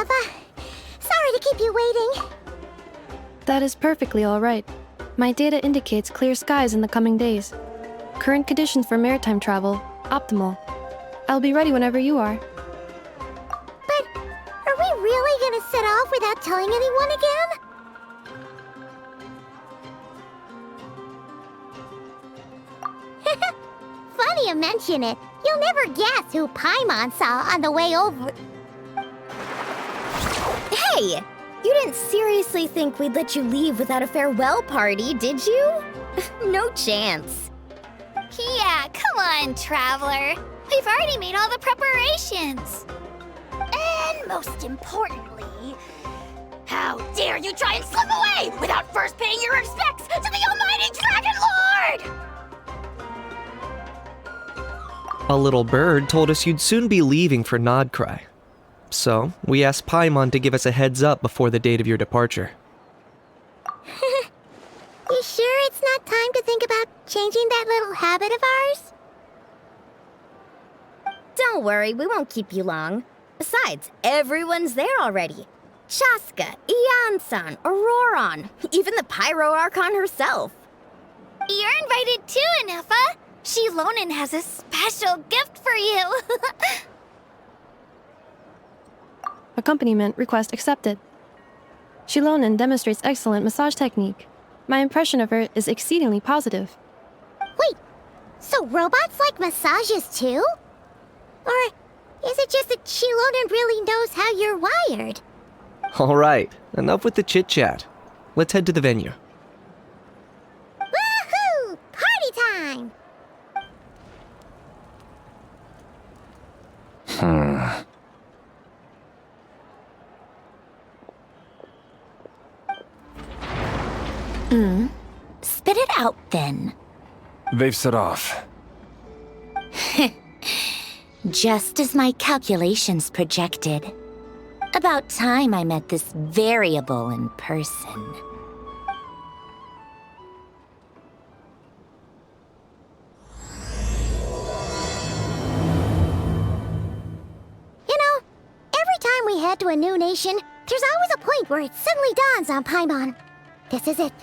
Nova. Sorry to keep you waiting. That is perfectly all right. My data indicates clear skies in the coming days. Current conditions for maritime travel, optimal. I'll be ready whenever you are. But are we really gonna set off without telling anyone again? Funny you mention it. You'll never guess who Paimon saw on the way over. Hey! You didn't seriously think we'd let you leave without a farewell party, did you? No chance. Yeah, come on, Traveler. We've already made all the preparations. And most importantly, how dare you try and slip away without first paying your respects to the almighty Dragon Lord! A little bird told us you'd soon be leaving for Nodcry. So, we asked Paimon to give us a heads up before the date of your departure. You sure it's not time to think about changing that little habit of ours? Don't worry, we won't keep you long. Besides, everyone's there already. Chaska, Ian-san, Auroron, even the Pyro Archon herself. You're invited too, Anefa. Shilonen has a special gift for you. Accompaniment request accepted. Shilonen demonstrates excellent massage technique. My impression of her is exceedingly positive. Wait, so robots like massages too? Or is it just that Shilonen really knows how you're wired? Alright, enough with the chit-chat. Let's head to the venue. Woohoo! Party time! Spit it out then. They've set off. Just as my calculations projected. About time I met this variable in person. You know, every time we head to a new nation, there's always a point where it suddenly dawns on Paimon. This is it.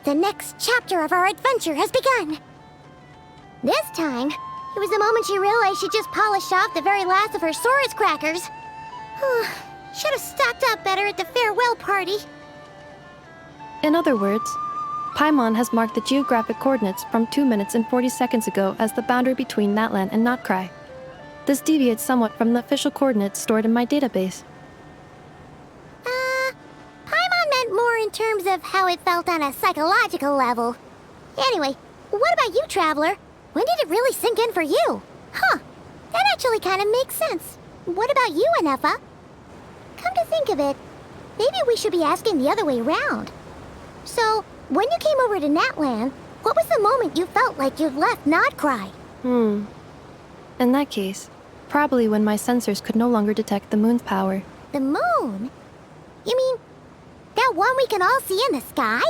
The next chapter of our adventure has begun. This time, it was the moment she realized she just polished off the very last of her Saurus crackers. Should have stocked up better at the farewell party. In other words, Paimon has marked the geographic coordinates from 2 minutes and 40 seconds ago as the boundary between Natlan and Notcry. This deviates somewhat from the official coordinates stored in my database. Paimon meant more in terms of how it felt on a psychological level. Anyway, what about you, Traveler? When did it really sink in for you? Huh, that actually kind of makes sense. What about you, Anefa? Come to think of it, maybe we should be asking the other way around. So, when you came over to Natlan, what was the moment you felt like you'd left Nodcry? In that case, probably when my sensors could no longer detect the moon's power. The moon? You mean that one we can all see in the sky?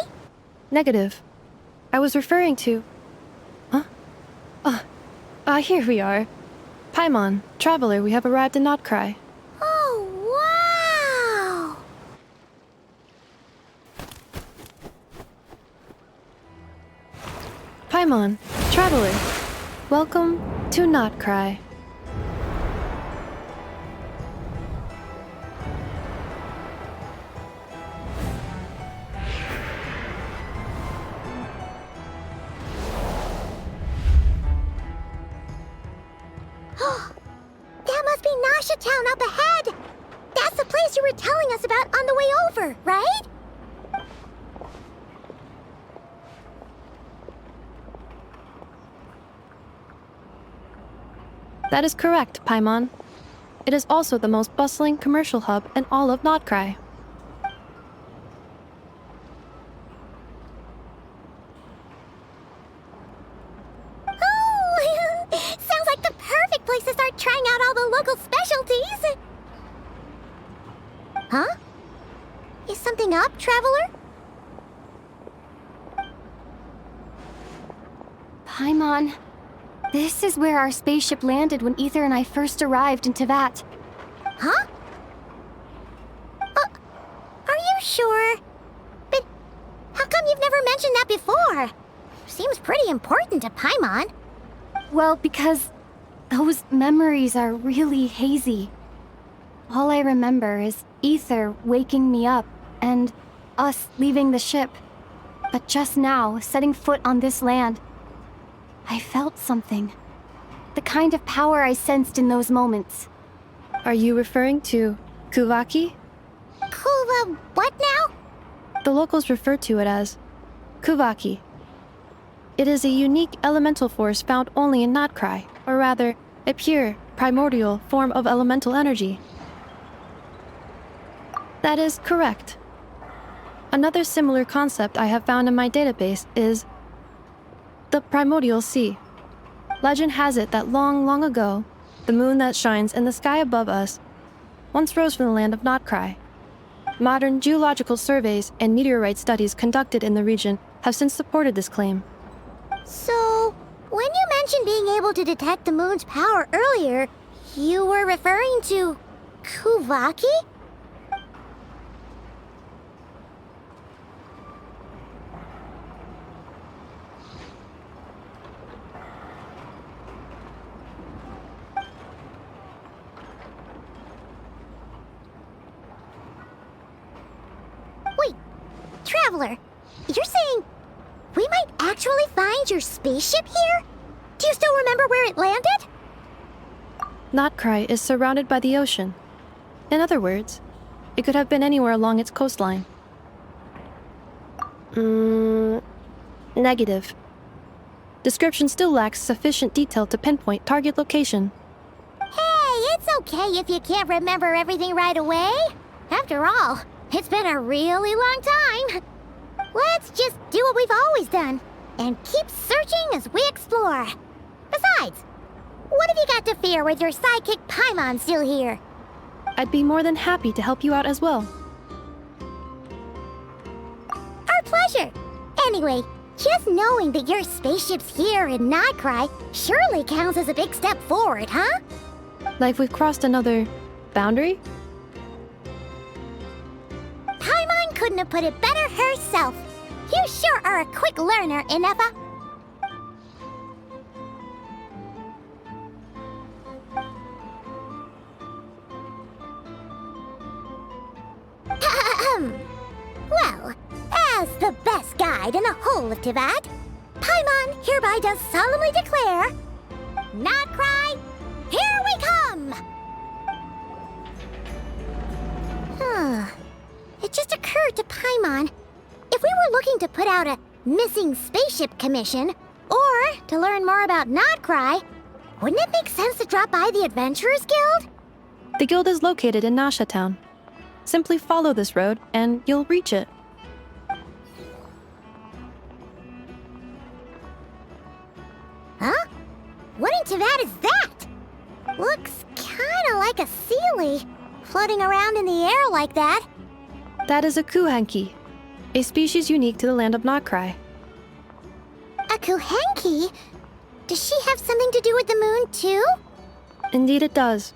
Negative. I was referring to... here we are. Paimon, Traveler, we have arrived in Notcry. Oh, wow! Paimon, Traveler, welcome to Notcry. That must be Nasha Town up ahead! That's the place you were telling us about on the way over, right? That is correct, Paimon. It is also the most bustling commercial hub in all of Notcry. Oh, sounds like the perfect place to start trying out all the local specialties. Huh? Is something up, Traveler? Paimon, this is where our spaceship landed when Ether and I first arrived in Tevat. Huh? Sure. But how come you've never mentioned that before? Seems pretty important to Paimon. Well, because those memories are really hazy. All I remember is Ether waking me up and us leaving the ship. But just now, setting foot on this land, I felt something. The kind of power I sensed in those moments. Are you referring to Kuvaki? Kuva, what now? The locals refer to it as Kuvaki. It is a unique elemental force found only in Notcry, or rather, a pure, primordial form of elemental energy. That is correct. Another similar concept I have found in my database is the primordial sea. Legend has it that long, long ago, the moon that shines in the sky above us once rose from the land of Notcry. Modern geological surveys and meteorite studies conducted in the region have since supported this claim. So, when you mentioned being able to detect the moon's power earlier, you were referring to Kuvaki? Wait, Traveler, you're saying we might actually find your spaceship here? Do you still remember where it landed? Notcry is surrounded by the ocean. In other words, it could have been anywhere along its coastline. Negative. Description still lacks sufficient detail to pinpoint target location. Hey, it's okay if you can't remember everything right away. After all, it's been a really long time. Let's just do what we've always done and keep searching as we explore. Besides, what have you got to fear with your sidekick Paimon still here? I'd be more than happy to help you out as well. Our pleasure. Anyway, just knowing that your spaceship's here in Notcry surely counts as a big step forward, huh? Like we've crossed another boundary? Paimon couldn't have put it better herself. You sure are a quick learner, Inefa. Well, as the best guide in the whole of Tivat, Paimon hereby does solemnly declare, Notcry, here we come! It just occurred to Paimon, if we were looking to put out a missing spaceship commission, or to learn more about Notcry, wouldn't it make sense to drop by the Adventurers Guild? The guild is located in Nasha Town. Simply follow this road and you'll reach it. Huh? What in Tivat is that? Looks kinda like a Sealy, floating around in the air like that. That is a Kuhanki, a species unique to the land of Notcry. A Kuhenki? Does she have something to do with the moon, too? Indeed it does.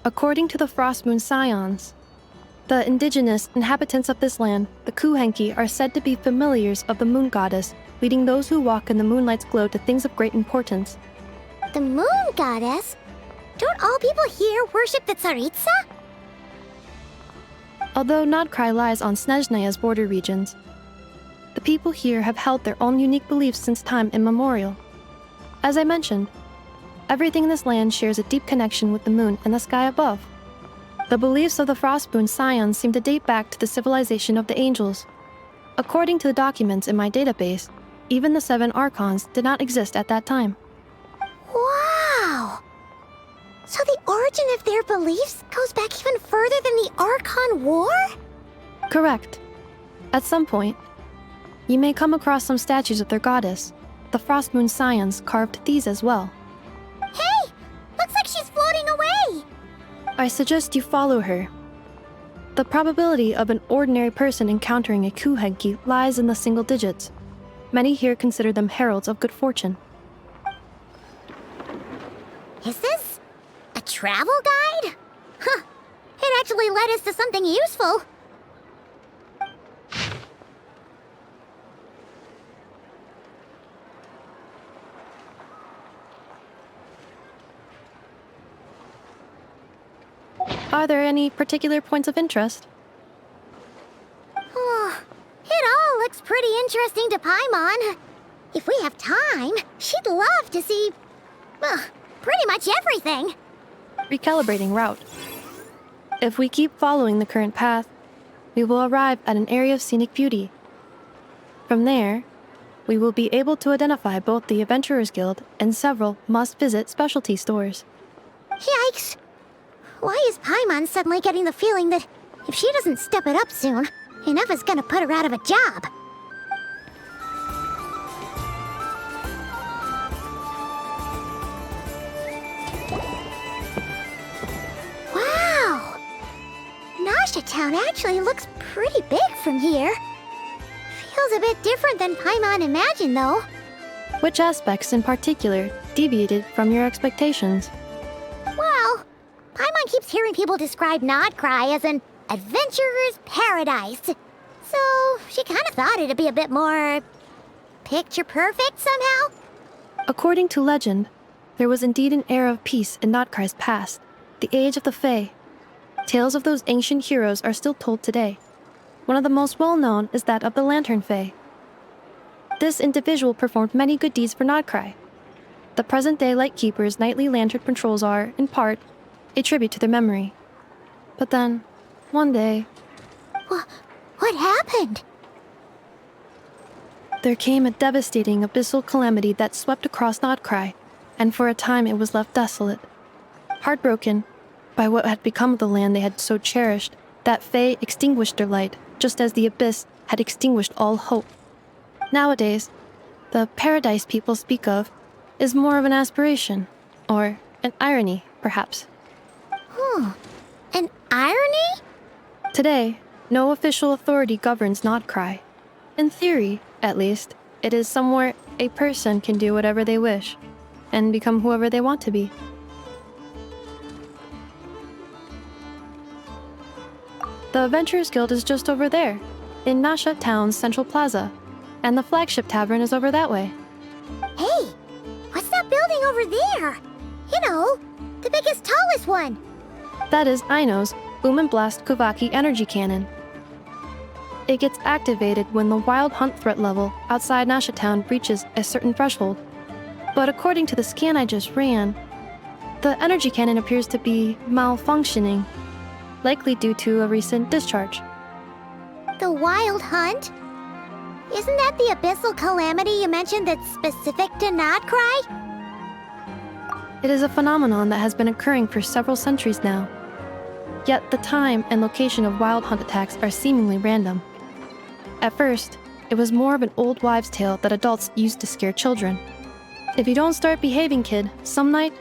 According to the Frost Moon Scions, the indigenous inhabitants of this land, the Kuhenki, are said to be familiars of the moon goddess, leading those who walk in the moonlight's glow to things of great importance. The moon goddess? Don't all people here worship the Tsaritsa? Although Notcry lies on Snezhnaya's border regions, the people here have held their own unique beliefs since time immemorial. As I mentioned, everything in this land shares a deep connection with the moon and the sky above. The beliefs of the Frostmoon Scions seem to date back to the civilization of the angels. According to the documents in my database, even the 7 Archons did not exist at that time. Wow! So the origin of their beliefs goes back even further than the Archon War? Correct. At some point, you may come across some statues of their goddess. The Frostmoon Scions carved these as well. Hey! Looks like she's floating away! I suggest you follow her. The probability of an ordinary person encountering a Kuhenki lies in the single digits. Many here consider them heralds of good fortune. Is this a travel guide? Huh. It actually led us to something useful. Are there any particular points of interest? Oh, it all looks pretty interesting to Paimon. If we have time, she'd love to see, pretty much everything. Recalibrating route. If we keep following the current path, we will arrive at an area of scenic beauty. From there, we will be able to identify both the Adventurers Guild and several must-visit specialty stores. Yikes! Why is Paimon suddenly getting the feeling that if she doesn't step it up soon, enough is gonna put her out of a job? Wow! Nasha Town actually looks pretty big from here. Feels a bit different than Paimon imagined, though. Which aspects in particular deviated from your expectations? Well, Paimon keeps hearing people describe Nodcry as an adventurer's paradise. So she kind of thought it'd be a bit more picture perfect somehow. According to legend, there was indeed an era of peace in Notcry's past, the age of the Fae. Tales of those ancient heroes are still told today. One of the most well-known is that of the Lantern Fae. This individual performed many good deeds for Nodcry. The present-day Lightkeeper's nightly lantern patrols are, in part, a tribute to their memory. But then, one day, What happened? there came a devastating abyssal calamity that swept across Nodcry, and for a time it was left desolate. Heartbroken by what had become of the land they had so cherished, that Fae extinguished their light, just as the abyss had extinguished all hope. Nowadays, the paradise people speak of is more of an aspiration, or an irony, perhaps. An irony? Today, no official authority governs Nodcry. In theory, at least, it is somewhere a person can do whatever they wish, and become whoever they want to be. The Adventurers Guild is just over there, in Nasha Town's Central Plaza, and the flagship tavern is over that way. Hey, what's that building over there? You know, the biggest, tallest one. That is Aino's Boom and Blast Kuvaki energy cannon. It gets activated when the wild hunt threat level outside Nasha Town reaches a certain threshold. But according to the scan I just ran, the energy cannon appears to be malfunctioning, likely due to a recent discharge. The Wild Hunt? Isn't that the abyssal calamity you mentioned that's specific to Nodcry? It is a phenomenon that has been occurring for several centuries now. Yet the time and location of wild hunt attacks are seemingly random. At first, it was more of an old wives' tale that adults used to scare children. If you don't start behaving, kid, some night,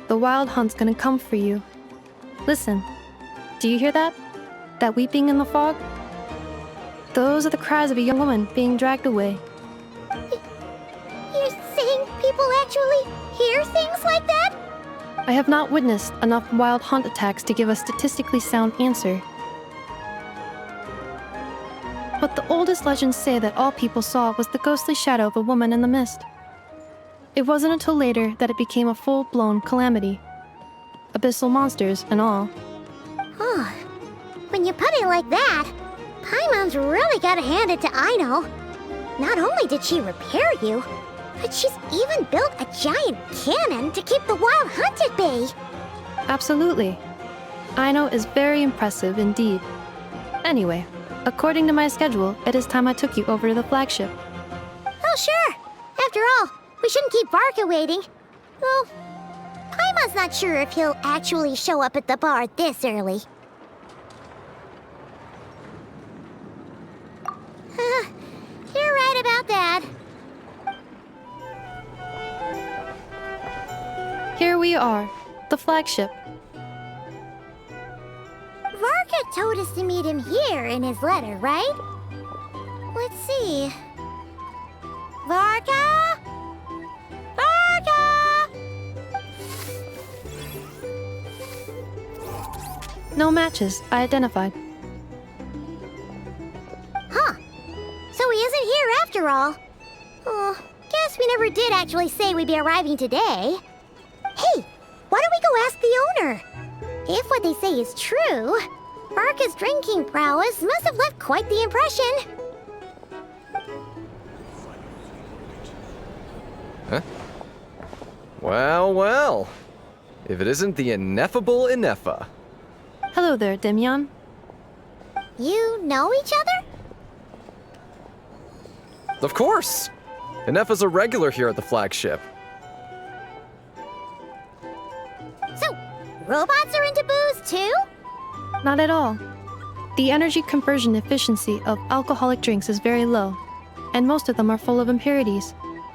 the wild hunt's gonna come for you. Listen, do you hear that? That weeping in the fog? Those are the cries of a young woman being dragged away. You're saying people actually hear things like that? I have not witnessed enough wild hunt attacks to give a statistically sound answer. But the oldest legends say that all people saw was the ghostly shadow of a woman in the mist. It wasn't until later that it became a full-blown calamity. Abyssal monsters and all. Oh, when you put it like that, Paimon's really gotta hand it to Aino. Not only did she repair you, but she's even built a giant cannon to keep the wild hunt at bay. Absolutely. Aino is very impressive indeed. Anyway, according to my schedule, it is time I took you over to the flagship. Oh, sure. After all, we shouldn't keep Varka waiting. Well, Paimon's not sure if he'll actually show up at the bar this early. You're right about that. Here we are, the flagship. Varka told us to meet him here in his letter, right? Let's see. Varka? Varka! No matches, I identified. Huh. So he isn't here after all. Oh, guess we never did actually say we'd be arriving today. Hey, why don't we go ask the owner? If what they say is true, Varka's drinking prowess must have left quite the impression. Huh? Well, well. If it isn't the ineffable Ineffa. Hello there, Demyon. You know each other? Of course! Ineffa's a regular here at the flagship. So, robots are into booze too? Not at all. The energy conversion efficiency of alcoholic drinks is very low, and most of them are full of impurities.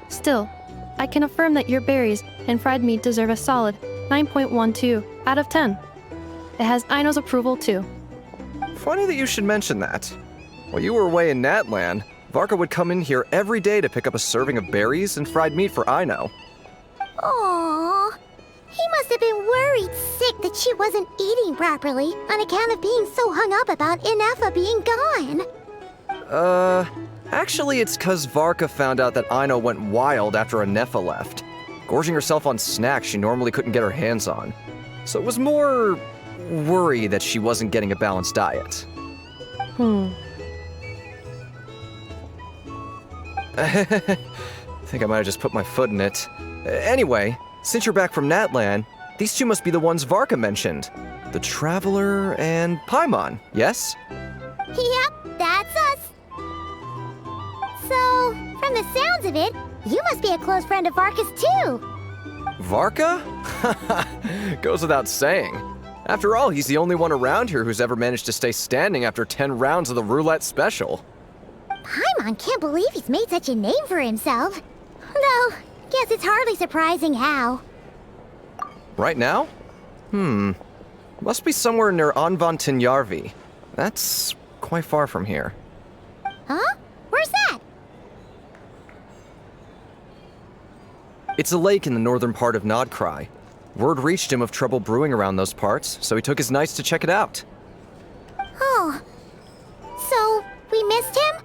Still, I can affirm that your berries and fried meat deserve a solid 9.12 out of 10. It has Aino's approval too. Funny that you should mention that. While you were away in Natlan, Varka would come in here every day to pick up a serving of berries and fried meat for Aino. Aww. He must have been worried sick that she wasn't eating properly on account of being so hung up about Ineffa being gone. Actually it's 'cause Varka found out that Aino went wild after Ineffa left, gorging herself on snacks she normally couldn't get her hands on. So it was more worry that she wasn't getting a balanced diet. I think I might have just put my foot in it. Anyway, since you're back from Natlan, these two must be the ones Varka mentioned. The Traveler and Paimon, yes? Yep, that's us. So, from the sounds of it, you must be a close friend of Varka's too. Varka? Goes without saying. After all, he's the only one around here who's ever managed to stay standing after 10 rounds of the roulette special. Paimon can't believe he's made such a name for himself. Though, guess it's hardly surprising how. Right now? Must be somewhere near Anvantinyarvi. That's quite far from here. Huh? Where's that? It's a lake in the northern part of Nodcry. Word reached him of trouble brewing around those parts, so he took his knights to check it out. Oh. So, we missed him?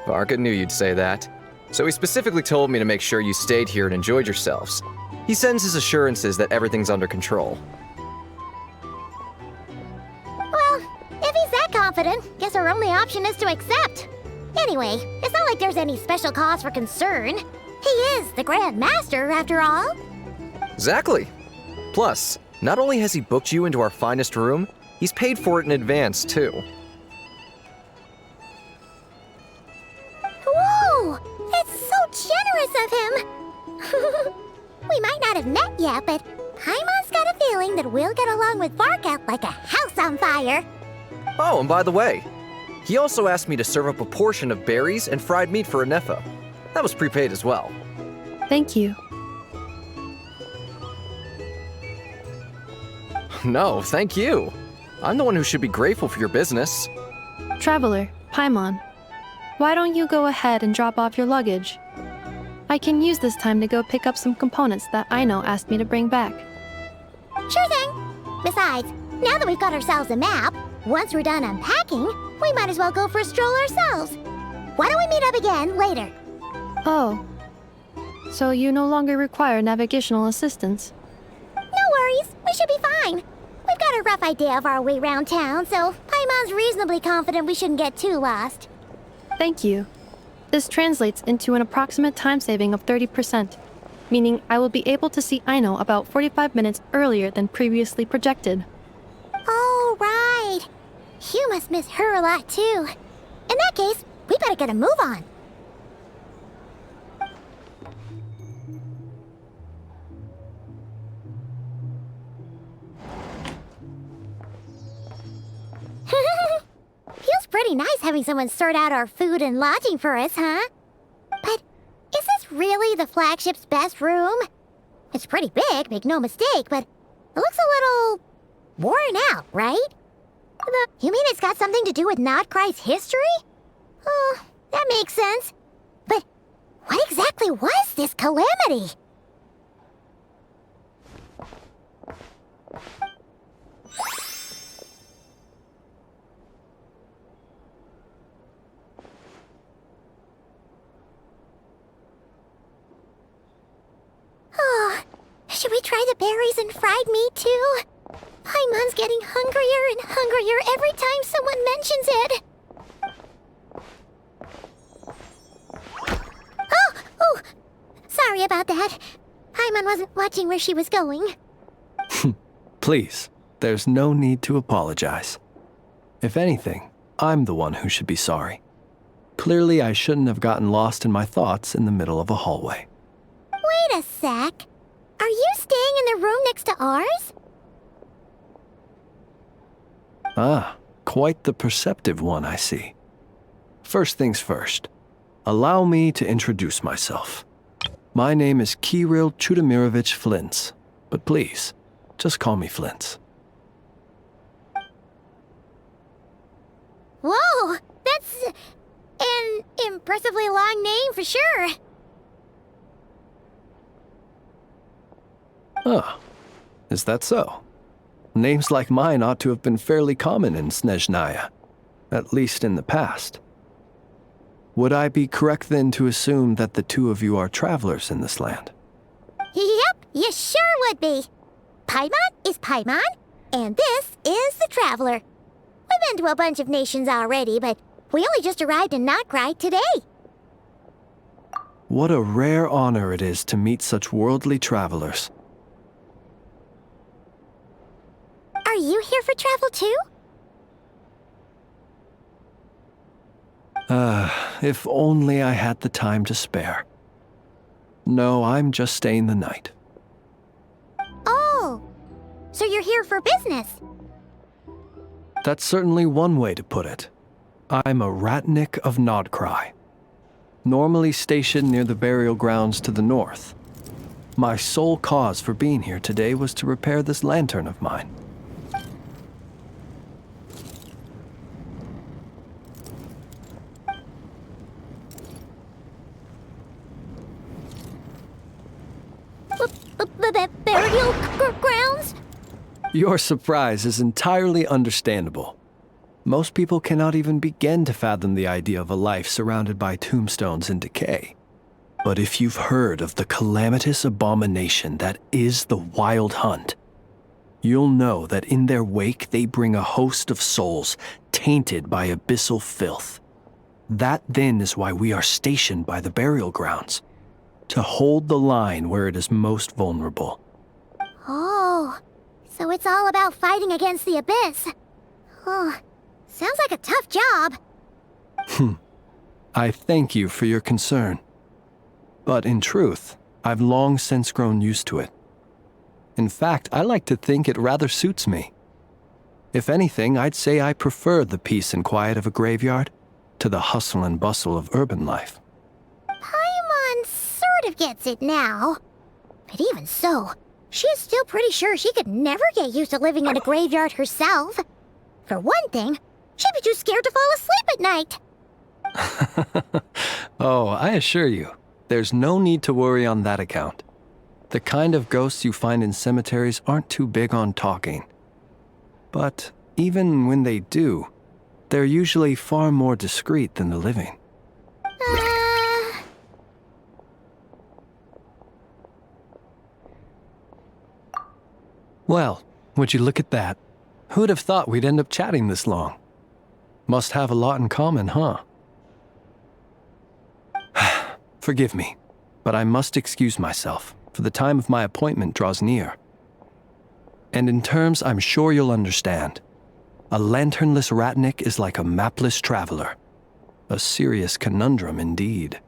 Varka knew you'd say that. So he specifically told me to make sure you stayed here and enjoyed yourselves. He sends his assurances that everything's under control. Well, if he's that confident, guess our only option is to accept. Anyway, it's not like there's any special cause for concern. He is the Grand Master, after all. Exactly. Plus, not only has he booked you into our finest room, he's paid for it in advance, too. Whoa! It's so generous of him! We might not have met yet, but Paimon's got a feeling that we'll get along with Varka like a house on fire. Oh, and by the way, he also asked me to serve up a portion of berries and fried meat for Ineffa. That was prepaid as well. Thank you. No, thank you. I'm the one who should be grateful for your business. Traveler, Paimon, why don't you go ahead and drop off your luggage? I can use this time to go pick up some components that Aino asked me to bring back. Sure thing. Besides, now that we've got ourselves a map, once we're done unpacking, we might as well go for a stroll ourselves. Why don't we meet up again later? Oh. So you no longer require navigational assistance? No worries, we should be fine. We've got a rough idea of our way around town, so Paimon's reasonably confident we shouldn't get too lost. Thank you. This translates into an approximate time saving of 30%, meaning I will be able to see Aino about 45 minutes earlier than previously projected. Oh, right. You must miss her a lot, too. In that case, we better get a move on. Feels pretty nice having someone sort out our food and lodging for us, huh? But is this really the flagship's best room? It's pretty big, make no mistake, but it looks a little worn out, right? You mean it's got something to do with Nodcry's history? Oh, that makes sense. But what exactly was this calamity? Oh, Should we try the berries and fried meat too? Paimon's getting hungrier and hungrier every time someone mentions it. Oh! Sorry about that. Paimon wasn't watching where she was going. Please, there's no need to apologize. If anything, I'm the one who should be sorry. Clearly, I shouldn't have gotten lost in my thoughts in the middle of a hallway. Wait a sec. Are you staying in the room next to ours? Ah, quite the perceptive one, I see. First things first, allow me to introduce myself. My name is Kirill Chudamirovich Flintz, but please, just call me Flintz. Whoa! That's an impressively long name for sure. Ah, is that so? Names like mine ought to have been fairly common in Snezhnaya, at least in the past. Would I be correct then to assume that the two of you are travelers in this land? Yep, you sure would be. Paimon is Paimon, and this is the Traveler. We've been to a bunch of nations already, but we only just arrived in Notcry today. What a rare honor it is to meet such worldly travelers. Are you here for travel too? If only I had the time to spare. No, I'm just staying the night. Oh, so you're here for business? That's certainly one way to put it. I'm a Ratnik of Nodcry, normally stationed near the burial grounds to the north. My sole cause for being here today was to repair this lantern of mine. Burial grounds? Your surprise is entirely understandable. Most people cannot even begin to fathom the idea of a life surrounded by tombstones and decay. But if you've heard of the calamitous abomination that is the Wild Hunt, you'll know that in their wake they bring a host of souls tainted by abyssal filth. That then is why we are stationed by the burial grounds, to hold the line where it is most vulnerable. Oh, so it's all about fighting against the abyss. Oh, sounds like a tough job. I thank you for your concern. But in truth, I've long since grown used to it. In fact, I like to think it rather suits me. If anything, I'd say I prefer the peace and quiet of a graveyard to the hustle and bustle of urban life. Paimon sort of gets it now. But even so, she's still pretty sure she could never get used to living in a graveyard herself. For one thing, she'd be too scared to fall asleep at night. Oh, I assure you, there's no need to worry on that account. The kind of ghosts you find in cemeteries aren't too big on talking. But even when they do, they're usually far more discreet than the living. Well, would you look at that? Who'd have thought we'd end up chatting this long? Must have a lot in common, huh? Forgive me, but I must excuse myself, for the time of my appointment draws near. And in terms I'm sure you'll understand, a lanternless Ratnik is like a mapless traveler. A serious conundrum indeed.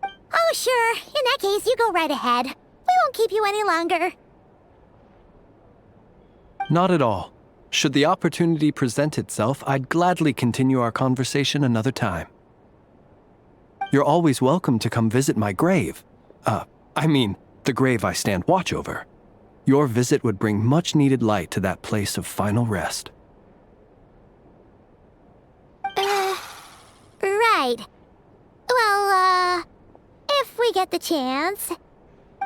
Oh, sure. In that case, you go right ahead. We won't keep you any longer. Not at all. Should the opportunity present itself, I'd gladly continue our conversation another time. You're always welcome to come visit my grave. The grave I stand watch over. Your visit would bring much-needed light to that place of final rest. Right. Well, if we get the chance.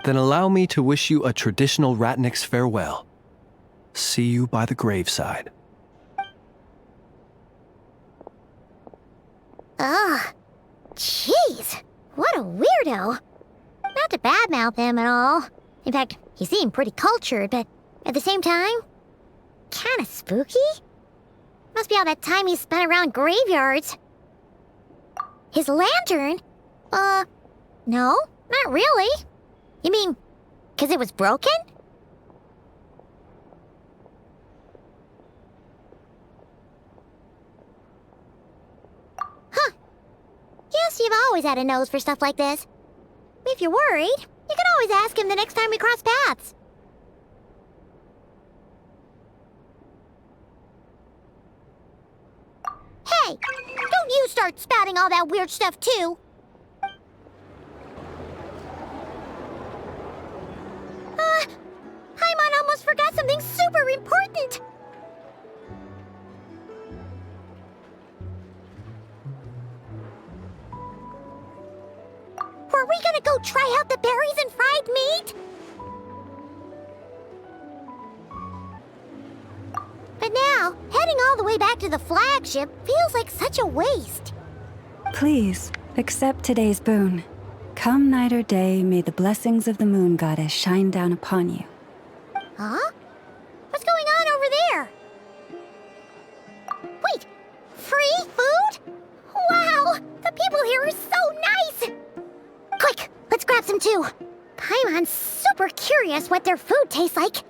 Then allow me to wish you a traditional Ratnik's farewell. See you by the graveside. Ugh. Jeez. What a weirdo. Not to badmouth him at all. In fact, He seemed pretty cultured, but at the same time, kinda spooky? Must be all that time he spent around graveyards. His lantern? No, not really. You mean, 'cause it was broken? Huh. Guess you've always had a nose for stuff like this. If you're worried, you can always ask him the next time we cross paths. Hey, don't you start spouting all that weird stuff too. Paimon almost forgot something super important. Were we gonna go try out the berries and fried meat? But now, heading all the way back to the flagship feels like such a waste. Please, accept today's boon. Come night or day, may the blessings of the moon goddess shine down upon you. Huh? What's going on over there? Wait, free food? Wow, the people here are so nice! Quick, let's grab some too. Paimon's super curious what their food tastes like.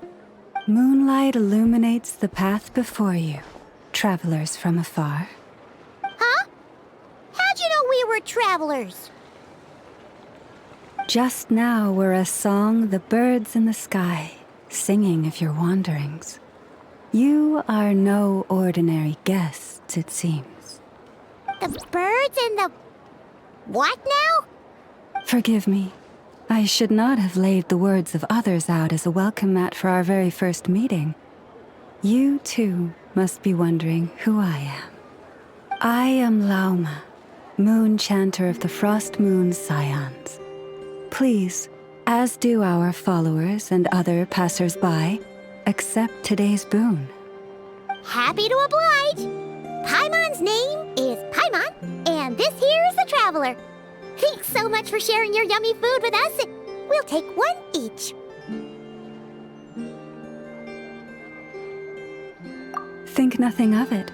Moonlight illuminates the path before you, travelers from afar. Huh? How'd you know we were travelers? Just now were a song the birds in the sky, singing of your wanderings. You are no ordinary guests, it seems. The birds and the... what now? Forgive me. I should not have laid the words of others out as a welcome mat for our very first meeting. You, too, must be wondering who I am. I am Lauma, moon chanter of the Frost Moon Scions. Please, as do our followers and other passers-by, accept today's boon. Happy to oblige. Paimon's name is Paimon, and this here is the Traveler. Thanks so much for sharing your yummy food with us. We'll take one each. Think nothing of it.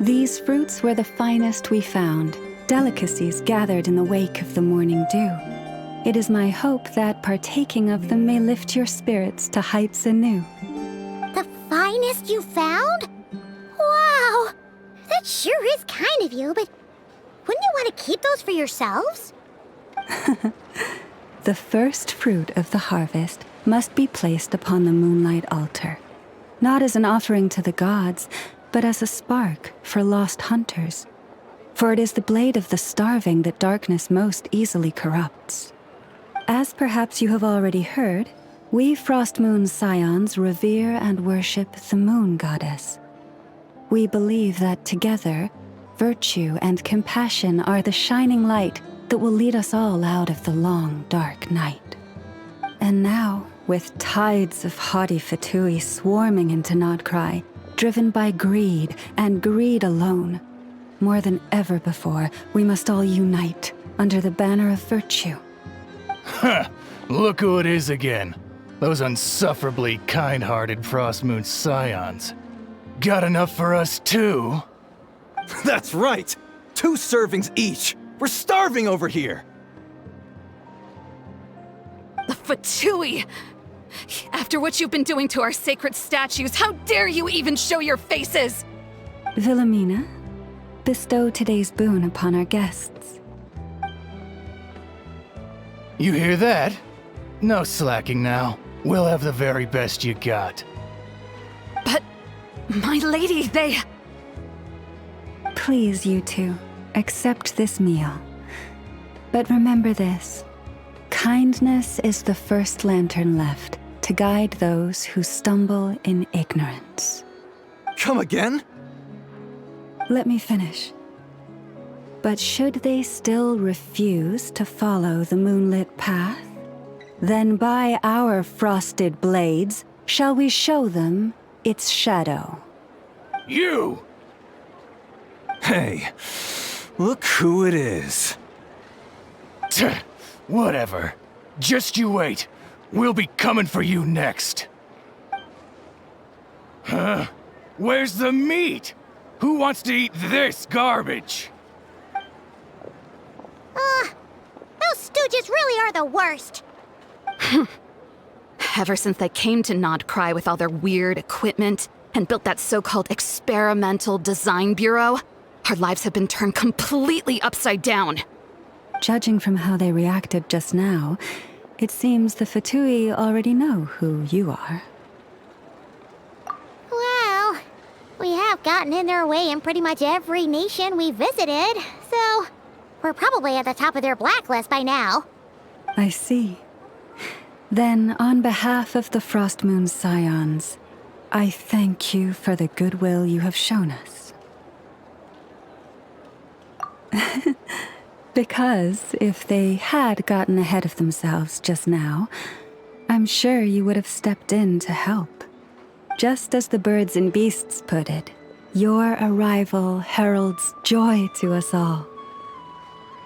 These fruits were the finest we found, delicacies gathered in the wake of the morning dew. It is my hope that partaking of them may lift your spirits to heights anew. The finest you found? Wow, that sure is kind of you, but wouldn't you want to keep those for yourselves? The first fruit of the harvest must be placed upon the moonlight altar, not as an offering to the gods, but as a spark for lost hunters. For it is the blade of the starving that darkness most easily corrupts. As perhaps you have already heard, we Frost Moon Scions revere and worship the moon goddess. We believe that together, virtue and compassion are the shining light that will lead us all out of the long, dark night. And now, with tides of haughty Fatui swarming into Nodcry, driven by greed and greed alone, more than ever before, we must all unite under the banner of virtue. Ha! Look who it is again. Those unsufferably kind-hearted Frost Moon Scions. Got enough for us too? That's right! 2 servings each! We're starving over here! The Fatui! After what you've been doing to our sacred statues, how dare you even show your faces! Wilhelmina, bestow today's boon upon our guests. You hear that? No slacking now. We'll have the very best you got. But, my lady, they... Please, you two, accept this meal. But remember this. Kindness is the first lantern left to guide those who stumble in ignorance. Come again? Let me finish. But should they still refuse to follow the moonlit path, then by our frosted blades shall we show them its shadow. You! Hey, look who it is. Whatever. Just you wait. We'll be coming for you next. Huh? Where's the meat? Who wants to eat this garbage? Those stooges really are the worst. Ever since they came to Nodcry with all their weird equipment and built that so-called experimental design bureau, our lives have been turned completely upside down. Judging from how they reacted just now, it seems the Fatui already know who you are. Well, we have gotten in their way in pretty much every nation we visited, so we're probably at the top of their blacklist by now. I see. Then, on behalf of the Frost Moon Scions, I thank you for the goodwill you have shown us. Because if they had gotten ahead of themselves just now, I'm sure you would have stepped in to help. Just as the birds and beasts put it, your arrival heralds joy to us all.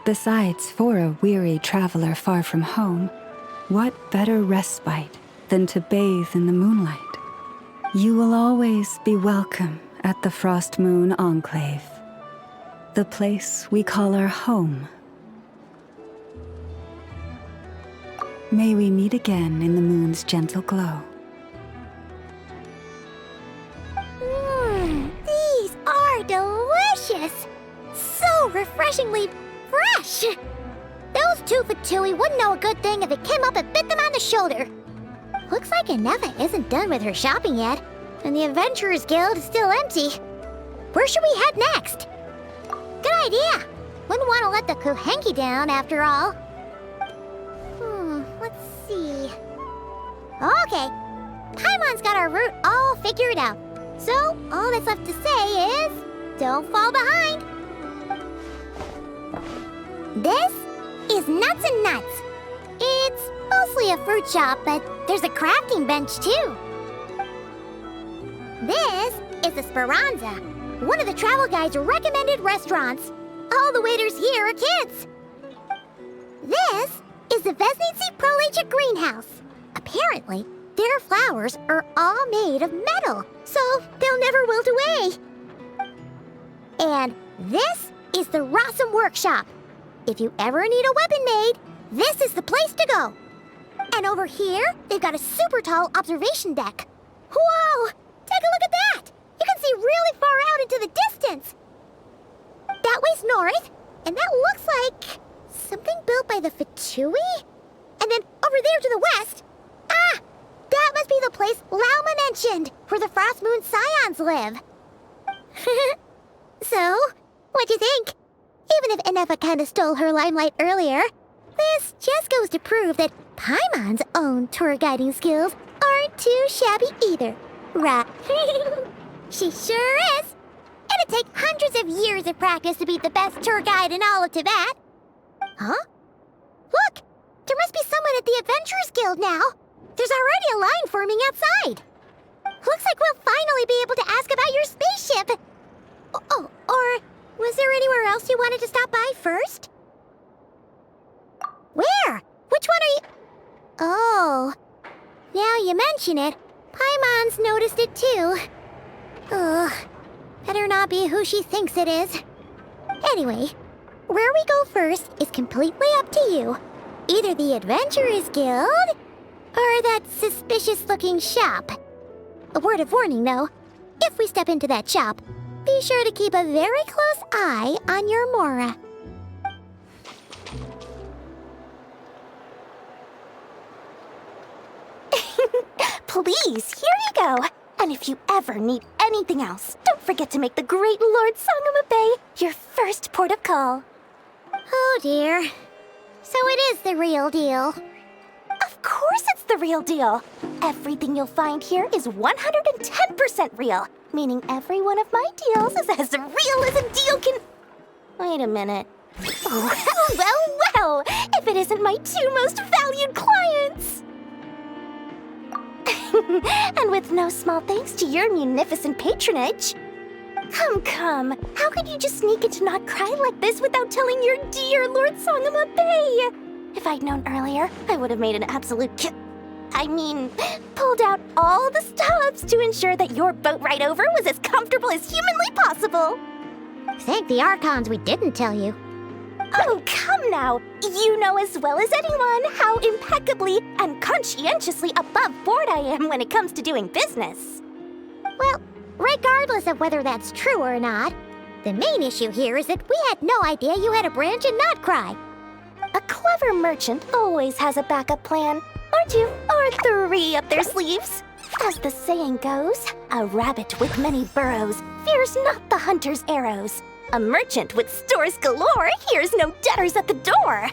Besides, for a weary traveler far from home, what better respite than to bathe in the moonlight? You will always be welcome at the Frost Moon Enclave, the place we call our home. May we meet again in the moon's gentle glow. These are delicious! So refreshingly fresh! Those two Fatui wouldn't know a good thing if it came up and bit them on the shoulder. Looks like Anefa isn't done with her shopping yet, and the Adventurers Guild is still empty. Where should we head next? Good idea! Wouldn't want to let the Kuhenki down, after all. Let's see. Okay, Paimon's got our route all figured out. So, all that's left to say is, don't fall behind. This is Nuts and Nuts. It's mostly a fruit shop, but there's a crafting bench too. This is the Speranza, one of the travel guide's recommended restaurants. All the waiters here are kids. This is the Vesnitsi Prolecha greenhouse. Apparently, their flowers are all made of metal, so they'll never wilt away. And this is the Rossum Workshop. If you ever need a weapon made, this is the place to go. And over here, they've got a super tall observation deck. Whoa! Take a look at that! You can see really far out into the distance. That way's north, and that looks like something built by the Fatui? And then over there to the west, that must be the place Lauma mentioned, where the Frost Moon Scions live. So, what'd you think? Even if Anefa kinda stole her limelight earlier, this just goes to prove that Paimon's own tour guiding skills aren't too shabby either, right? She sure is! It'd take hundreds of years of practice to be the best tour guide in all of Tibet. Huh? Look! There must be someone at the Adventurers Guild now. There's already a line forming outside. Looks like we'll finally be able to ask about your spaceship. Oh, or was there anywhere else you wanted to stop by first? Where? Which one are you... Oh, now you mention it, Paimon's noticed it too. Ugh, better not be who she thinks it is. Anyway, where we go first is completely up to you. Either the Adventurers Guild, or that suspicious-looking shop. A word of warning, though. If we step into that shop, be sure to keep a very close eye on your Mora. Please, here you go. And if you ever need anything else, don't forget to make the great Lord Sangama Bay your first port of call. Oh dear. So it is the real deal. Of course it's the real deal. Everything you'll find here is 110% real, meaning every one of my deals is as real as a deal can... Wait a minute. Well, if it isn't my two most valued clients! And with no small thanks to your munificent patronage. Come, how could you just sneak into Nodcry like this without telling your dear Lord Sangama Bay? If I'd known earlier, I would have made an absolute I mean, pulled out all the stops to ensure that your boat ride over was as comfortable as humanly possible. Thank the Archons we didn't tell you. Oh, come now. You know as well as anyone how impeccably and conscientiously above board I am when it comes to doing business. Well, regardless of whether that's true or not, the main issue here is that we had no idea you had a branch in Notcry. A clever merchant always has a backup plan, or two, or three up their sleeves. As the saying goes, a rabbit with many burrows fears not the hunter's arrows. A merchant with stores galore hears no debtors at the door.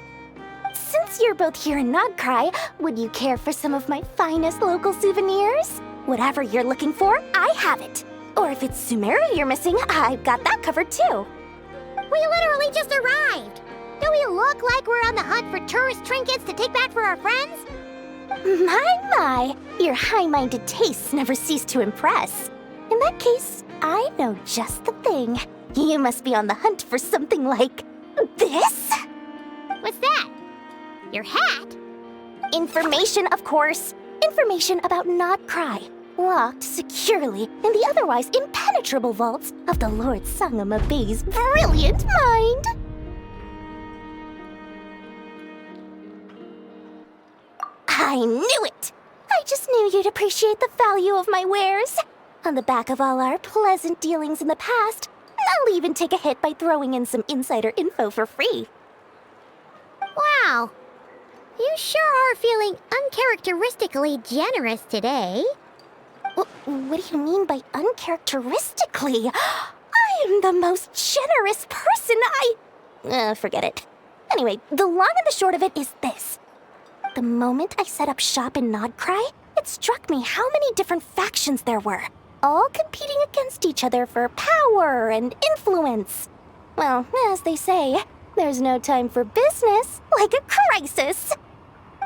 Since you're both here in Nodcry, would you care for some of my finest local souvenirs? Whatever you're looking for, I have it. Or if it's Sumeru you're missing, I've got that covered too. We literally just arrived. Do we look like we're on the hunt for tourist trinkets to take back for our friends? My, your high-minded tastes never cease to impress. In that case, I know just the thing. You must be on the hunt for something like this? What's that? Your hat? Information, of course. Information about Nodcry, locked securely in the otherwise impenetrable vaults of the Lord Sangama Bay's brilliant mind. I knew it! I just knew you'd appreciate the value of my wares. On the back of all our pleasant dealings in the past, I'll even take a hit by throwing in some insider info for free. Wow. You sure are feeling uncharacteristically generous today. What do you mean by uncharacteristically? I am the most generous person forget it. Anyway, the long and the short of it is this. The moment I set up shop in Nodcry, it struck me how many different factions there were, all competing against each other for power and influence. Well, as they say, there's no time for business like a crisis.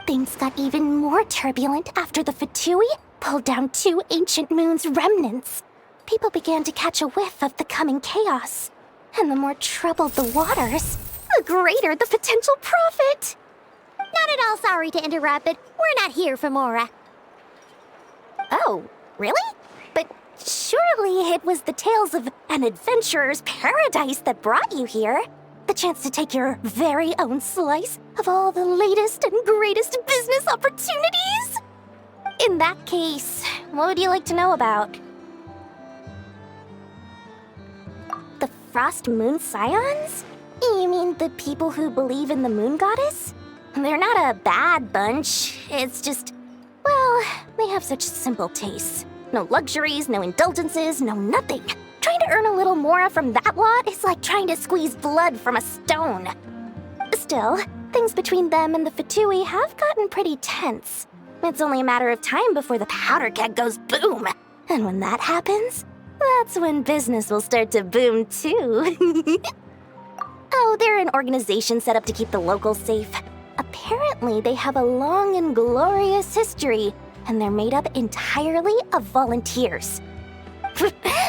Things got even more turbulent after the Fatui pulled down 2 ancient moon's remnants. People began to catch a whiff of the coming chaos. And the more troubled the waters, the greater the potential profit. Not at all sorry to interrupt, but we're not here for Mora. Oh, really? But surely it was the tales of an adventurer's paradise that brought you here. The chance to take your very own slice of all the latest and greatest business opportunities? In that case, what would you like to know about? The Frost Moon Scions? You mean the people who believe in the moon goddess? They're not a bad bunch. It's just, well, they have such simple tastes. No luxuries, no indulgences, no nothing. Trying to earn a little more from that lot is like trying to squeeze blood from a stone. Still, things between them and the Fatui have gotten pretty tense. It's only a matter of time before the powder keg goes boom. And when that happens, that's when business will start to boom too. Oh, they're an organization set up to keep the locals safe. Apparently, they have a long and glorious history, and they're made up entirely of volunteers.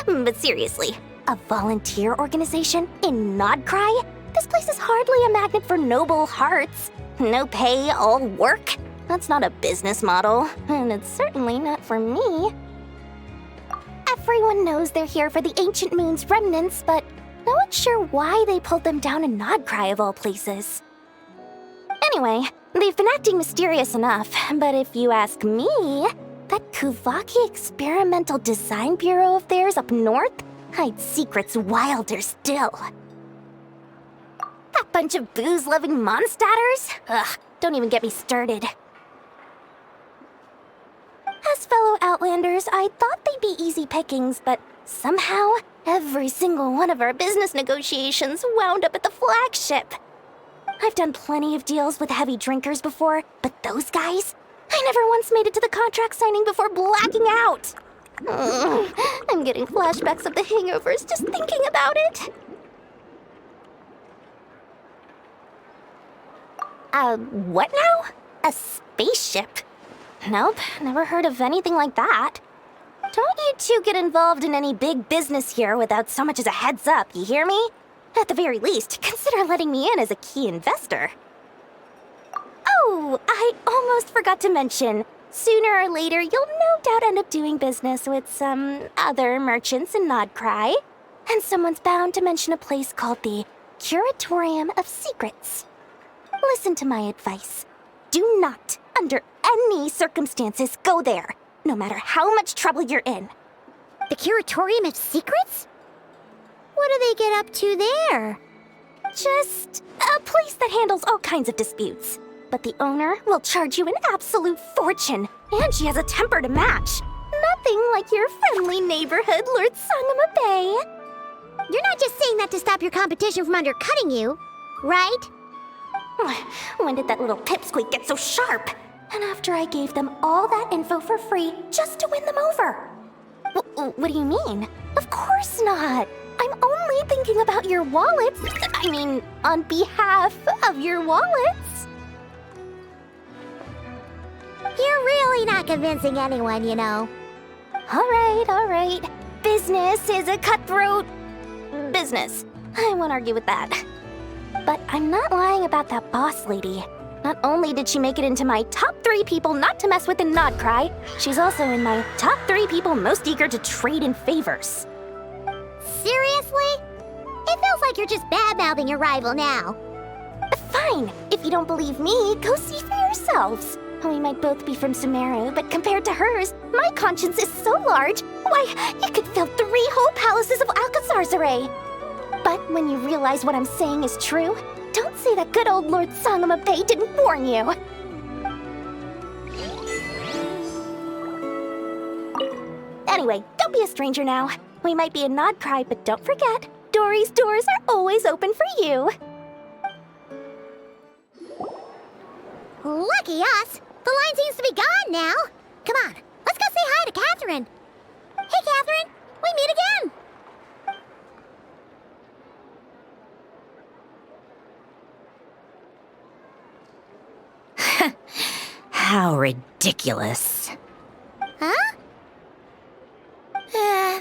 But seriously, a volunteer organization in Nodcry? This place is hardly a magnet for noble hearts. No pay, all work. That's not a business model, and it's certainly not for me. Everyone knows they're here for the Ancient Moon's remnants, but no one's sure why they pulled them down in Nodcry of all places. Anyway, they've been acting mysterious enough, but if you ask me, that Kuvaki Experimental Design Bureau of theirs up north hides secrets wilder still. That bunch of booze-loving monstaters? Ugh, don't even get me started. As fellow Outlanders, I thought they'd be easy pickings, but somehow, every single one of our business negotiations wound up at the flagship. I've done plenty of deals with heavy drinkers before, but those guys? I never once made it to the contract signing before blacking out. I'm getting flashbacks of the hangovers just thinking about it. What now? A spaceship? Nope, never heard of anything like that. Don't you two get involved in any big business here without so much as a heads up, you hear me? At the very least, consider letting me in as a key investor. Oh, I almost forgot to mention, Sooner or later, you'll no doubt end up doing business with some other merchants in Nodcry. And someone's bound to mention a place called the Curatorium of Secrets. Listen to my advice. Do not, under any circumstances, go there, no matter how much trouble you're in. The Curatorium of Secrets? What do they get up to there? Just a place that handles all kinds of disputes. But the owner will charge you an absolute fortune, and she has a temper to match. Nothing like your friendly neighborhood, Lord Sangama Bay. You're not just saying that to stop your competition from undercutting you, right? When did that little pipsqueak get so sharp? And after I gave them all that info for free just to win them over. What do you mean? Of course not. I'm only thinking about your wallets. I mean, on behalf of your wallets. You're really not convincing anyone, you know. All right. Business is a cutthroat business. I won't argue with that. But I'm not lying about that boss lady. Not only did she make it into my top 3 people not to mess with in Nodcry, she's also in my top 3 people most eager to trade in favors. Seriously? It feels like you're just bad-mouthing your rival now. Fine. If you don't believe me, go see for yourselves. We might both be from Sumeru, but compared to hers, my conscience is so large, why, you could fill 3 whole palaces of Alcazar's array. But when you realize what I'm saying is true, don't say that good old Lord Sangama Bay didn't warn you. Anyway, don't be a stranger now. We might be in Nodcry, but don't forget, Dory's doors are always open for you. Lucky us! The line seems to be gone now. Come on, let's go say hi to Catherine. Hey, Catherine, we meet again. How ridiculous. Huh?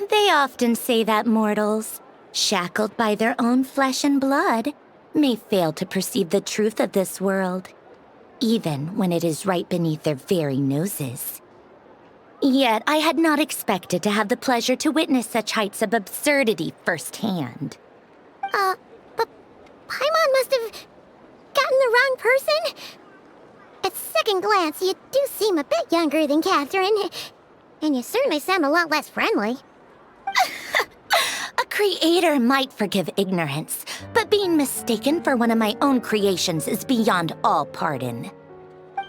They often say that mortals, shackled by their own flesh and blood, may fail to perceive the truth of this world, even when it is right beneath their very noses. Yet I had not expected to have the pleasure to witness such heights of absurdity firsthand. But Paimon must have gotten the wrong person. At second glance, you do seem a bit younger than Catherine, and you certainly sound a lot less friendly. A creator might forgive ignorance, but being mistaken for one of my own creations is beyond all pardon.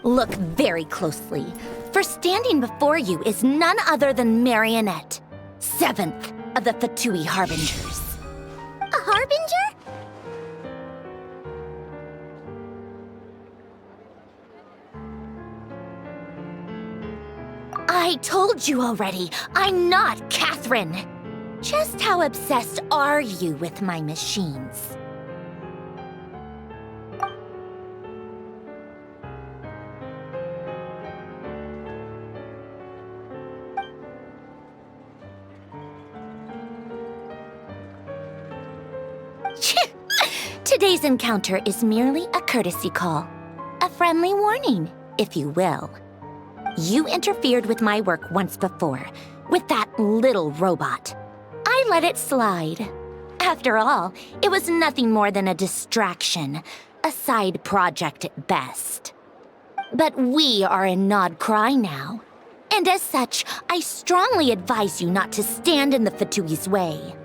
Look very closely, for standing before you is none other than Marionette, 7th of the Fatui Harbingers. A harbinger? I told you already, I'm not Catherine. Just how obsessed are you with my machines? Today's encounter is merely a courtesy call. A friendly warning, if you will. You interfered with my work once before, with that little robot. I let it slide. After all, it was nothing more than a distraction, a side project at best. But we are in Nodcry now, and as such, I strongly advise you not to stand in the Fatui's way.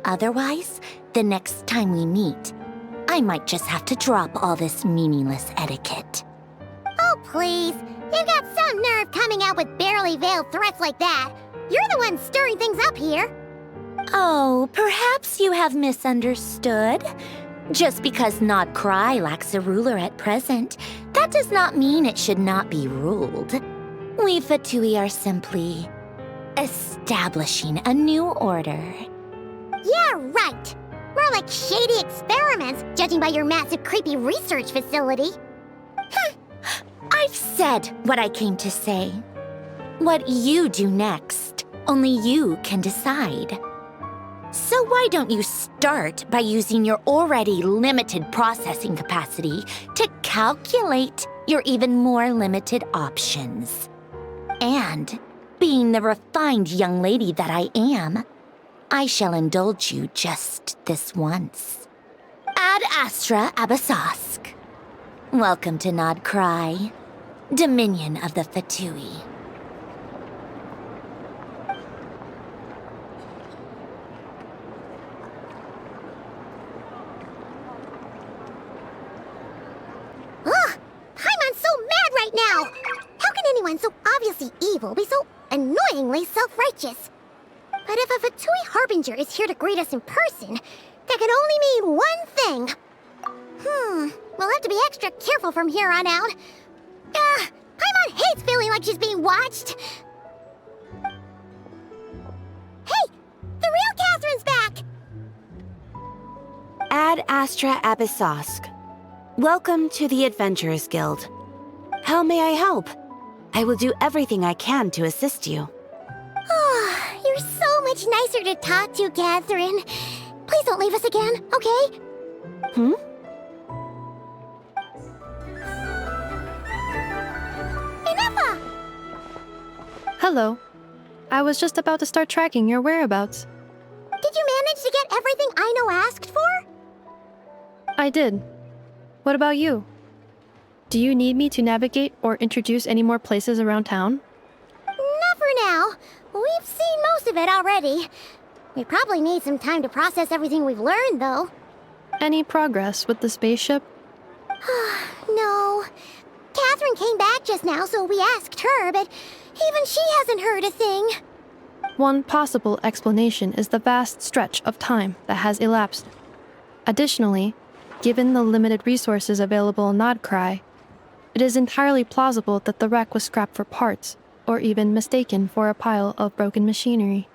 Otherwise, the next time we meet, I might just have to drop all this meaningless etiquette. Oh, please. You've got some nerve coming out with barely veiled threats like that. You're the one stirring things up here. Oh, perhaps you have misunderstood. Just because Nodcry lacks a ruler at present, that does not mean it should not be ruled. We Fatui are simply establishing a new order. Yeah, right. More like shady experiments, judging by your massive, creepy research facility. I've said what I came to say. What you do next, only you can decide. So why don't you start by using your already limited processing capacity to calculate your even more limited options. And, being the refined young lady that I am, I shall indulge you just this once. Ad Astra Abyssosque. Welcome to Nodcry, Dominion of the Fatui. Ugh! Paimon's so mad right now! How can anyone so obviously evil be so annoyingly self-righteous? But if a Fatui Harbinger is here to greet us in person, that can only mean one thing. We'll have to be extra careful from here on out. Paimon hates feeling like she's being watched. Hey! The real Catherine's back! Ad Astra Abyssosque. Welcome to the Adventurers Guild. How may I help? I will do everything I can to assist you. You're so much nicer to talk to, Catherine. Please don't leave us again, okay? Inefa! Hello. I was just about to start tracking your whereabouts. Did you manage to get everything Aino asked for? I did. What about you? Do you need me to navigate or introduce any more places around town? Not for now. We've seen most of it already. We probably need some time to process everything we've learned, though. Any progress with the spaceship? No. Catherine came back just now, so we asked her, but even she hasn't heard a thing. One possible explanation is the vast stretch of time that has elapsed. Additionally, given the limited resources available in Nodcry, it is entirely plausible that the wreck was scrapped for parts, or even mistaken for a pile of broken machinery.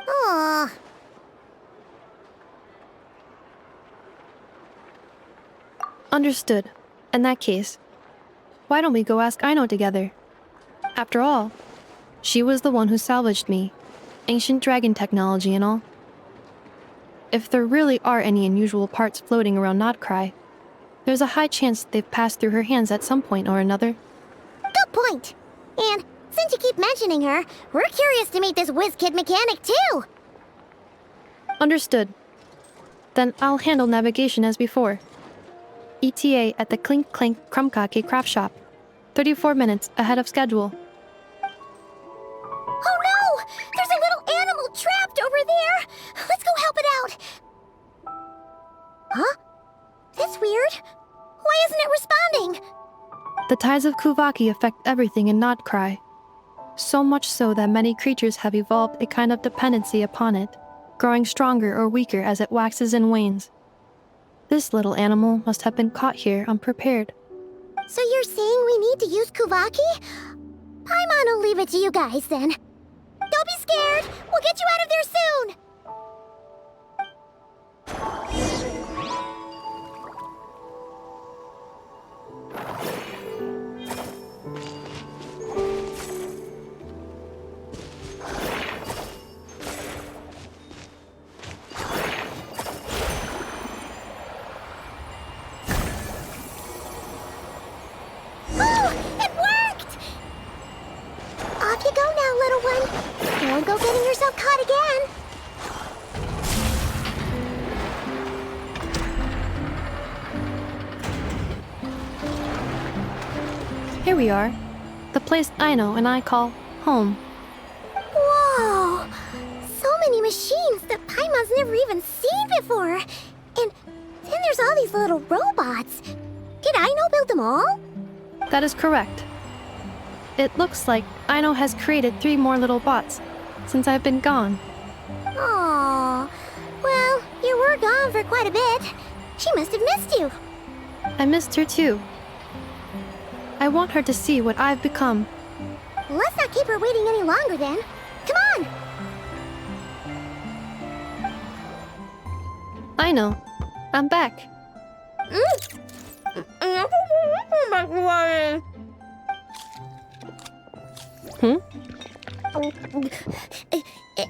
Aww. Understood. In that case, why don't we go ask Aino together? After all, she was the one who salvaged me, ancient dragon technology and all. If there really are any unusual parts floating around Nodcry, there's a high chance they've passed through her hands at some point or another. Good point. And since you keep mentioning her, we're curious to meet this whiz-kid mechanic too. Understood. Then I'll handle navigation as before. ETA at the Clink Clank Krumkake craft shop. 34 minutes ahead of schedule. Oh no! There's a little animal trapped over there! Let's go help it out! Huh? That's weird. Why isn't it responding? The tides of Kuvaki affect everything in Nodcry. So much so that many creatures have evolved a kind of dependency upon it, growing stronger or weaker as it waxes and wanes. This little animal must have been caught here unprepared. So you're saying we need to use Kuvaki? Paimon will leave it to you guys then. Don't be scared! We'll get you out of there soon! Off you go now, little one. Don't go getting yourself caught again. Here we are. The place Aino and I call home. Whoa! So many machines that Paimon's never even seen before. And then there's all these little robots. Did Aino build them all? That is correct. It looks like Aino has created 3 more little bots since I've been gone. Aww. Well, you were gone for quite a bit. She must have missed you. I missed her too. I want her to see what I've become. Let's not keep her waiting any longer then. Come on! Aino, I'm back.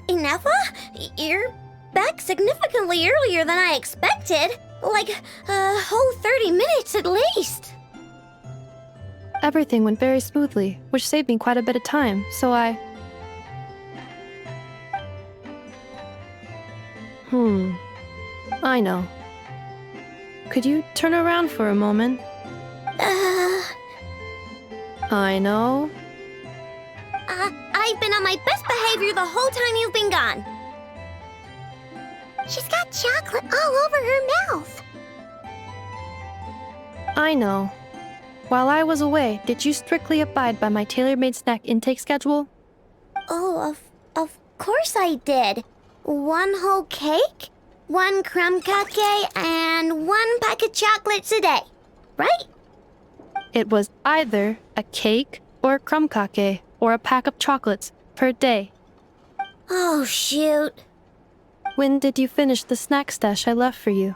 Inefa? You're back significantly earlier than I expected. Like a whole 30 minutes at least. Everything went very smoothly, which saved me quite a bit of time, so I... I know. Could you turn around for a moment? I know. I've been on my best behavior the whole time you've been gone. She's got chocolate all over her mouth. I know. While I was away, did you strictly abide by my tailor-made snack intake schedule? Oh, of course I did. 1 whole cake, 1 crumb cake, and 1 pack of chocolates a day, right? It was either a cake or a crumb cake or a pack of chocolates per day. Oh, shoot. When did you finish the snack stash I left for you?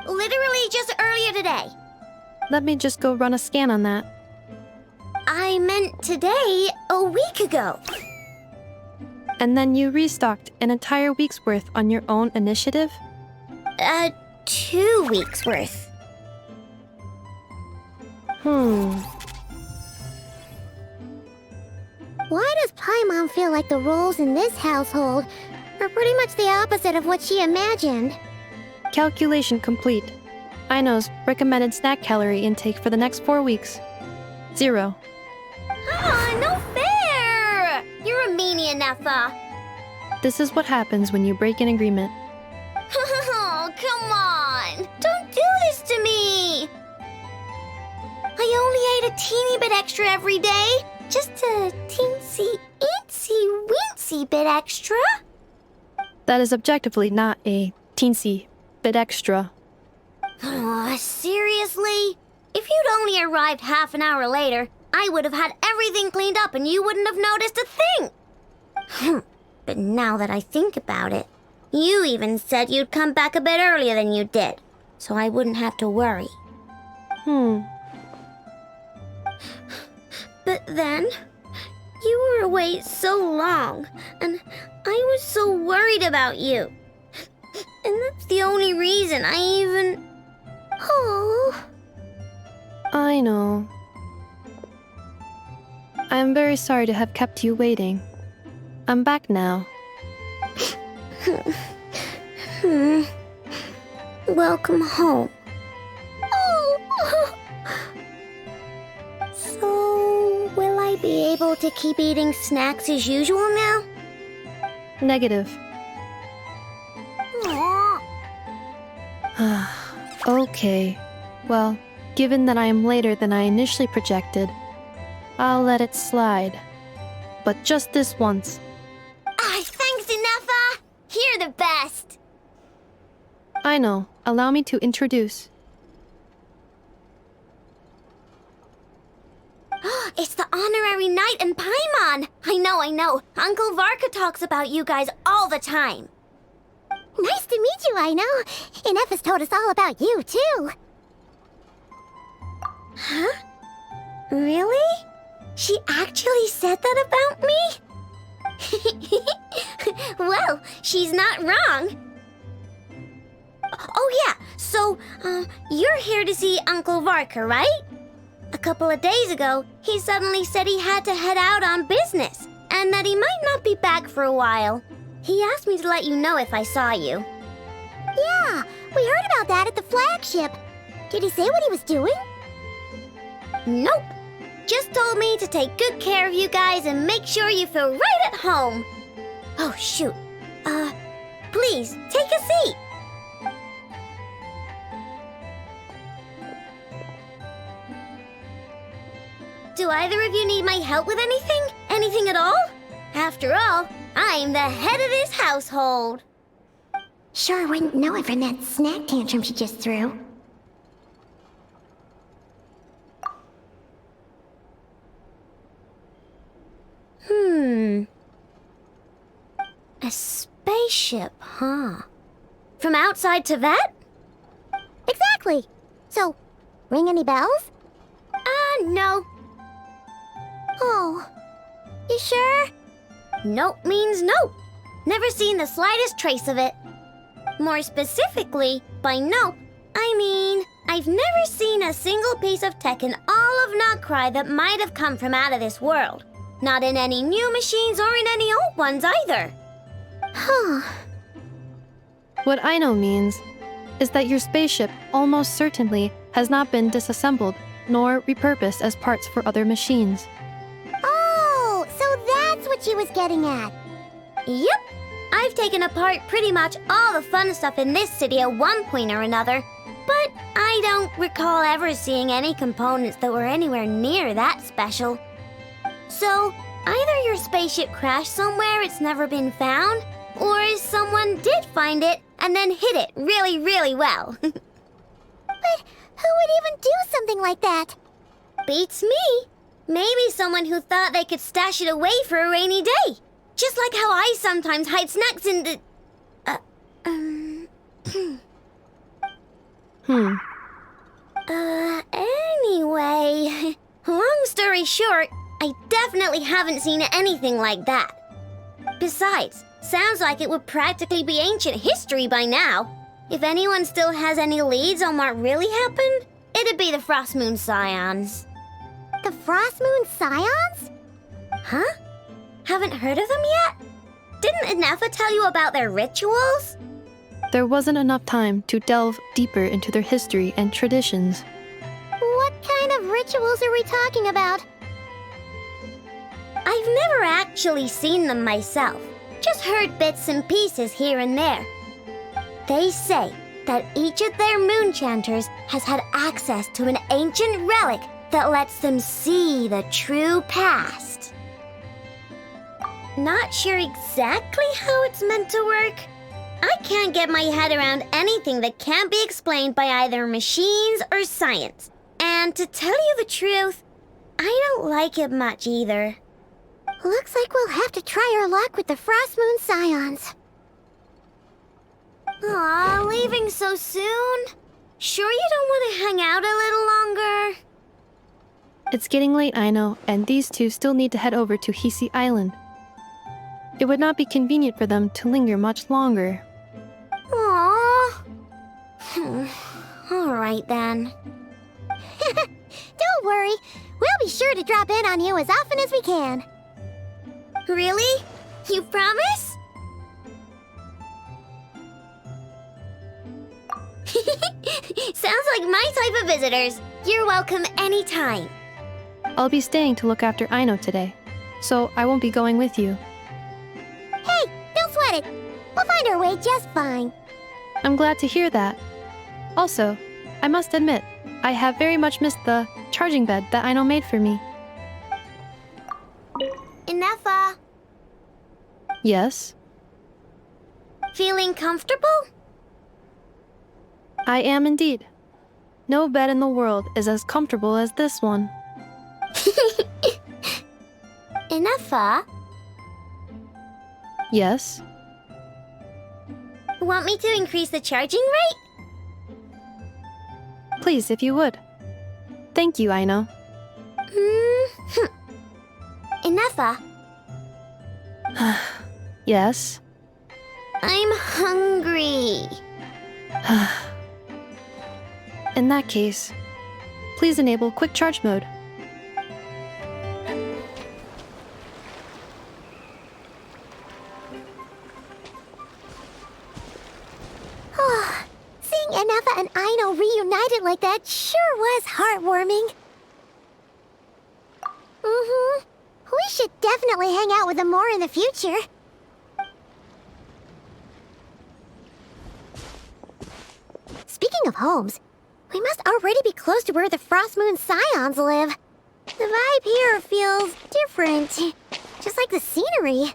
Literally just earlier today. Let me just go run a scan on that. I meant today, a week ago. And then you restocked an entire week's worth on your own initiative? 2 weeks worth. Why does Paimon feel like the roles in this household are pretty much the opposite of what she imagined? Calculation complete. Aino's recommended snack calorie intake for the next 4 weeks. 0. No fair! You're a meanie, Nefa. This is what happens when you break an agreement. Oh, come on! Don't do this to me! I only ate a teeny bit extra every day. Just a teensy bit extra. That is objectively not a teensy bit extra. Oh, seriously? If you'd only arrived half an hour later, I would have had everything cleaned up and you wouldn't have noticed a thing. But now that I think about it, you even said you'd come back a bit earlier than you did, so I wouldn't have to worry. But then, you were away so long, and I was so worried about you. And that's the only reason I even... Oh. I know. I am very sorry to have kept you waiting. I'm back now. Welcome home. Oh. So, will I be able to keep eating snacks as usual now? Negative. Aw. Okay. Well, given that I am later than I initially projected, I'll let it slide. But just this once. Thanks, Nefa! You're the best! I know. Allow me to introduce. It's the honorary knight and Paimon! I know. Uncle Varka talks about you guys all the time. Nice to meet you, I know. And Nefa's told us all about you, too. Huh? Really? She actually said that about me? Well, she's not wrong. Oh yeah, so, you're here to see Uncle Varka, right? A couple of days ago, he suddenly said he had to head out on business, and that he might not be back for a while. He asked me to let you know if I saw you. Yeah, we heard about that at the flagship. Did he say what he was doing? Nope. Just told me to take good care of you guys and make sure you feel right at home. Oh, shoot. Please, take a seat. Do either of you need my help with anything? Anything at all? After all, I'm the head of this household. Sure wouldn't know it from that snack tantrum she just threw. A spaceship, huh? From outside to vet? Exactly. So, ring any bells? No. Oh, you sure? Nope means nope. Never seen the slightest trace of it. More specifically, by nope, I mean, I've never seen a single piece of tech in all of Notcry that might have come from out of this world. Not in any new machines or in any old ones either. Huh. What I know means is that your spaceship almost certainly has not been disassembled nor repurposed as parts for other machines. Oh, so that's what she was getting at. Yep. I've taken apart pretty much all the fun stuff in this city at one point or another, but I don't recall ever seeing any components that were anywhere near that special. So, either your spaceship crashed somewhere it's never been found, or someone did find it and then hid it really, really well. But who would even do something like that? Beats me. Maybe someone who thought they could stash it away for a rainy day. Just like how I sometimes hide snacks in the... Anyway... Long story short, I definitely haven't seen anything like that. Besides, sounds like it would practically be ancient history by now. If anyone still has any leads on what really happened, it'd be the Frost Moon Scions. The Frost Moon Scions? Huh? Haven't heard of them yet? Didn't Inefa tell you about their rituals? There wasn't enough time to delve deeper into their history and traditions. What kind of rituals are we talking about? I've never actually seen them myself, just heard bits and pieces here and there. They say that each of their moon chanters has had access to an ancient relic that lets them see the true past. Not sure exactly how it's meant to work. I can't get my head around anything that can't be explained by either machines or science. And to tell you the truth, I don't like it much either. Looks like we'll have to try our luck with the Frost Moon Scions. Aw, leaving so soon? Sure you don't want to hang out a little longer? It's getting late, I know, and these two still need to head over to Hisi Island. It would not be convenient for them to linger much longer. Aww. All right then. Don't worry, we'll be sure to drop in on you as often as we can. Really? You promise? Sounds like my type of visitors. You're welcome anytime. I'll be staying to look after Aino today, so I won't be going with you. Hey, don't sweat it. We'll find our way just fine. I'm glad to hear that. Also, I must admit, I have very much missed the charging bed that Aino made for me. Inefa, Yes? feeling comfortable? I am indeed. No bed in the world is as comfortable as this one. Inefa, Yes? want me to increase the charging rate? Please, if you would. Thank you, Aino. Inefa, Yes? I'm hungry. In that case, please enable quick charge mode. Seeing Inefa and Aino reunited like that sure was heartwarming. We should definitely hang out with them more in the future. Speaking of homes, we must already be close to where the Frost Moon Scions live. The vibe here feels different, just like the scenery.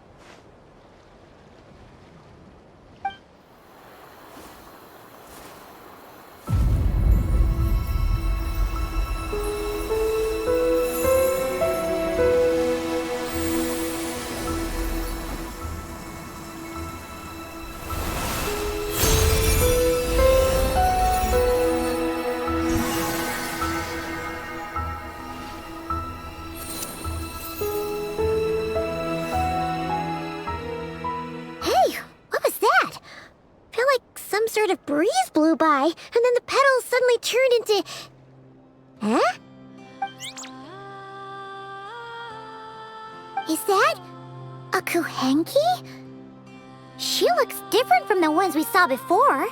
Sort of breeze blew by, and then the petals suddenly turned into... Huh? Is that a Kuhenki? She looks different from the ones we saw before.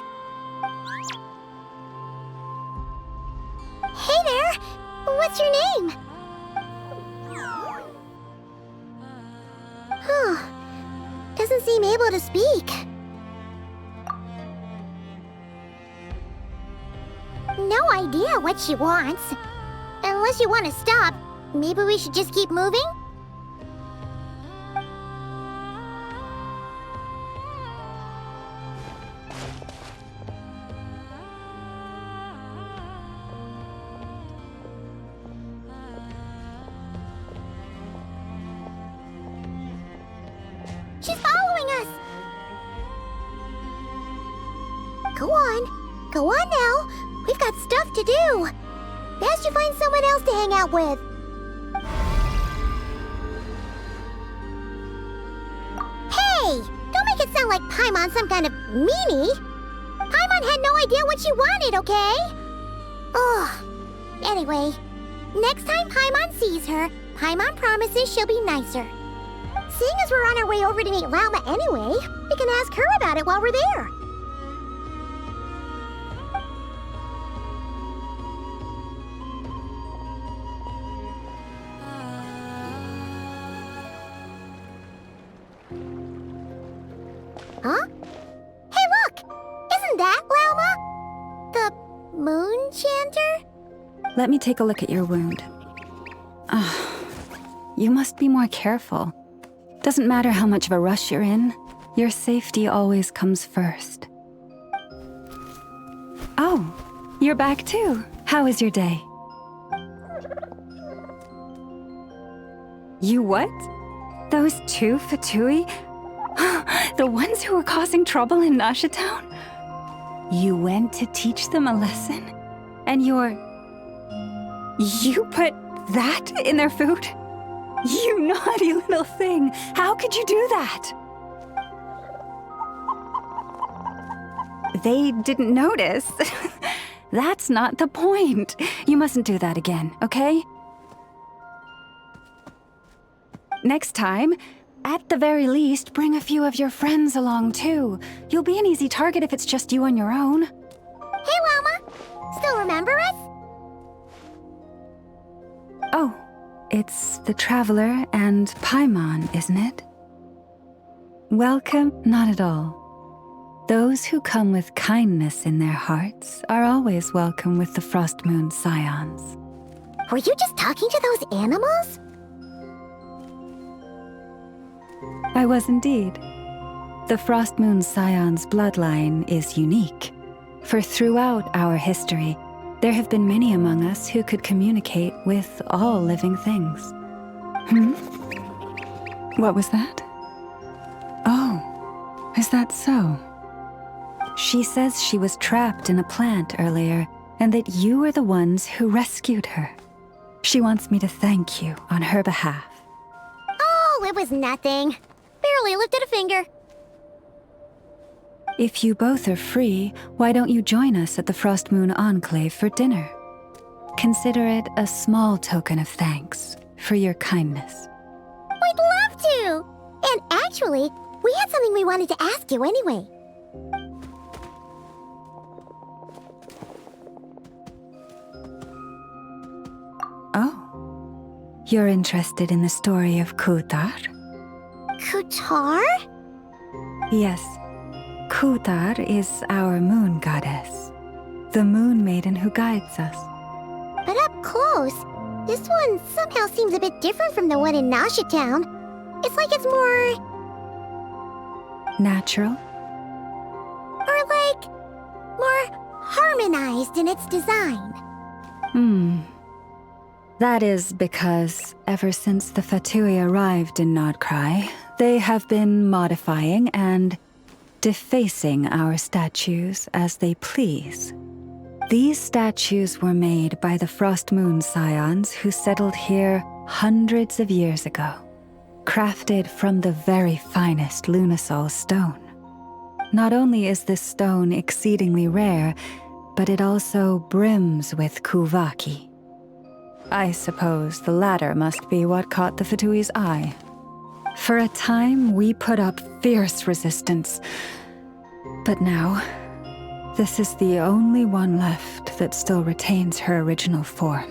Hey there! What's your name? Huh. Doesn't seem able to speak. No idea what she wants. Unless you want to stop, maybe we should just keep moving? She's following us! Go on. Go on now. We've got stuff to do. Best you find someone else to hang out with. Hey! Don't make it sound like Paimon's some kind of meanie. Paimon had no idea what she wanted, okay? Ugh. Anyway, next time Paimon sees her, Paimon promises she'll be nicer. Seeing as we're on our way over to meet Lauma anyway, we can ask her about it while we're there. Huh? Hey, look! Isn't that Lauma? The moon chanter? Let me take a look at your wound. You must be more careful. Doesn't matter how much of a rush you're in, your safety always comes first. Oh, you're back too. How was your day? You what? Those two Fatui? The ones who were causing trouble in Nasha Town? You went to teach them a lesson? And you put that in their food? You naughty little thing! How could you do that? They didn't notice. That's not the point. You mustn't do that again, okay? Next time, at the very least, bring a few of your friends along too. You'll be an easy target if it's just you on your own. Hey, Lauma! Still remember us? Oh. It's the Traveler and Paimon, isn't it? Welcome? Not at all. Those who come with kindness in their hearts are always welcome with the Frost Moon Scions. Were you just talking to those animals? I was indeed. The Frost Moon Scions bloodline is unique, for throughout our history, there have been many among us who could communicate with all living things. What was that? Oh, is that so? She says she was trapped in a plant earlier, and that you were the ones who rescued her. She wants me to thank you on her behalf. Oh, it was nothing. Barely lifted a finger. If you both are free, why don't you join us at the Frost Moon Enclave for dinner? Consider it a small token of thanks for your kindness. We'd love to! And actually, we had something we wanted to ask you anyway. Oh, you're interested in the story of Kutar? Kutar? Yes. Kutar is our moon goddess, the moon maiden who guides us. But up close, this one somehow seems a bit different from the one in Nasha Town. It's like it's more... natural? Or like... more harmonized in its design. That is because ever since the Fatui arrived in Nordkrai, they have been modifying and defacing our statues as they please. These statues were made by the Frost Moon Scions who settled here hundreds of years ago, crafted from the very finest Lunasol stone. Not only is this stone exceedingly rare, but it also brims with Kuvaki. I suppose the latter must be what caught the Fatui's eye. For a time, we put up fierce resistance, but now, this is the only one left that still retains her original form.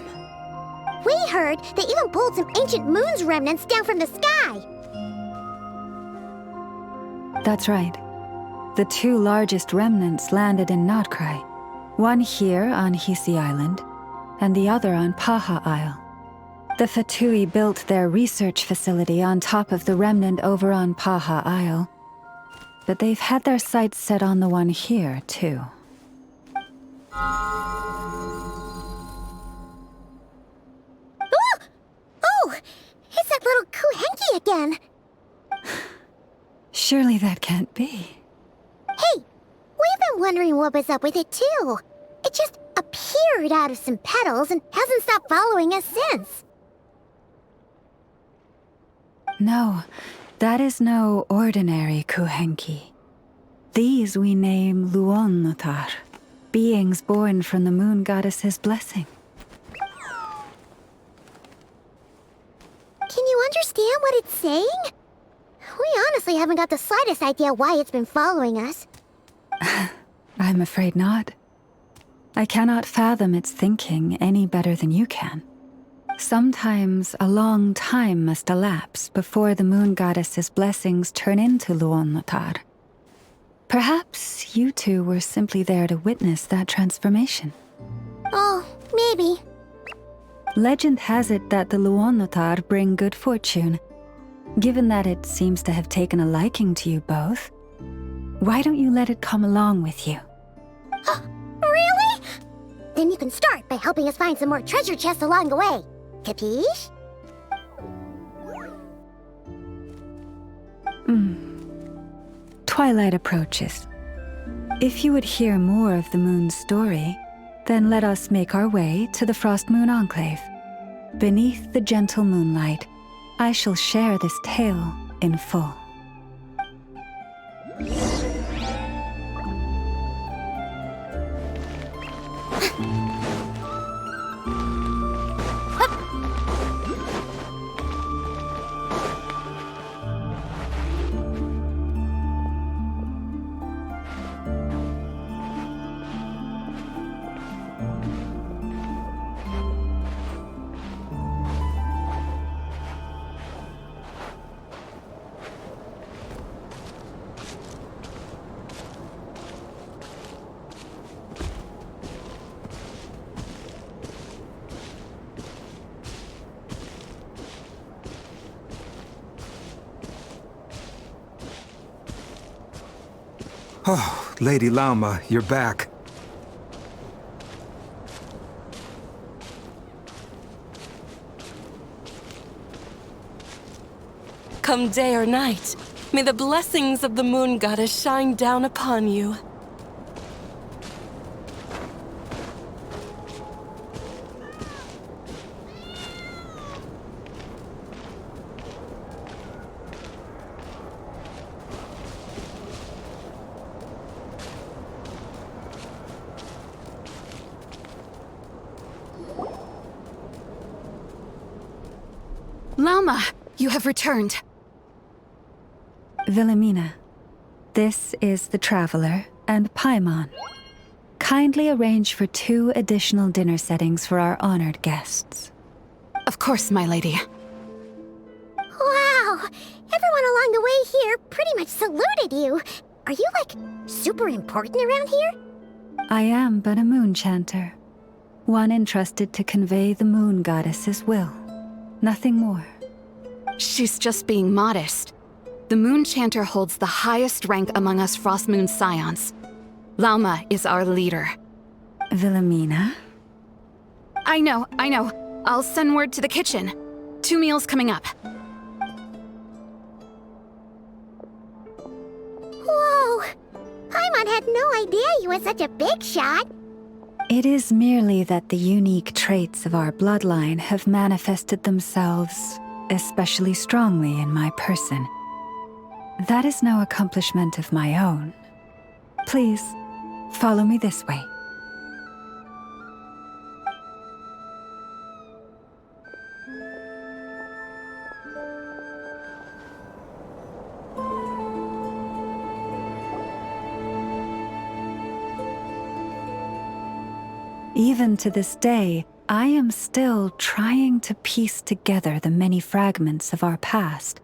We heard they even pulled some ancient moon's remnants down from the sky. That's right. The two largest remnants landed in Nodcry. One here on Hisi Island, and the other on Paha Isle. The Fatui built their research facility on top of the remnant over on Paha Isle, but they've had their sights set on the one here, too. Oh! It's that little Kuhenki again! Surely that can't be. Hey! We've been wondering what was up with it, too. It just appeared out of some petals and hasn't stopped following us since. No, that is no ordinary Kuhenki. These we name Luonnotar, beings born from the moon goddess's blessing. Can you understand what it's saying? We honestly haven't got the slightest idea why it's been following us. I'm afraid not. I cannot fathom its thinking any better than you can. Sometimes a long time must elapse before the moon goddess's blessings turn into Luonnotar. Perhaps you two were simply there to witness that transformation. Oh, maybe. Legend has it that the Luonnotar bring good fortune. Given that it seems to have taken a liking to you both, why don't you let it come along with you? Really? Then you can start by helping us find some more treasure chests along the way. Capiche? Twilight approaches. If you would hear more of the moon's story, then let us make our way to the Frost Moon Enclave. Beneath the gentle moonlight, I shall share this tale in full. Oh, Lady Lauma, you're back. Come day or night, may the blessings of the moon goddess shine down upon you. Lauma, you have returned. Wilhelmina, this is the Traveler and Paimon. Kindly arrange for 2 additional dinner settings for our honored guests. Of course, my lady. Wow! Everyone along the way here pretty much saluted you. Are you, like, super important around here? I am but a moon chanter, one entrusted to convey the moon goddess's will. Nothing more. She's just being modest. The Moon Chanter holds the highest rank among us Frost Moon Scions. Lauma is our leader. Wilhelmina? I know. I'll send word to the kitchen. 2 meals coming up. Whoa! Paimon had no idea you were such a big shot. It is merely that the unique traits of our bloodline have manifested themselves especially strongly in my person. That is no accomplishment of my own. Please, follow me this way. Even to this day, I am still trying to piece together the many fragments of our past.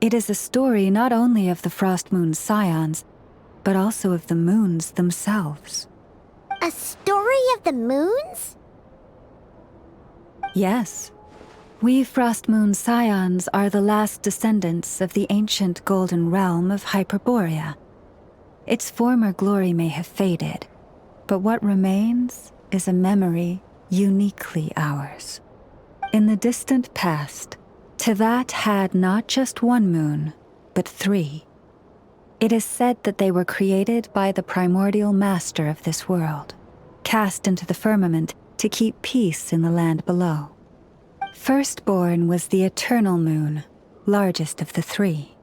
It is a story not only of the Frost Moon Scions, but also of the moons themselves. A story of the moons? Yes. We Frost Moon Scions are the last descendants of the ancient golden realm of Hyperborea. Its former glory may have faded, but what remains is a memory uniquely ours. In the distant past, Tevat had not just one moon, but 3. It is said that they were created by the primordial master of this world, cast into the firmament to keep peace in the land below. Firstborn was the eternal moon, largest of the 3.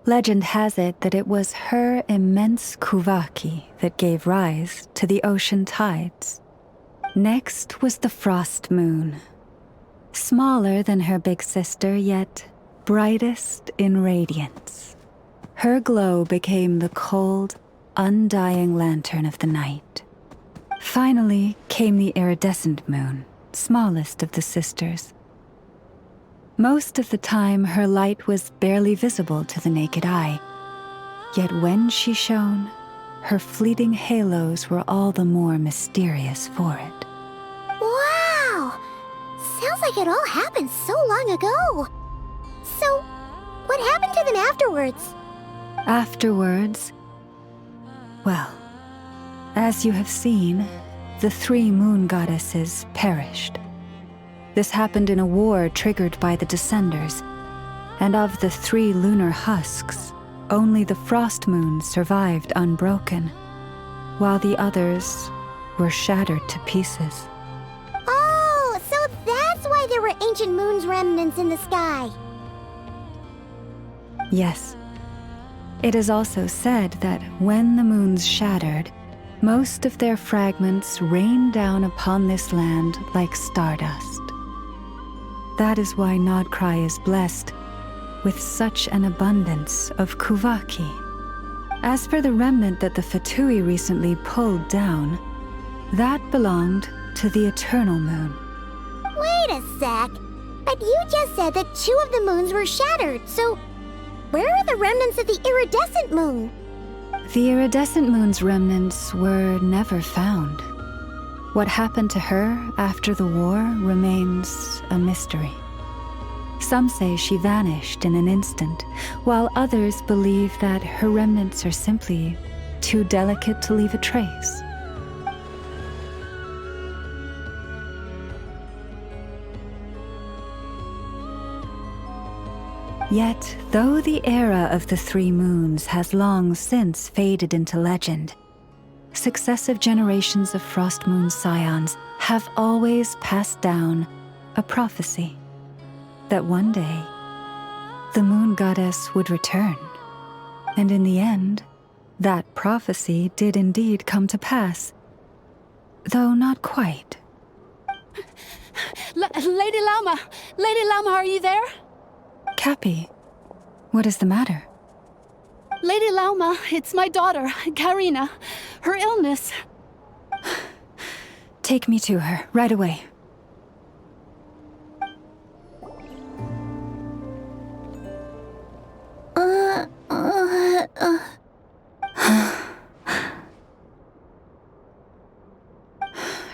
Legend has it that it was her immense Kuvaki that gave rise to the ocean tides. Next was the frost moon, smaller than her big sister, yet brightest in radiance. Her glow became the cold, undying lantern of the night. Finally came the iridescent moon, smallest of the sisters. Most of the time, her light was barely visible to the naked eye. Yet when she shone, her fleeting halos were all the more mysterious for it. Wow! Sounds like it all happened so long ago. So, what happened to them afterwards? Afterwards, well, as you have seen, the 3 moon goddesses perished. This happened in a war triggered by the Descenders, and of the 3 lunar husks, only the Frost Moon survived unbroken, while the others were shattered to pieces. Oh, so that's why there were ancient moon's remnants in the sky. Yes. It is also said that when the moons shattered, most of their fragments rained down upon this land like stardust. That is why Nodcry is blessed with such an abundance of Kuvaki. As for the remnant that the Fatui recently pulled down, that belonged to the Eternal Moon. Wait a sec. But you just said that 2 of the moons were shattered, so where are the remnants of the iridescent moon? The iridescent moon's remnants were never found. What happened to her after the war remains a mystery. Some say she vanished in an instant, while others believe that her remnants are simply too delicate to leave a trace. Yet, though the era of the 3 moons has long since faded into legend, successive generations of Frost Moon Scions have always passed down a prophecy that one day the moon goddess would return. And in the end, that prophecy did indeed come to pass, though not quite. Lady Lauma! Lady Lauma, are you there? Cappy, what is the matter? Lady Lauma, it's my daughter, Karina. Her illness. Take me to her, right away.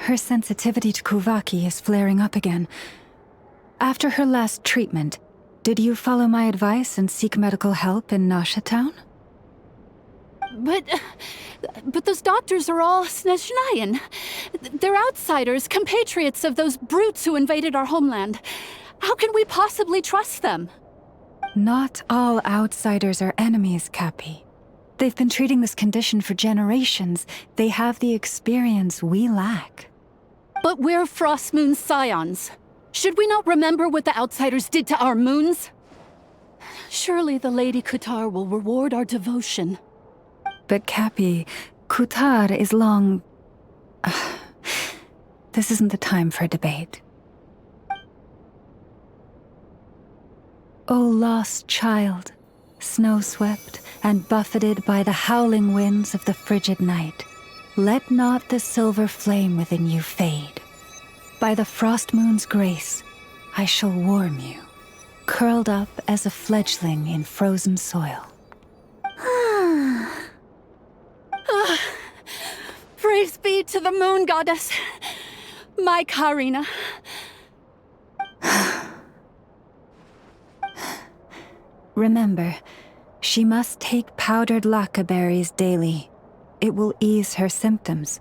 Her sensitivity to Kuvaki is flaring up again. After her last treatment, did you follow my advice and seek medical help in Nasha Town? But those doctors are all Snezhnayan. They're outsiders, compatriots of those brutes who invaded our homeland. How can we possibly trust them? Not all outsiders are enemies, Cappy. They've been treating this condition for generations. They have the experience we lack. But we're Frost Moon Scions. Should we not remember what the outsiders did to our moons? Surely the Lady Kutar will reward our devotion. But Cappy, Kutar is long... This isn't the time for a debate. O lost child, snow-swept and buffeted by the howling winds of the frigid night, Let not the silver flame within you fade. By the frost moon's grace, I shall warm you, curled up as a fledgling in frozen soil. Praise be to the moon goddess, my Karina. Remember, she must take powdered lacca berries daily. It will ease her symptoms.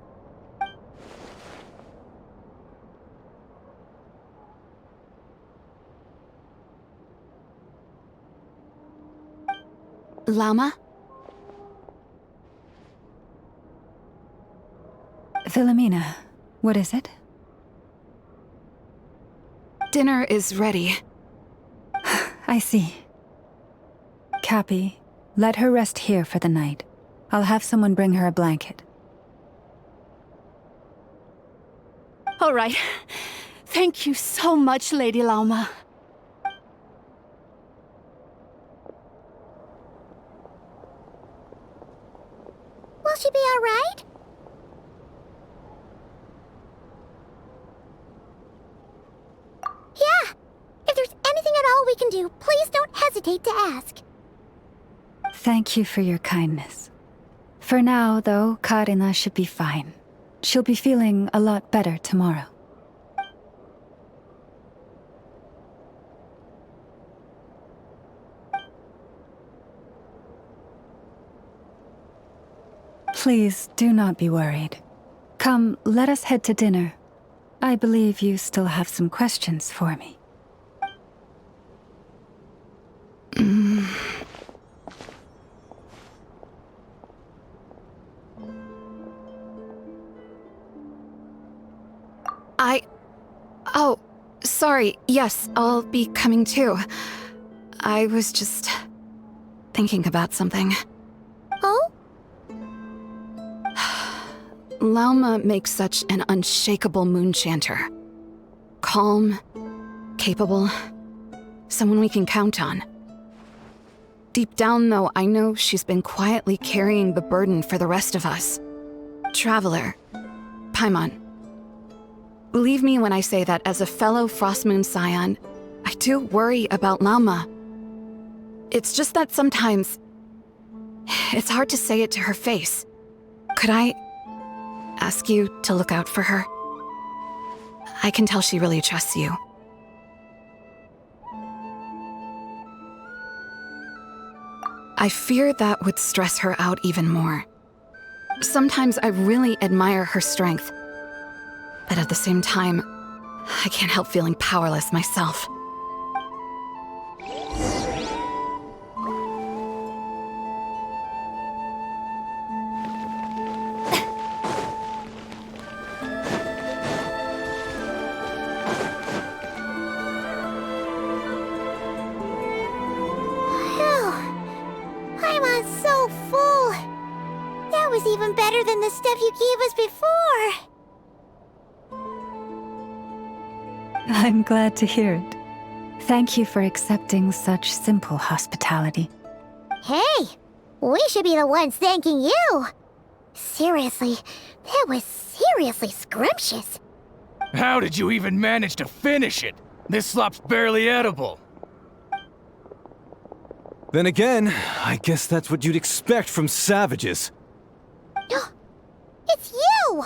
Llama? Philomena, what is it? Dinner is ready. I see. Cappy, let her rest here for the night. I'll have someone bring her a blanket. All right. Thank you so much, Lady Lauma. Will she be all right? Yeah. If there's anything at all we can do, please don't hesitate to ask. Thank you for your kindness. For now, though, Karina should be fine. She'll be feeling a lot better tomorrow. Please do not be worried. Come, let us head to dinner. I believe you still have some questions for me. Oh, sorry. Yes, I'll be coming too. I was just thinking about something. Oh? Lauma makes such an unshakable moon chanter. Calm, capable, someone we can count on. Deep down, though, I know she's been quietly carrying the burden for the rest of us. Traveler, Paimon. Believe me when I say that as a fellow Frostmoon Scion, I do worry about Lauma. It's just that sometimes it's hard to say it to her face. Could I ask you to look out for her? I can tell she really trusts you. I fear that would stress her out even more. Sometimes I really admire her strength, but at the same time, I can't help feeling powerless myself. Even better than the stuff you gave us before. I'm glad to hear it. Thank you for accepting such simple hospitality. Hey, we should be the ones thanking you. Seriously, that was seriously scrumptious. How did you even manage to finish it? This slop's barely edible. Then again, I guess that's what you'd expect from savages. It's you!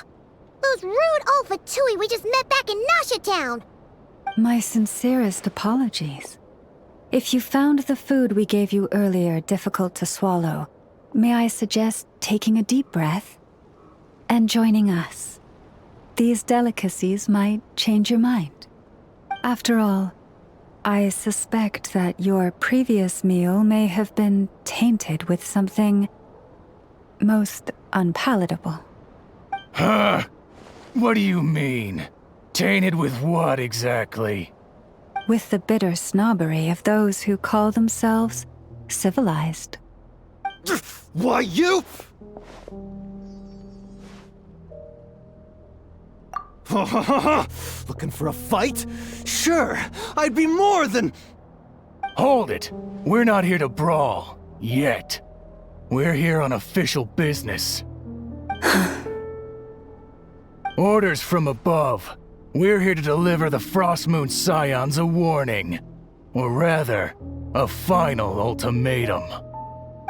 Those rude old Fatui we just met back in Nasha Town! My sincerest apologies. If you found the food we gave you earlier difficult to swallow, may I suggest taking a deep breath and joining us? These delicacies might change your mind. After all, I suspect that your previous meal may have been tainted with something most unpalatable. Huh? What do you mean? Tainted with what exactly? With the bitter snobbery of those who call themselves civilized. Why, you? Looking for a fight? Sure, I'd be more than... Hold it. We're not here to brawl. Yet. We're here on official business. Orders from above. We're here to deliver the Frost Moon Scions a warning. Or rather, a final ultimatum.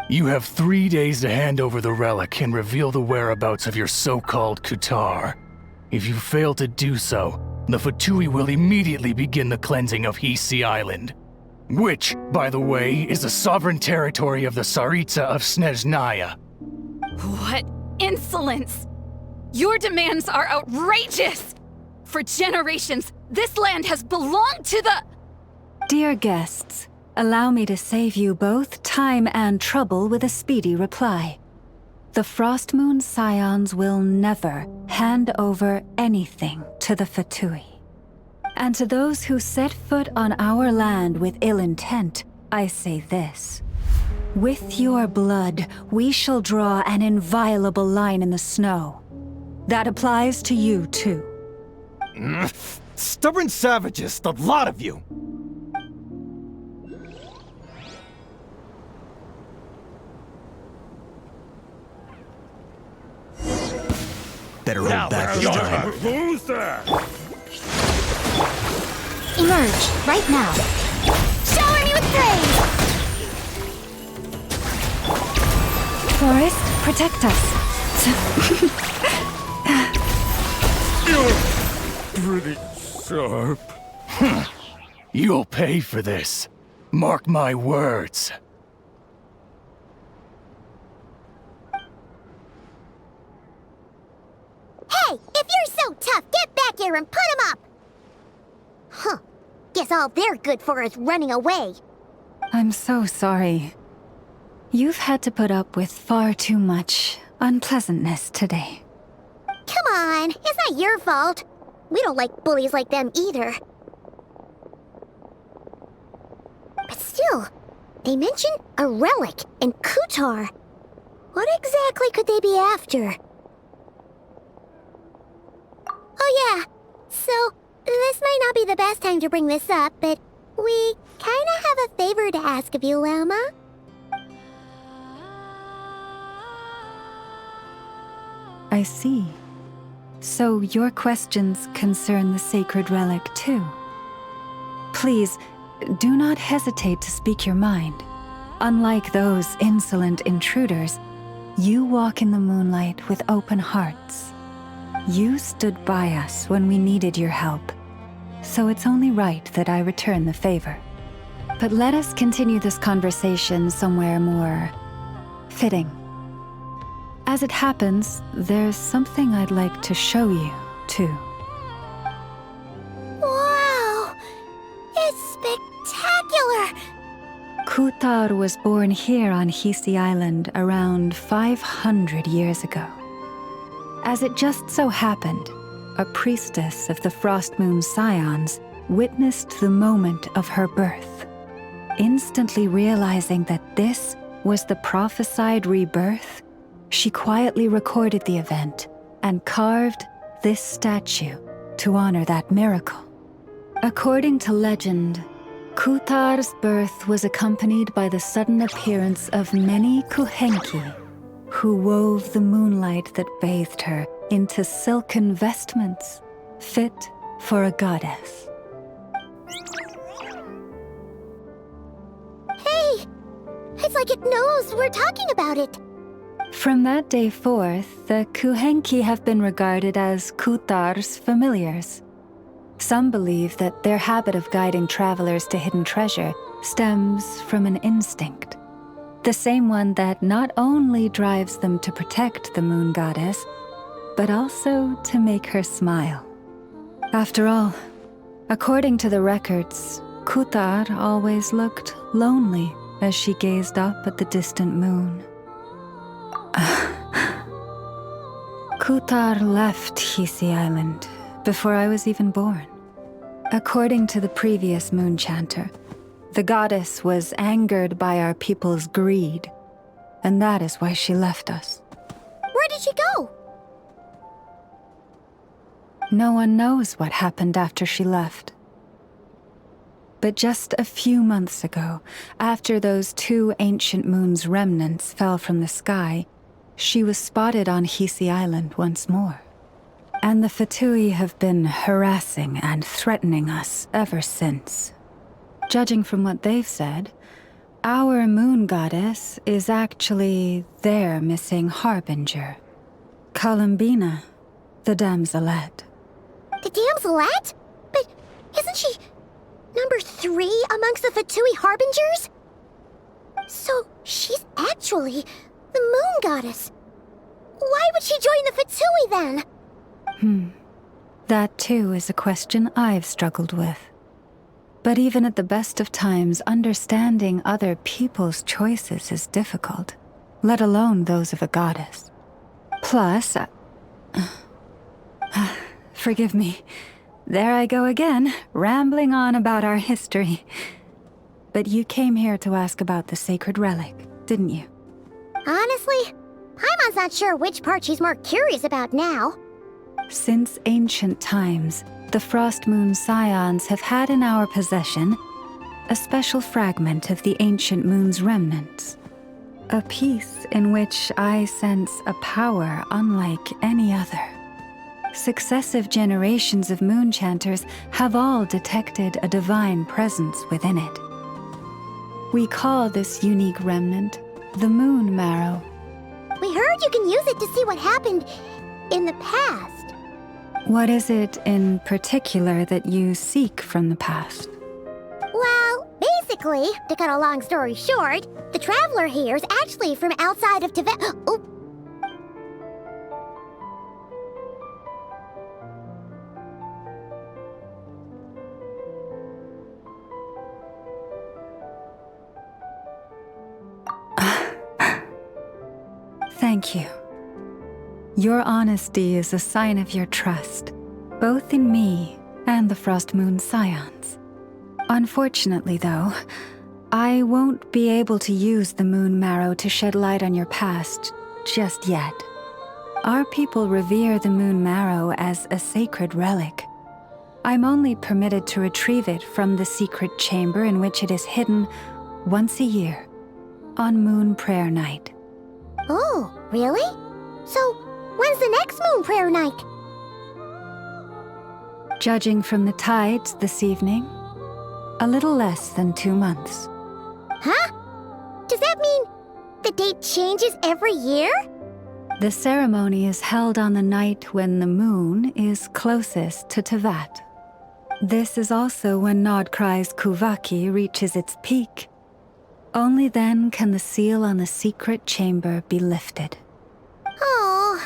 You have 3 days to hand over the relic and reveal the whereabouts of your so-called Kutar. If you fail to do so, the Fatui will immediately begin the cleansing of Hisi Island. Which, by the way, is the sovereign territory of the Tsaritsa of Snezhnaya. What insolence! Your demands are outrageous! For generations, this land has belonged to the— Dear guests, allow me to save you both time and trouble with a speedy reply. The Frost Moon Scions will never hand over anything to the Fatui. And to those who set foot on our land with ill intent, I say this. With your blood, we shall draw an inviolable line in the snow. That applies to you, too. Stubborn savages, the lot of you! Better hold back this time. Who's there? Emerge, right now. Shower me with praise! Forest, protect us. You're pretty sharp. You'll pay for this. Mark my words. Hey, if you're so tough, get back here and put him up! Huh. Guess all they're good for is running away. I'm so sorry. You've had to put up with far too much unpleasantness today. Come on, it's not your fault. We don't like bullies like them either. But still, they mention a relic and Kutar. What exactly could they be after? Oh yeah, so this might not be the best time to bring this up, but we kinda have a favor to ask of you, Lama. I see. So your questions concern the sacred relic too. Please, do not hesitate to speak your mind. Unlike those insolent intruders, you walk in the moonlight with open hearts. You stood by us when we needed your help, so it's only right that I return the favor. But let us continue this conversation somewhere more fitting. As it happens, there's something I'd like to show you, too. Wow! It's spectacular! Kutar was born here on Hisi Island around 500 years ago. As it just so happened, a priestess of the Frost Moon Scions witnessed the moment of her birth. Instantly realizing that this was the prophesied rebirth, she quietly recorded the event and carved this statue to honor that miracle. According to legend, Kutar's birth was accompanied by the sudden appearance of many Kuhenki, who wove the moonlight that bathed her into silken vestments fit for a goddess. Hey! It's like it knows we're talking about it. From that day forth, the Kuhenki have been regarded as Kutar's familiars. Some believe that their habit of guiding travelers to hidden treasure stems from an instinct. The same one that not only drives them to protect the moon goddess, but also to make her smile. After all, according to the records, Kutar always looked lonely as she gazed up at the distant moon. Kutar left Hisi Island before I was even born. According to the previous moon chanter, the goddess was angered by our people's greed, and that is why she left us. Where did she go? No one knows what happened after she left. But just a few months ago, after those 2 ancient moon's remnants fell from the sky, she was spotted on Hisi Island once more. And the Fatui have been harassing and threatening us ever since. Judging from what they've said, our moon goddess is actually their missing harbinger. Columbina, the damselette. The damselette? But isn't she number 3 amongst the Fatui harbingers? So she's actually the moon goddess. Why would she join the Fatui then? That too is a question I've struggled with. But even at the best of times, understanding other people's choices is difficult, let alone those of a goddess. Plus, forgive me, there I go again, rambling on about our history. But you came here to ask about the sacred relic, didn't you? Honestly, Paimon's not sure which part she's more curious about now. Since ancient times, the Frost Moon Scions have had in our possession a special fragment of the ancient moon's remnants. A piece in which I sense a power unlike any other. Successive generations of moon chanters have all detected a divine presence within it. We call this unique remnant the Moon Marrow. We heard you can use it to see what happened in the past. What is it in particular that you seek from the past? Well, basically, to cut a long story short, the traveler here is actually from outside of Tibet. Oh. Thank you. Your honesty is a sign of your trust, both in me and the Frost Moon Scions. Unfortunately, though, I won't be able to use the Moon Marrow to shed light on your past just yet. Our people revere the Moon Marrow as a sacred relic. I'm only permitted to retrieve it from the secret chamber in which it is hidden once a year, on Moon Prayer Night. Oh, really? So, when's the next Moon Prayer Night? Judging from the tides this evening, a little less than 2 months. Huh? Does that mean the date changes every year? The ceremony is held on the night when the moon is closest to Tevat. This is also when Nodkrai's Kuvaki reaches its peak. Only then can the seal on the secret chamber be lifted. Oh,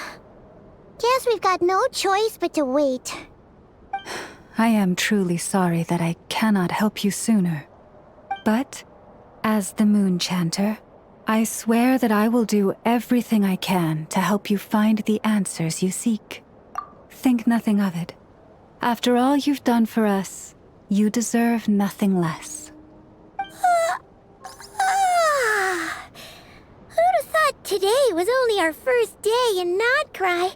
guess we've got no choice but to wait. I am truly sorry that I cannot help you sooner. But, as the Moon Chanter, I swear that I will do everything I can to help you find the answers you seek. Think nothing of it. After all you've done for us, you deserve nothing less. Who'd have thought today was only our first day in Nodcry?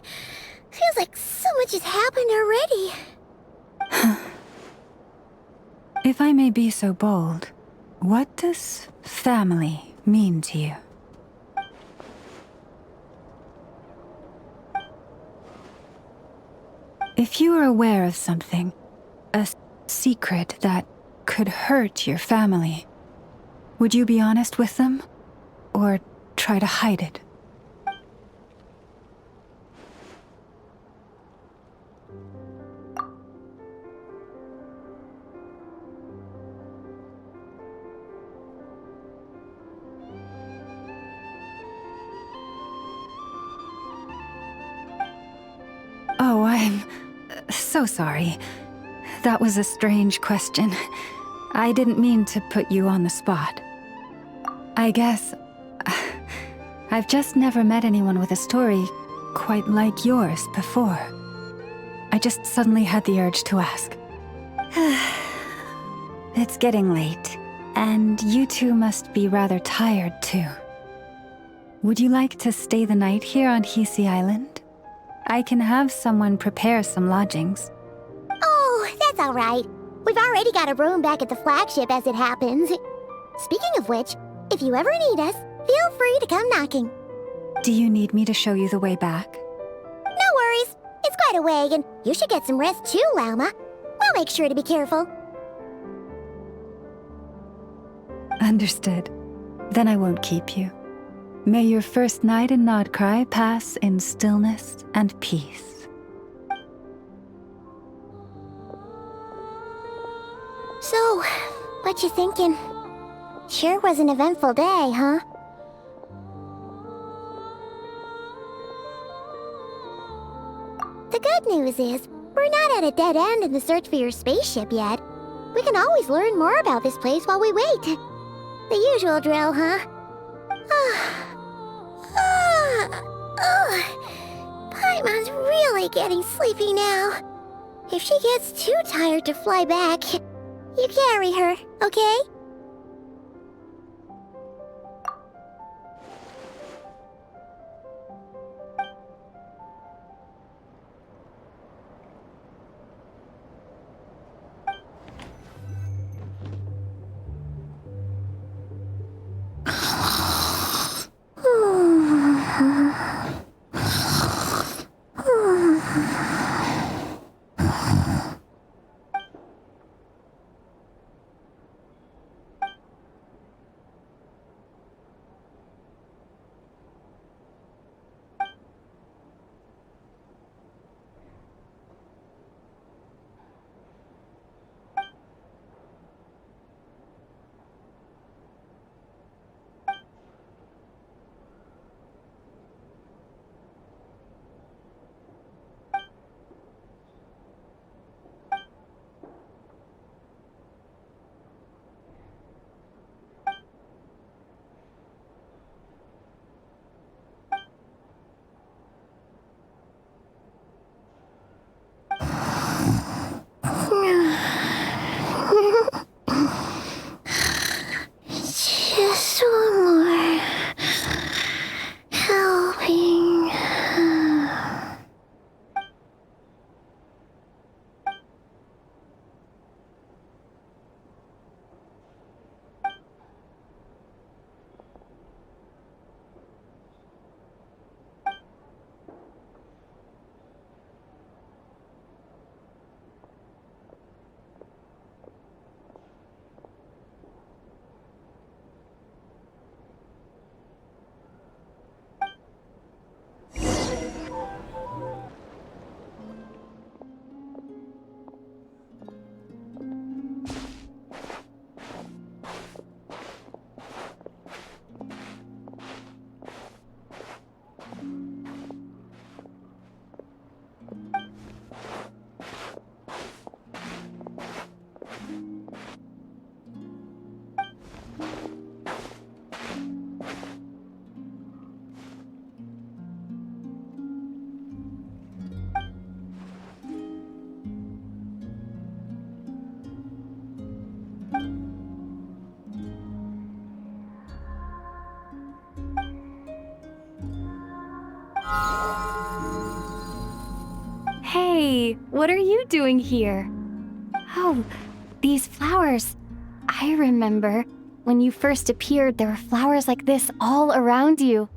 Feels like so much has happened already. If I may be so bold, what does family mean to you? If you are aware of something, a secret that could hurt your family, would you be honest with them, or try to hide it? Oh, I'm so sorry. That was a strange question. I didn't mean to put you on the spot. I guess I've just never met anyone with a story quite like yours before. I just suddenly had the urge to ask. It's getting late, and you two must be rather tired too. Would you like to stay the night here on Hisi Island? I can have someone prepare some lodgings. Oh, that's all right. We've already got a room back at the flagship as it happens. Speaking of which, if you ever need us, feel free to come knocking. Do you need me to show you the way back? No worries. It's right away, and you should get some rest too, Lauma. I'll make sure to be careful. Understood. Then I won't keep you. May your first night in Nodcry pass in stillness and peace. So, what you thinking? Sure was an eventful day, huh? The good news is, we're not at a dead end in the search for your spaceship yet. We can always learn more about this place while we wait. The usual drill, huh? Paimon's really getting sleepy now. If she gets too tired to fly back, you carry her, okay? Just one more helping. Hey, what are you doing here? Oh, these flowers. I remember when you first appeared, there were flowers like this all around you.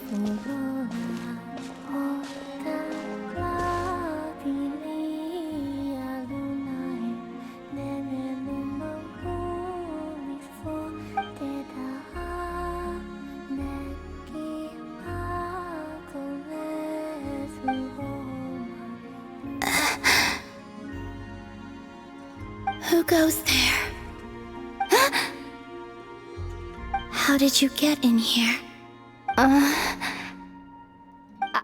Who goes there? How did you get in here?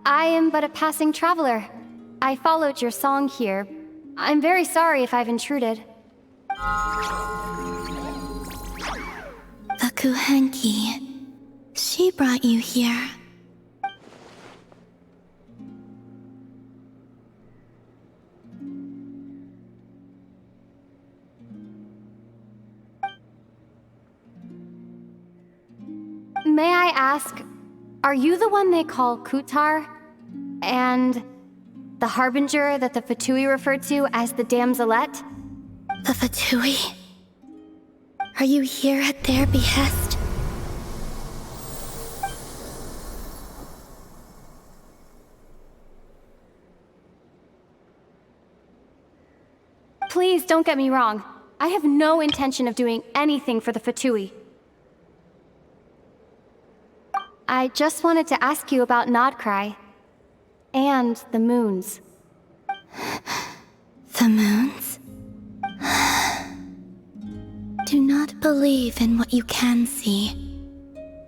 I am but a passing traveler. I followed your song here. I'm very sorry if I've intruded. The Kuhenki. She brought you here. May I ask, are you the one they call Kutar? And the harbinger that the Fatui referred to as the Damselette? The Fatui? Are you here at their behest? Please don't get me wrong. I have no intention of doing anything for the Fatui. I just wanted to ask you about Nodcry. And the moons. The moons? Do not believe in what you can see.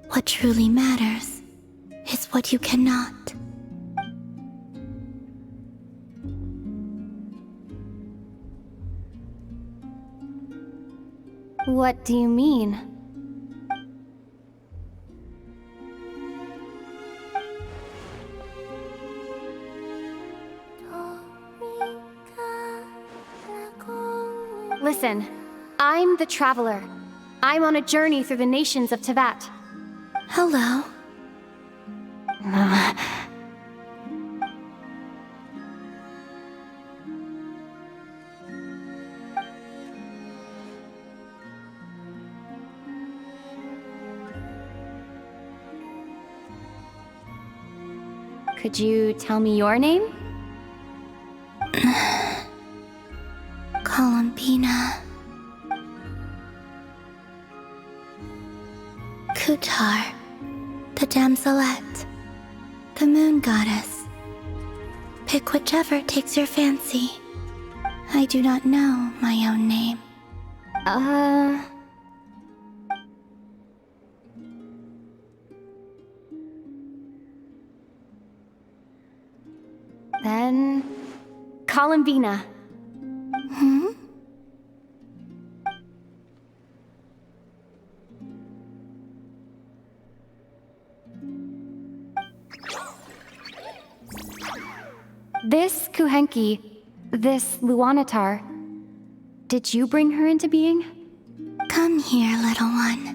What truly matters is what you cannot. What do you mean? Listen, I'm the Traveler. I'm on a journey through the nations of Tevat. Hello. Could you tell me your name? Columbina. Kutar, the Damselette, the Moon Goddess. Pick whichever takes your fancy. I do not know my own name. Then... Columbina. Hmm? This Kuhenki, this Luanatar, did you bring her into being? Come here, little one.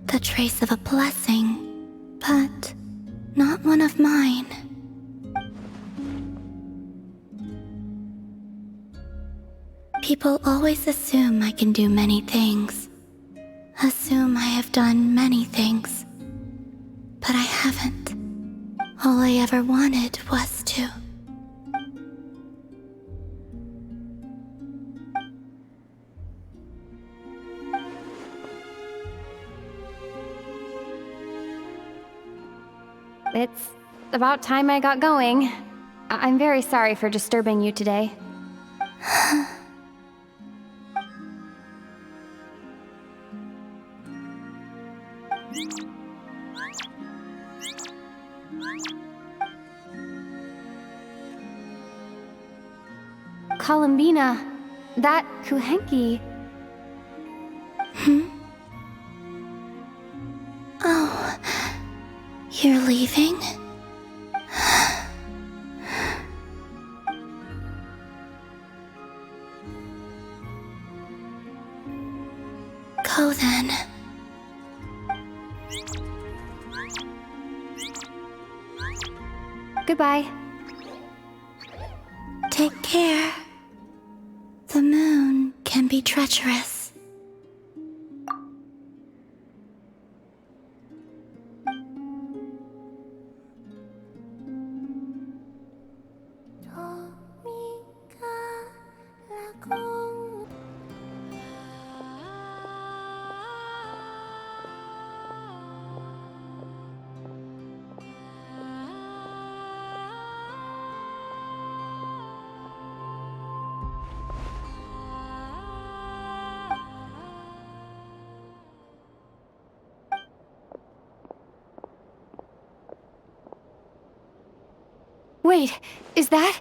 The trace of a blessing, but not one of mine. People always assume I can do many things. Assume I have done many things. But I haven't. All I ever wanted was to. It's about time I got going. I'm very sorry for disturbing you today. Columbina, that Kuhenki... Oh, you're leaving? Go then. Goodbye. Take care. The moon can be treacherous. Wait, is that...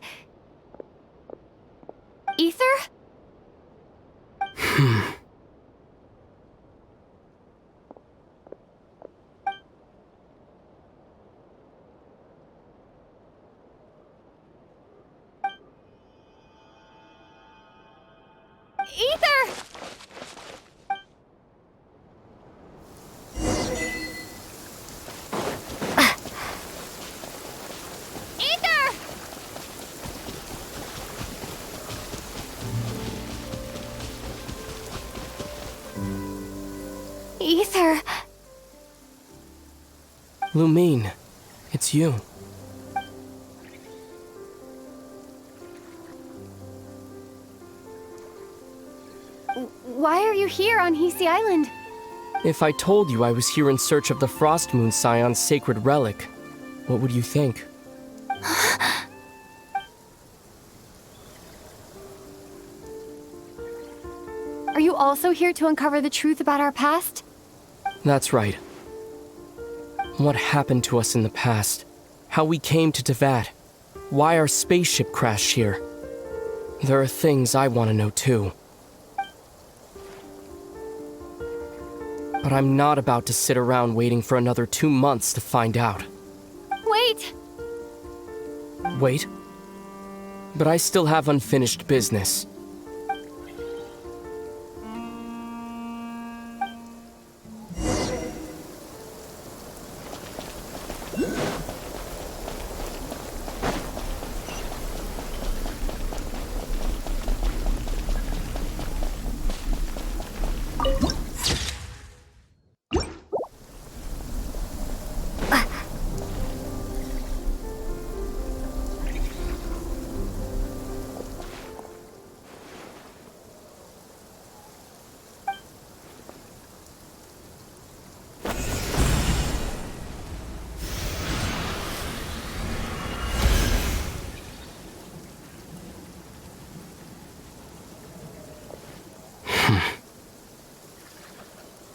Ether? Ether! Ether! Ether! Lumine, it's you. Why are you here on Hisi Island? If I told you I was here in search of the Frost Moon Scion's sacred relic, what would you think? Are you also here to uncover the truth about our past? That's right. What happened to us in the past? How we came to Tevat? Why our spaceship crashed here? There are things I want to know too. But I'm not about to sit around waiting for another 2 months to find out. Wait! Wait? But I still have unfinished business.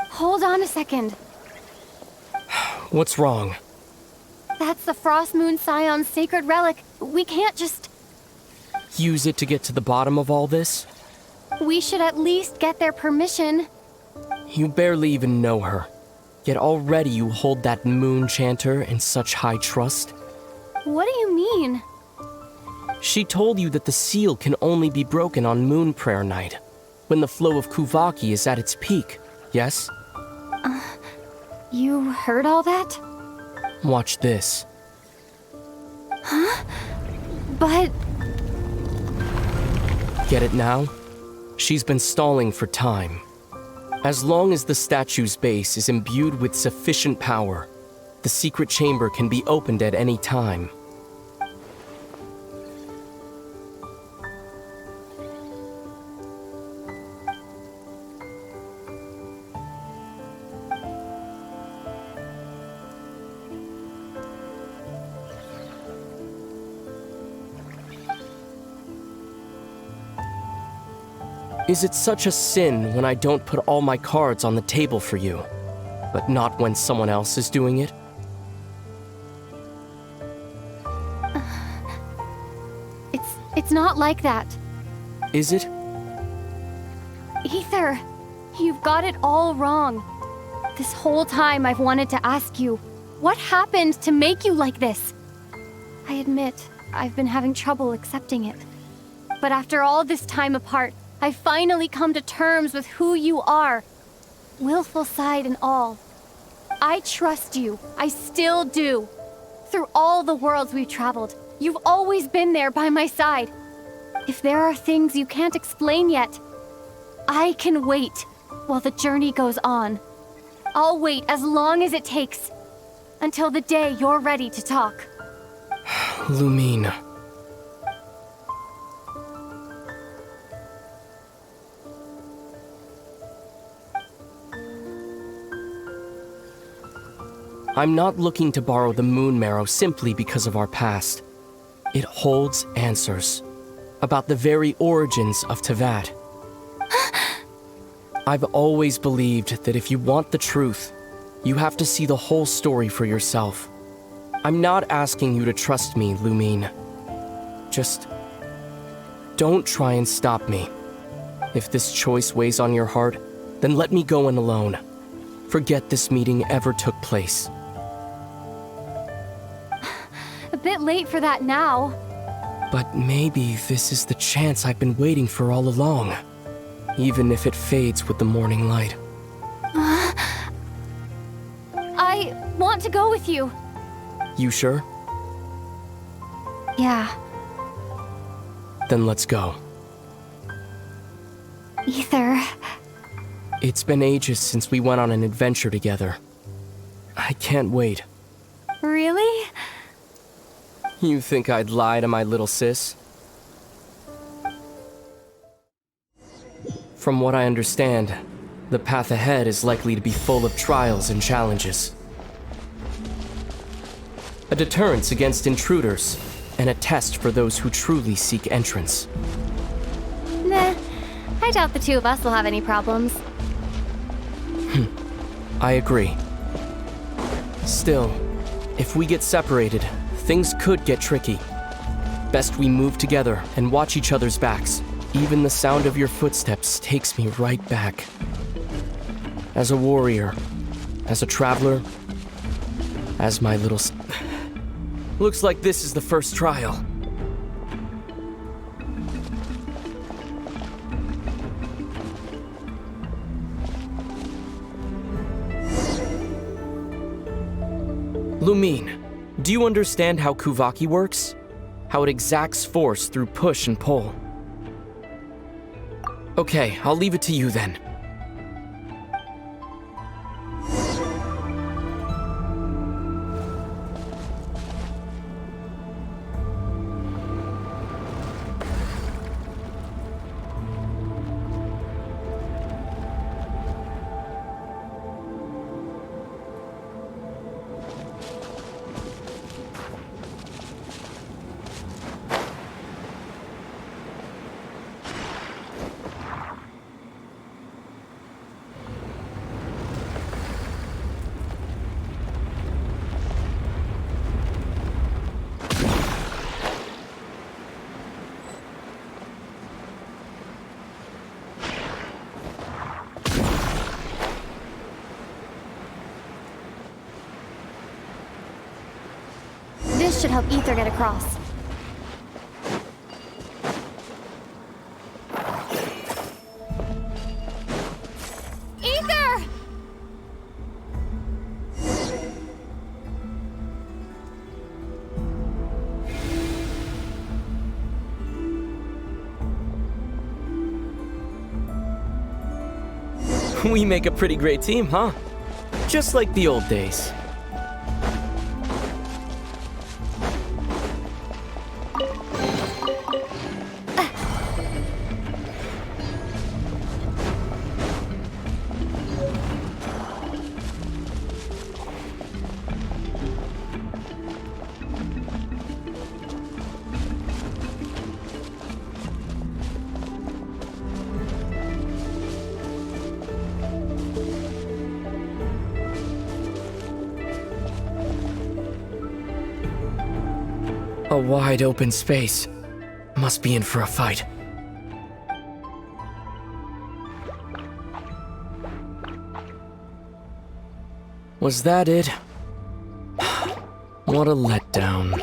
Hold on a second. What's wrong? That's the Frost Moon Scion's sacred relic. We can't just... Use it to get to the bottom of all this? We should at least get their permission. You barely even know her. Yet already you hold that moon chanter in such high trust. What do you mean? She told you that the seal can only be broken on Moon Prayer Night, when the flow of Kuvaki is at its peak, yes? You heard all that? Watch this. Huh? But... Get it now? She's been stalling for time. As long as the statue's base is imbued with sufficient power, the secret chamber can be opened at any time. Is it such a sin when I don't put all my cards on the table for you, but not when someone else is doing it? It's not like that. Is it? Ether, you've got it all wrong. This whole time I've wanted to ask you, what happened to make you like this? I admit, I've been having trouble accepting it. But after all this time apart, I've finally come to terms with who you are. Willful side and all. I trust you. I still do. Through all the worlds we've traveled, you've always been there by my side. If there are things you can't explain yet, I can wait while the journey goes on. I'll wait as long as it takes, until the day you're ready to talk. Lumine. I'm not looking to borrow the Moon Marrow simply because of our past. It holds answers about the very origins of Tevat. I've always believed that if you want the truth, you have to see the whole story for yourself. I'm not asking you to trust me, Lumine. Just don't try and stop me. If this choice weighs on your heart, then let me go in alone. Forget this meeting ever took place. A bit late for that now. But maybe this is the chance I've been waiting for all along. Even if it fades with the morning light. I want to go with you. You sure? Yeah. Then let's go. Ether. It's been ages since we went on an adventure together. I can't wait. Really? You think I'd lie to my little sis? From what I understand, the path ahead is likely to be full of trials and challenges. A deterrence against intruders, and a test for those who truly seek entrance. Nah, I doubt the two of us will have any problems. I agree. Still, if we get separated, things could get tricky. Best we move together and watch each other's backs. Even the sound of your footsteps takes me right back. As a warrior, as a traveler, as my little... Looks like this is the first trial. Lumine, do you understand how Kuvaki works? How it exacts force through push and pull? Okay, I'll leave it to you then. This should help Ether get across. Ether! We make a pretty great team, huh? Just like the old days. A wide open space. Must be in for a fight. Was that it? What a letdown.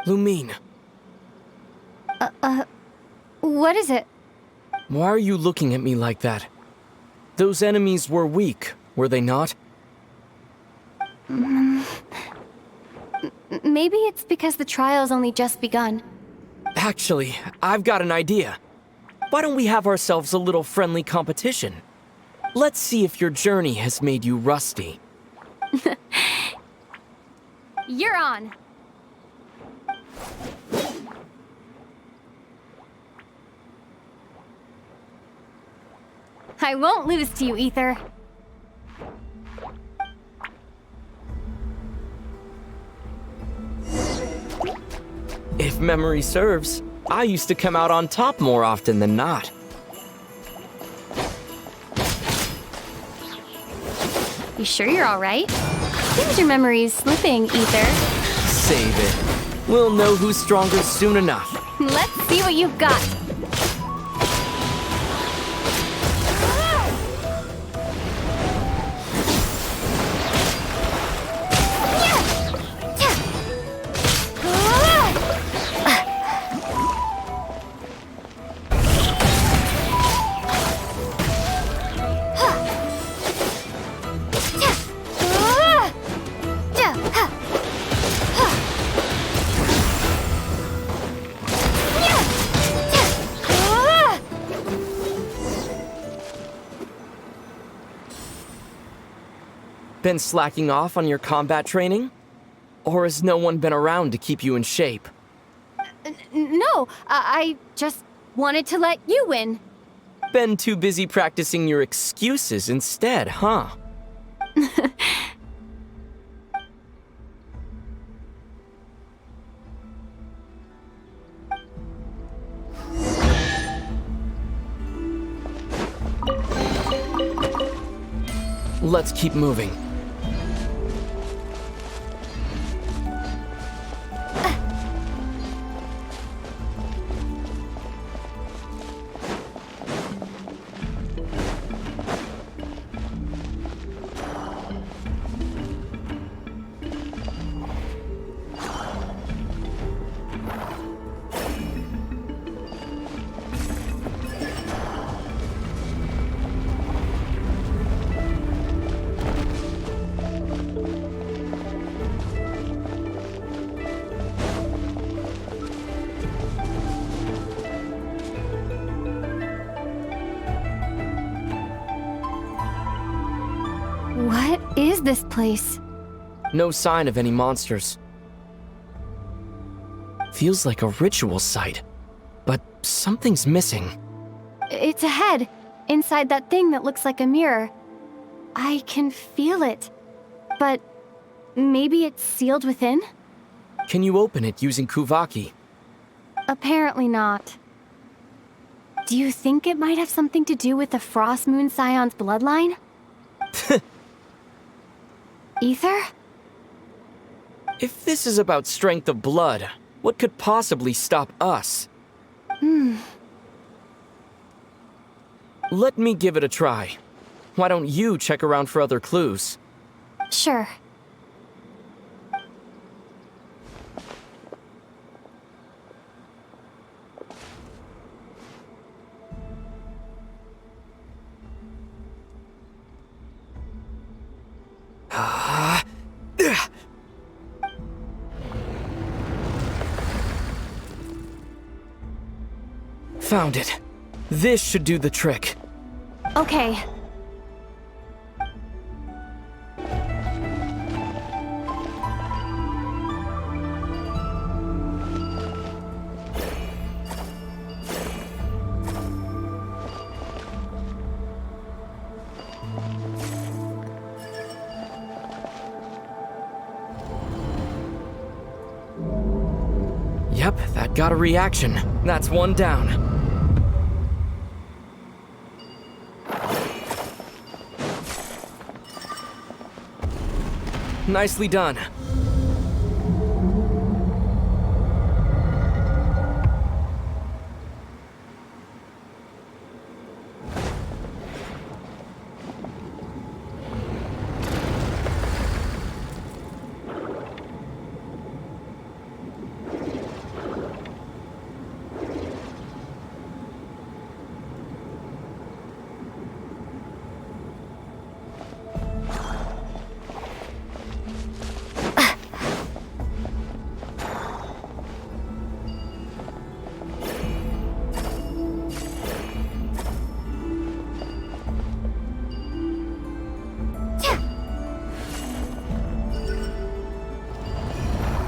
Lumine. What is it? Why are you looking at me like that? Those enemies were weak, were they not? Maybe it's because the trial's only just begun. Actually, I've got an idea. Why don't we have ourselves a little friendly competition? Let's see if your journey has made you rusty. You're on. I won't lose to you, Ether. If memory serves, I used to come out on top more often than not. You sure you're alright? Seems your memory's slipping, Ether. Save it. We'll know who's stronger soon enough. Let's see what you've got. Been slacking off on your combat training? Or has no one been around to keep you in shape? No, I just wanted to let you win. Been too busy practicing your excuses instead, huh? Let's keep moving. What is this place? No sign of any monsters. Feels like a ritual site, but something's missing. It's a head, inside that thing that looks like a mirror. I can feel it. But maybe it's sealed within? Can you open it using Kuvaki? Apparently not. Do you think it might have something to do with the Frost Moon Scion's bloodline? Ether? If this is about strength of blood, what could possibly stop us? Let me give it a try. Why don't you check around for other clues? Sure. Found it. This should do the trick. Okay. Yep, that got a reaction. That's one down. Nicely done.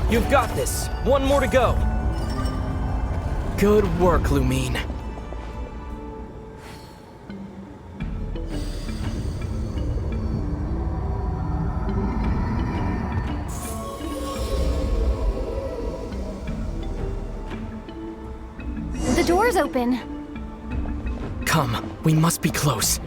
You've got this. One more to go. Good work, Lumine. The door's open. Come, we must be close.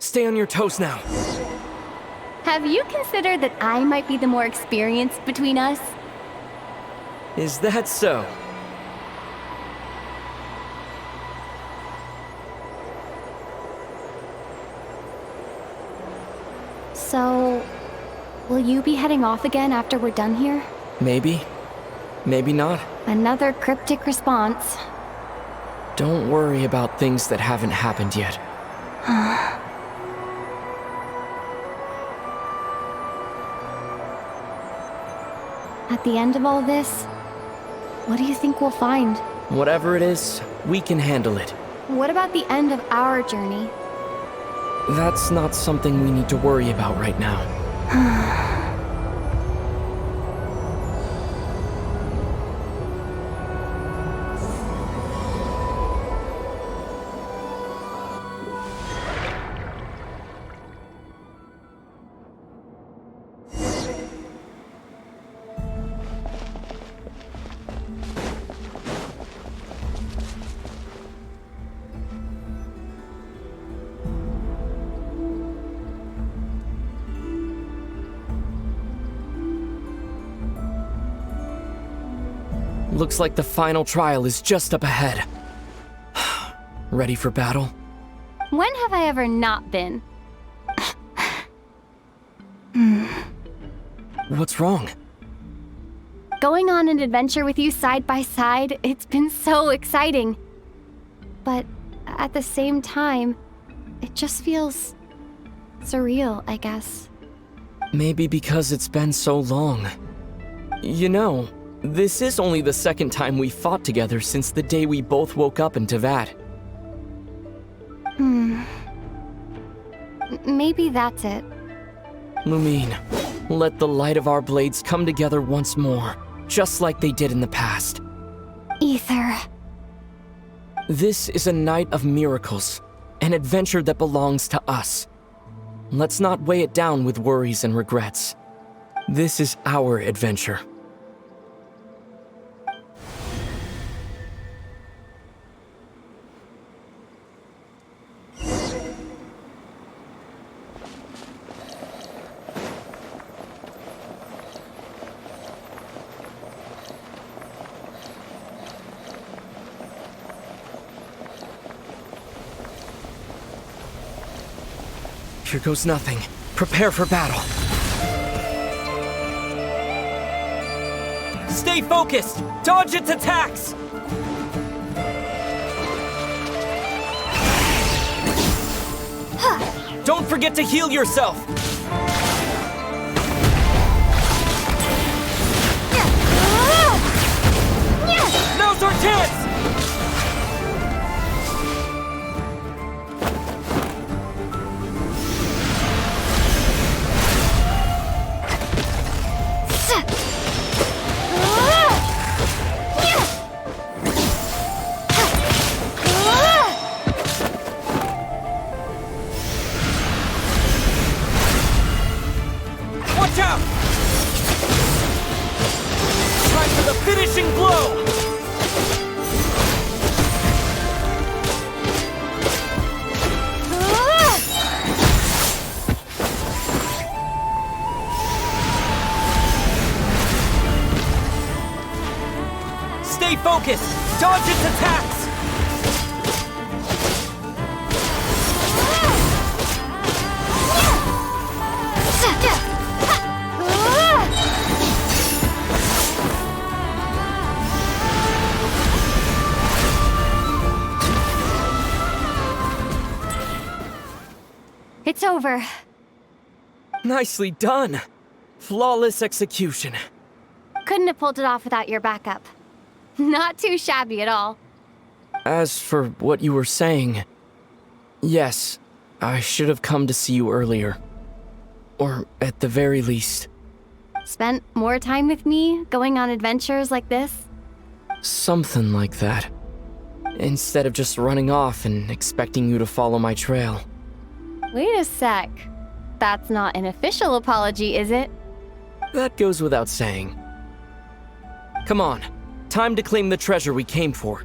Stay on your toes now. Have you considered that I might be the more experienced between us? Is that so? So, will you be heading off again after we're done here? Maybe. Maybe not. Another cryptic response. Don't worry about things that haven't happened yet. At the end of all this, what do you think we'll find? Whatever it is, we can handle it. What about the end of our journey? That's not something we need to worry about right now. Looks like the final trial is just up ahead. Ready for battle? When have I ever not been? What's wrong? Going on an adventure with you side by side, it's been so exciting. But at the same time, it just feels surreal, I guess. Maybe because it's been so long. You know, this is only the second time we fought together since the day we both woke up in Teyvat. Maybe that's it. Lumine, let the light of our blades come together once more, just like they did in the past. Ether. This is a night of miracles, an adventure that belongs to us. Let's not weigh it down with worries and regrets. This is our adventure. Here goes nothing. Prepare for battle. Stay focused! Dodge its attacks! Don't forget to heal yourself! Now's our chance! Stay focused! Dodge its attacks! It's over. Nicely done. Flawless execution. Couldn't have pulled it off without your backup. Not too shabby at all. As for what you were saying, yes, I should have come to see you earlier. Or at the very least. Spent more time with me, going on adventures like this? Something like that. Instead of just running off and expecting you to follow my trail. Wait a sec. That's not an official apology, is it? That goes without saying. Come on, time to claim the treasure we came for.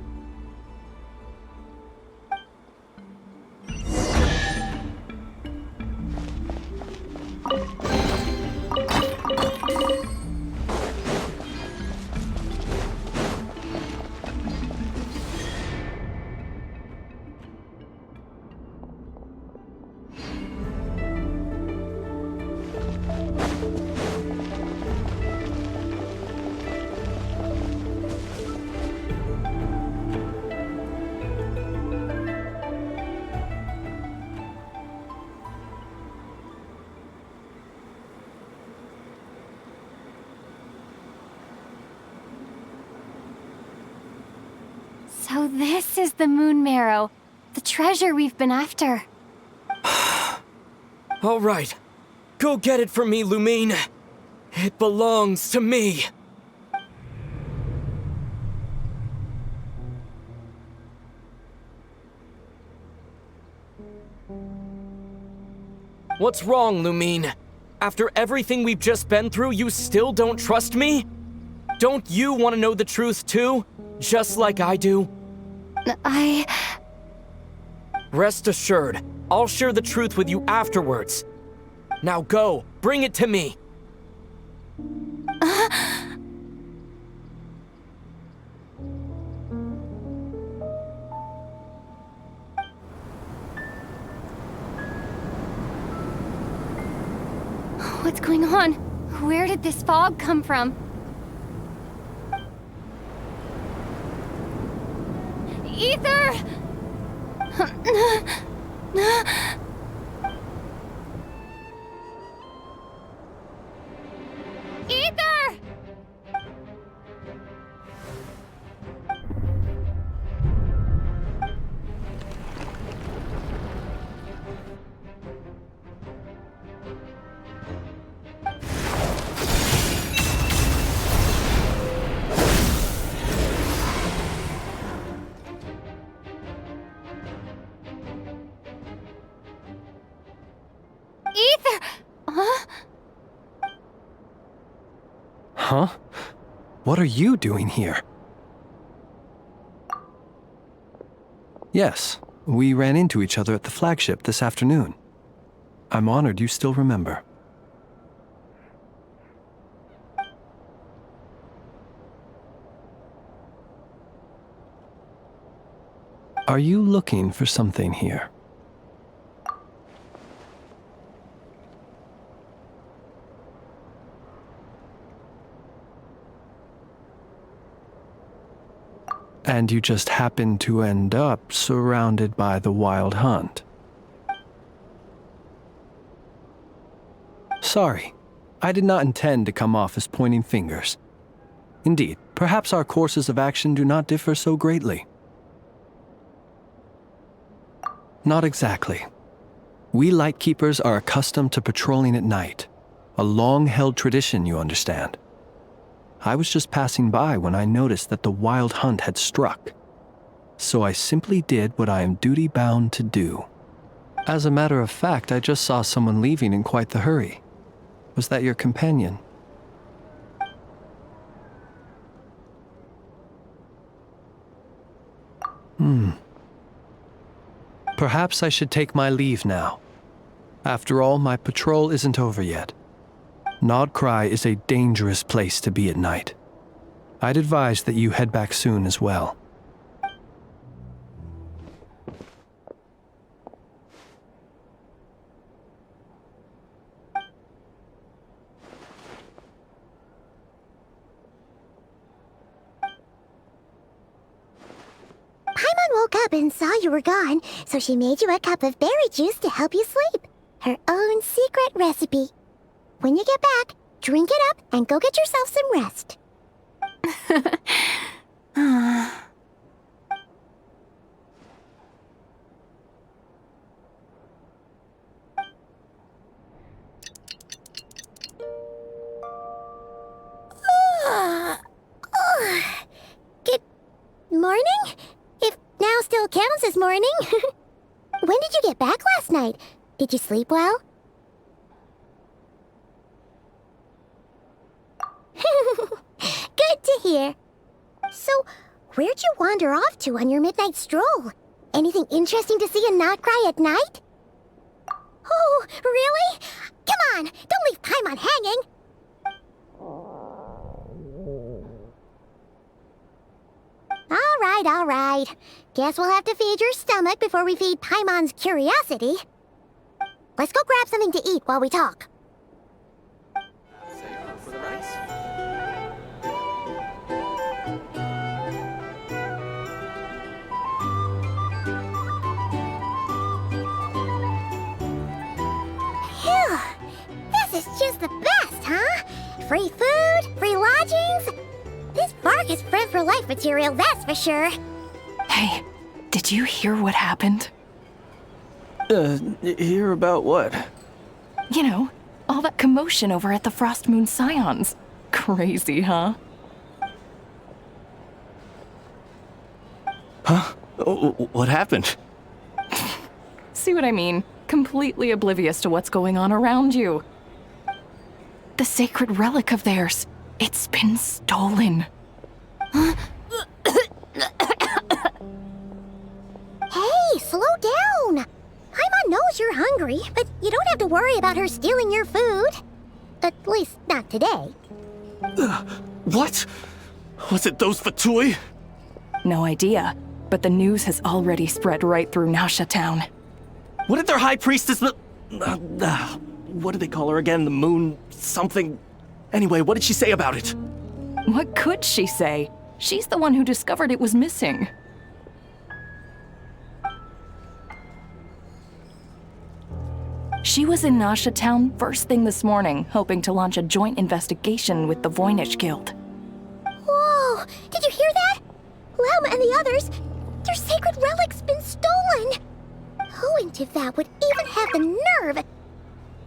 So this is the moon marrow, the treasure we've been after. All right. Go get it for me, Lumine. It belongs to me. What's wrong, Lumine? After everything we've just been through, you still don't trust me? Don't you want to know the truth too? Just like I do? Rest assured, I'll share the truth with you afterwards. Now go, bring it to me. What's going on? Where did this fog come from? Ether! Ether! Ether! Huh? Huh? What are you doing here? Yes, we ran into each other at the flagship this afternoon. I'm honored you still remember. Are you looking for something here? And you just happened to end up surrounded by the Wild Hunt. Sorry, I did not intend to come off as pointing fingers. Indeed, perhaps our courses of action do not differ so greatly. Not exactly. We Lightkeepers are accustomed to patrolling at night. A long-held tradition, you understand. I was just passing by when I noticed that the Wild Hunt had struck. So I simply did what I am duty-bound to do. As a matter of fact, I just saw someone leaving in quite the hurry. Was that your companion? Perhaps I should take my leave now. After all, my patrol isn't over yet. Nodcry is a dangerous place to be at night. I'd advise that you head back soon as well. Paimon woke up and saw you were gone, so she made you a cup of berry juice to help you sleep. Her own secret recipe. When you get back, drink it up and go get yourself some rest. Good morning? If now still counts as morning. When did you get back last night? Did you sleep well? Good to hear. So, where'd you wander off to on your midnight stroll? Anything interesting to see in Nodcry at night? Oh, really? Come on, don't leave Paimon hanging. All right. Guess we'll have to feed your stomach before we feed Paimon's curiosity. Let's go grab something to eat while we talk. Phew! This is just the best, huh? Free food, free lodgings. This bark is friend for life material, that's for sure. Hey, did you hear what happened? Hear about what? You know, all that commotion over at the Frost Moon Scions. Crazy, huh? Huh? What happened? See what I mean? Completely oblivious to what's going on around you. The sacred relic of theirs. It's been stolen. Hey, slow down! Paimon knows you're hungry, but you don't have to worry about her stealing your food. At least, not today. What? Was it those Fatui? No idea, but the news has already spread right through Nasha Town. What did their high priestess what do they call her again? The moon something? Anyway, what did she say about it? What could she say? She's the one who discovered it was missing. She was in Nasha Town first thing this morning, hoping to launch a joint investigation with the Voynich Guild. Whoa! Did you hear that? Lauma and the others, their sacred relic's been stolen! Who in Tivat would even have the nerve?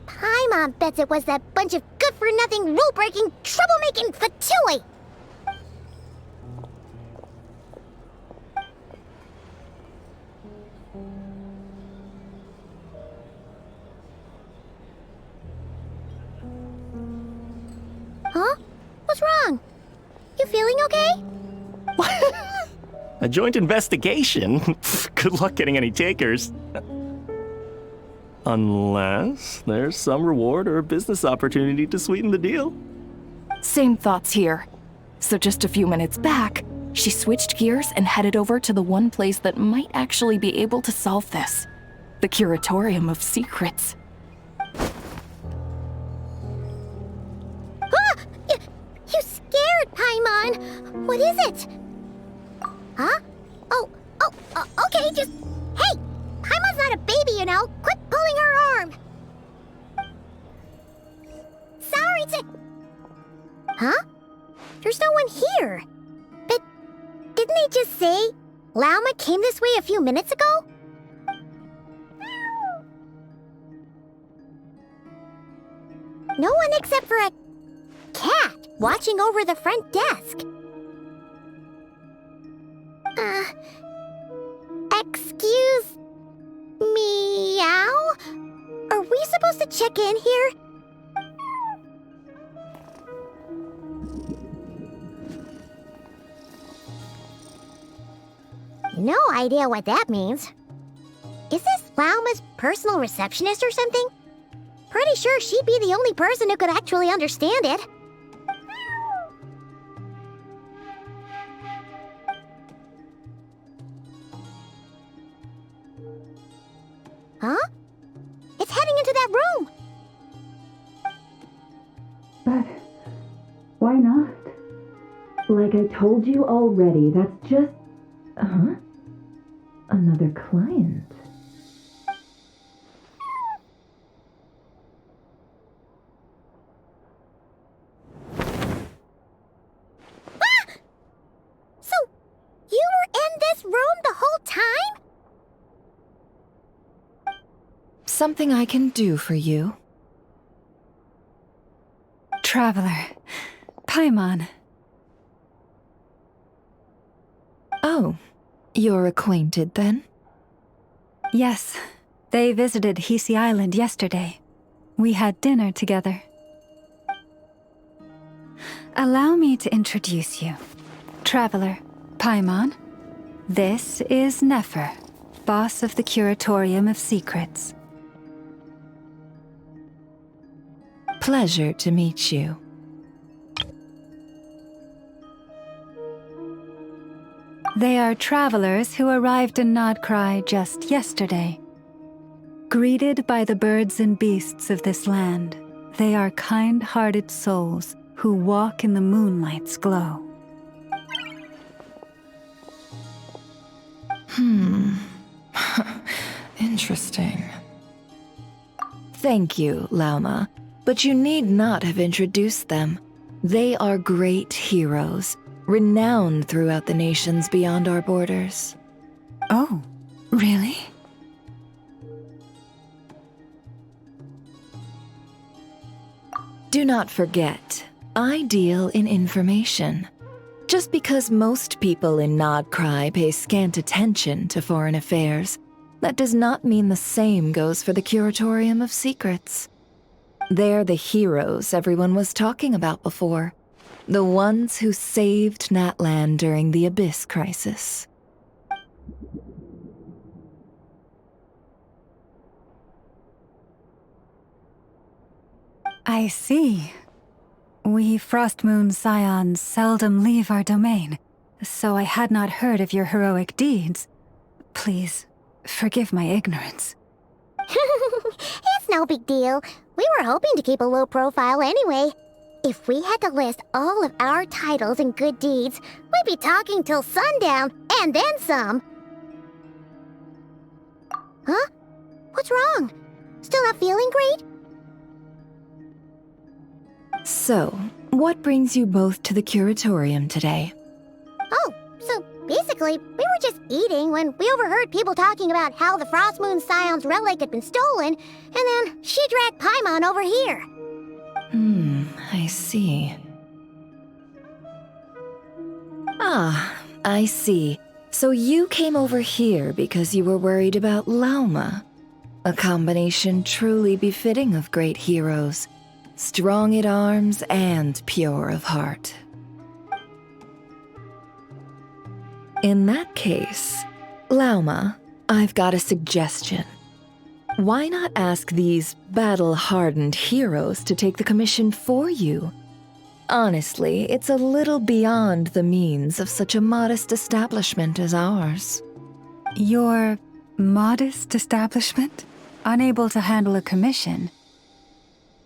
Paimon bets it was that bunch of good-for-nothing, rule-breaking, troublemaking Fatui! Huh? What's wrong? You feeling okay? A joint investigation? Good luck getting any takers. Unless there's some reward or business opportunity to sweeten the deal. Same thoughts here. So just a few minutes back, she switched gears and headed over to the one place that might actually be able to solve this. The Curatorium of Secrets. Ah! You scared, Paimon! What is it? Huh? Okay, just... Hey! Paimon's not a baby, you know! Quit pulling her arm! Sorry to... Huh? There's no one here. But didn't they just say Lauma came this way a few minutes ago? No one except for a cat watching over the front desk. Excuse... meow? Are we supposed to check in here? No idea what that means. Is this Lauma's personal receptionist or something? Pretty sure she'd be the only person who could actually understand it. Huh? It's heading into that room! But why not? Like I told you already, that's just... Another client. Ah! So, you were in this room the whole time? Something I can do for you? Traveler. Paimon. Oh, you're acquainted then? Yes. They visited Hisi Island yesterday. We had dinner together. Allow me to introduce you. Traveler, Paimon. This is Nefer, boss of the Curatorium of Secrets. Pleasure to meet you. They are travelers who arrived in Nodcry just yesterday. Greeted by the birds and beasts of this land, they are kind-hearted souls who walk in the moonlight's glow. Interesting. Thank you, Lauma, but you need not have introduced them. They are great heroes, renowned throughout the nations beyond our borders. Oh, really? Do not forget, I deal in information. Just because most people in Nodcry pay scant attention to foreign affairs, that does not mean the same goes for the Curatorium of Secrets. They're the heroes everyone was talking about before. The ones who saved Natlan during the Abyss crisis. I see. We Frostmoon Scions seldom leave our domain, so I had not heard of your heroic deeds. Please, forgive my ignorance. It's no big deal. We were hoping to keep a low profile anyway. If we had to list all of our titles and good deeds, we'd be talking till sundown, and then some. Huh? What's wrong? Still not feeling great? So, what brings you both to the Curatorium today? Oh, so basically, we were just eating when we overheard people talking about how the Frostmoon Scion's relic had been stolen, and then she dragged Paimon over here. I see. Ah, I see. So you came over here because you were worried about Lauma. A combination truly befitting of great heroes. Strong at arms and pure of heart. In that case, Lauma, I've got a suggestion. Why not ask these battle-hardened heroes to take the commission for you? Honestly, it's a little beyond the means of such a modest establishment as ours. Your modest establishment? Unable to handle a commission?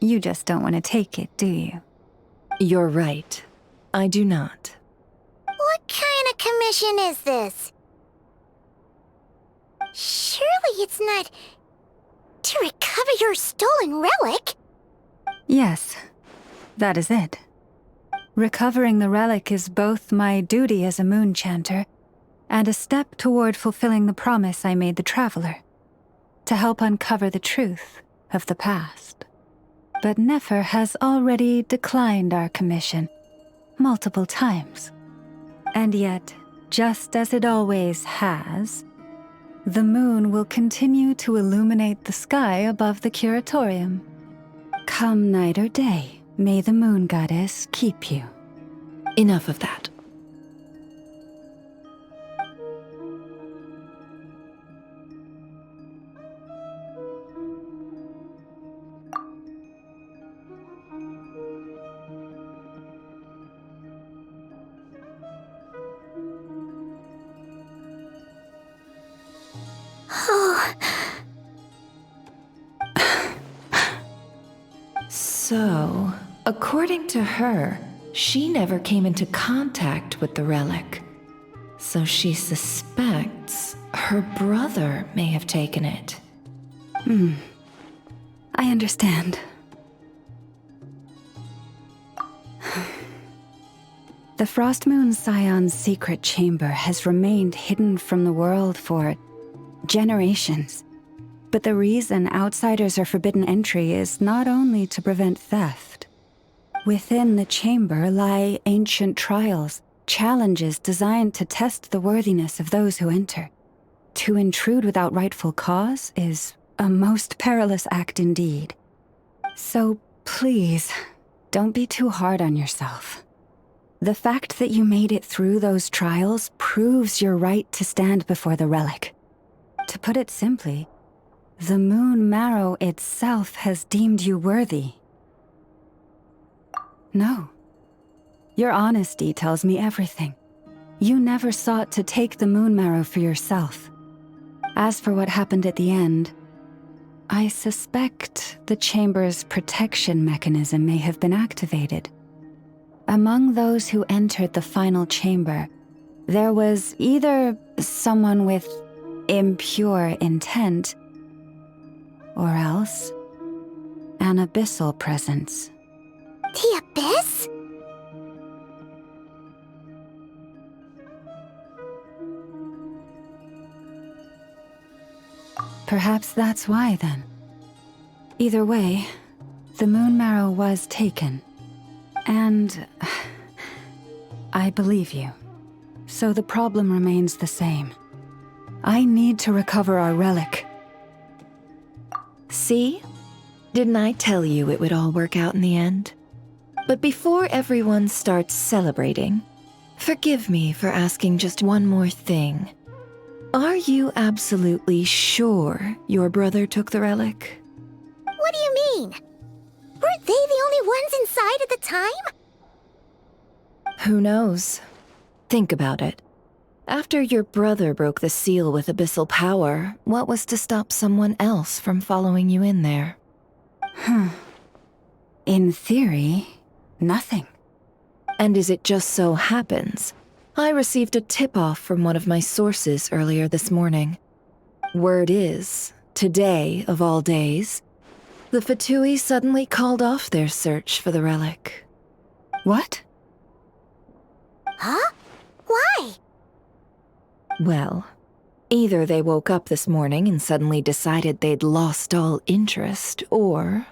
You just don't want to take it, do you? You're right. I do not. What kind of commission is this? Surely it's not to recover your stolen relic? Yes, that is it. Recovering the relic is both my duty as a moon chanter and a step toward fulfilling the promise I made the Traveler, to help uncover the truth of the past. But Nefer has already declined our commission multiple times. And yet, just as it always has, the moon will continue to illuminate the sky above the Curatorium. Come night or day, may the moon goddess keep you. Enough of that. So, according to her, she never came into contact with the relic. So she suspects her brother may have taken it. I understand. The Frostmoon Scion's secret chamber has remained hidden from the world for generations. But the reason outsiders are forbidden entry is not only to prevent theft. Within the chamber lie ancient trials, challenges designed to test the worthiness of those who enter. To intrude without rightful cause is a most perilous act indeed. So please, don't be too hard on yourself. The fact that you made it through those trials proves your right to stand before the relic. To put it simply, the Moon Marrow itself has deemed you worthy. No. Your honesty tells me everything. You never sought to take the Moon Marrow for yourself. As for what happened at the end, I suspect the chamber's protection mechanism may have been activated. Among those who entered the final chamber, there was either someone with impure intent, or else an abyssal presence. The Abyss? Perhaps that's why, then. Either way, the moon marrow was taken. And I believe you. So the problem remains the same. I need to recover our relic. See? Didn't I tell you it would all work out in the end? But before everyone starts celebrating, forgive me for asking just one more thing. Are you absolutely sure your brother took the relic? What do you mean? Weren't they the only ones inside at the time? Who knows? Think about it. After your brother broke the seal with abyssal power, what was to stop someone else from following you in there? In theory, nothing. And as it just so happens, I received a tip-off from one of my sources earlier this morning. Word is, today of all days, the Fatui suddenly called off their search for the relic. What? Huh? Why? Well, either they woke up this morning and suddenly decided they'd lost all interest, or...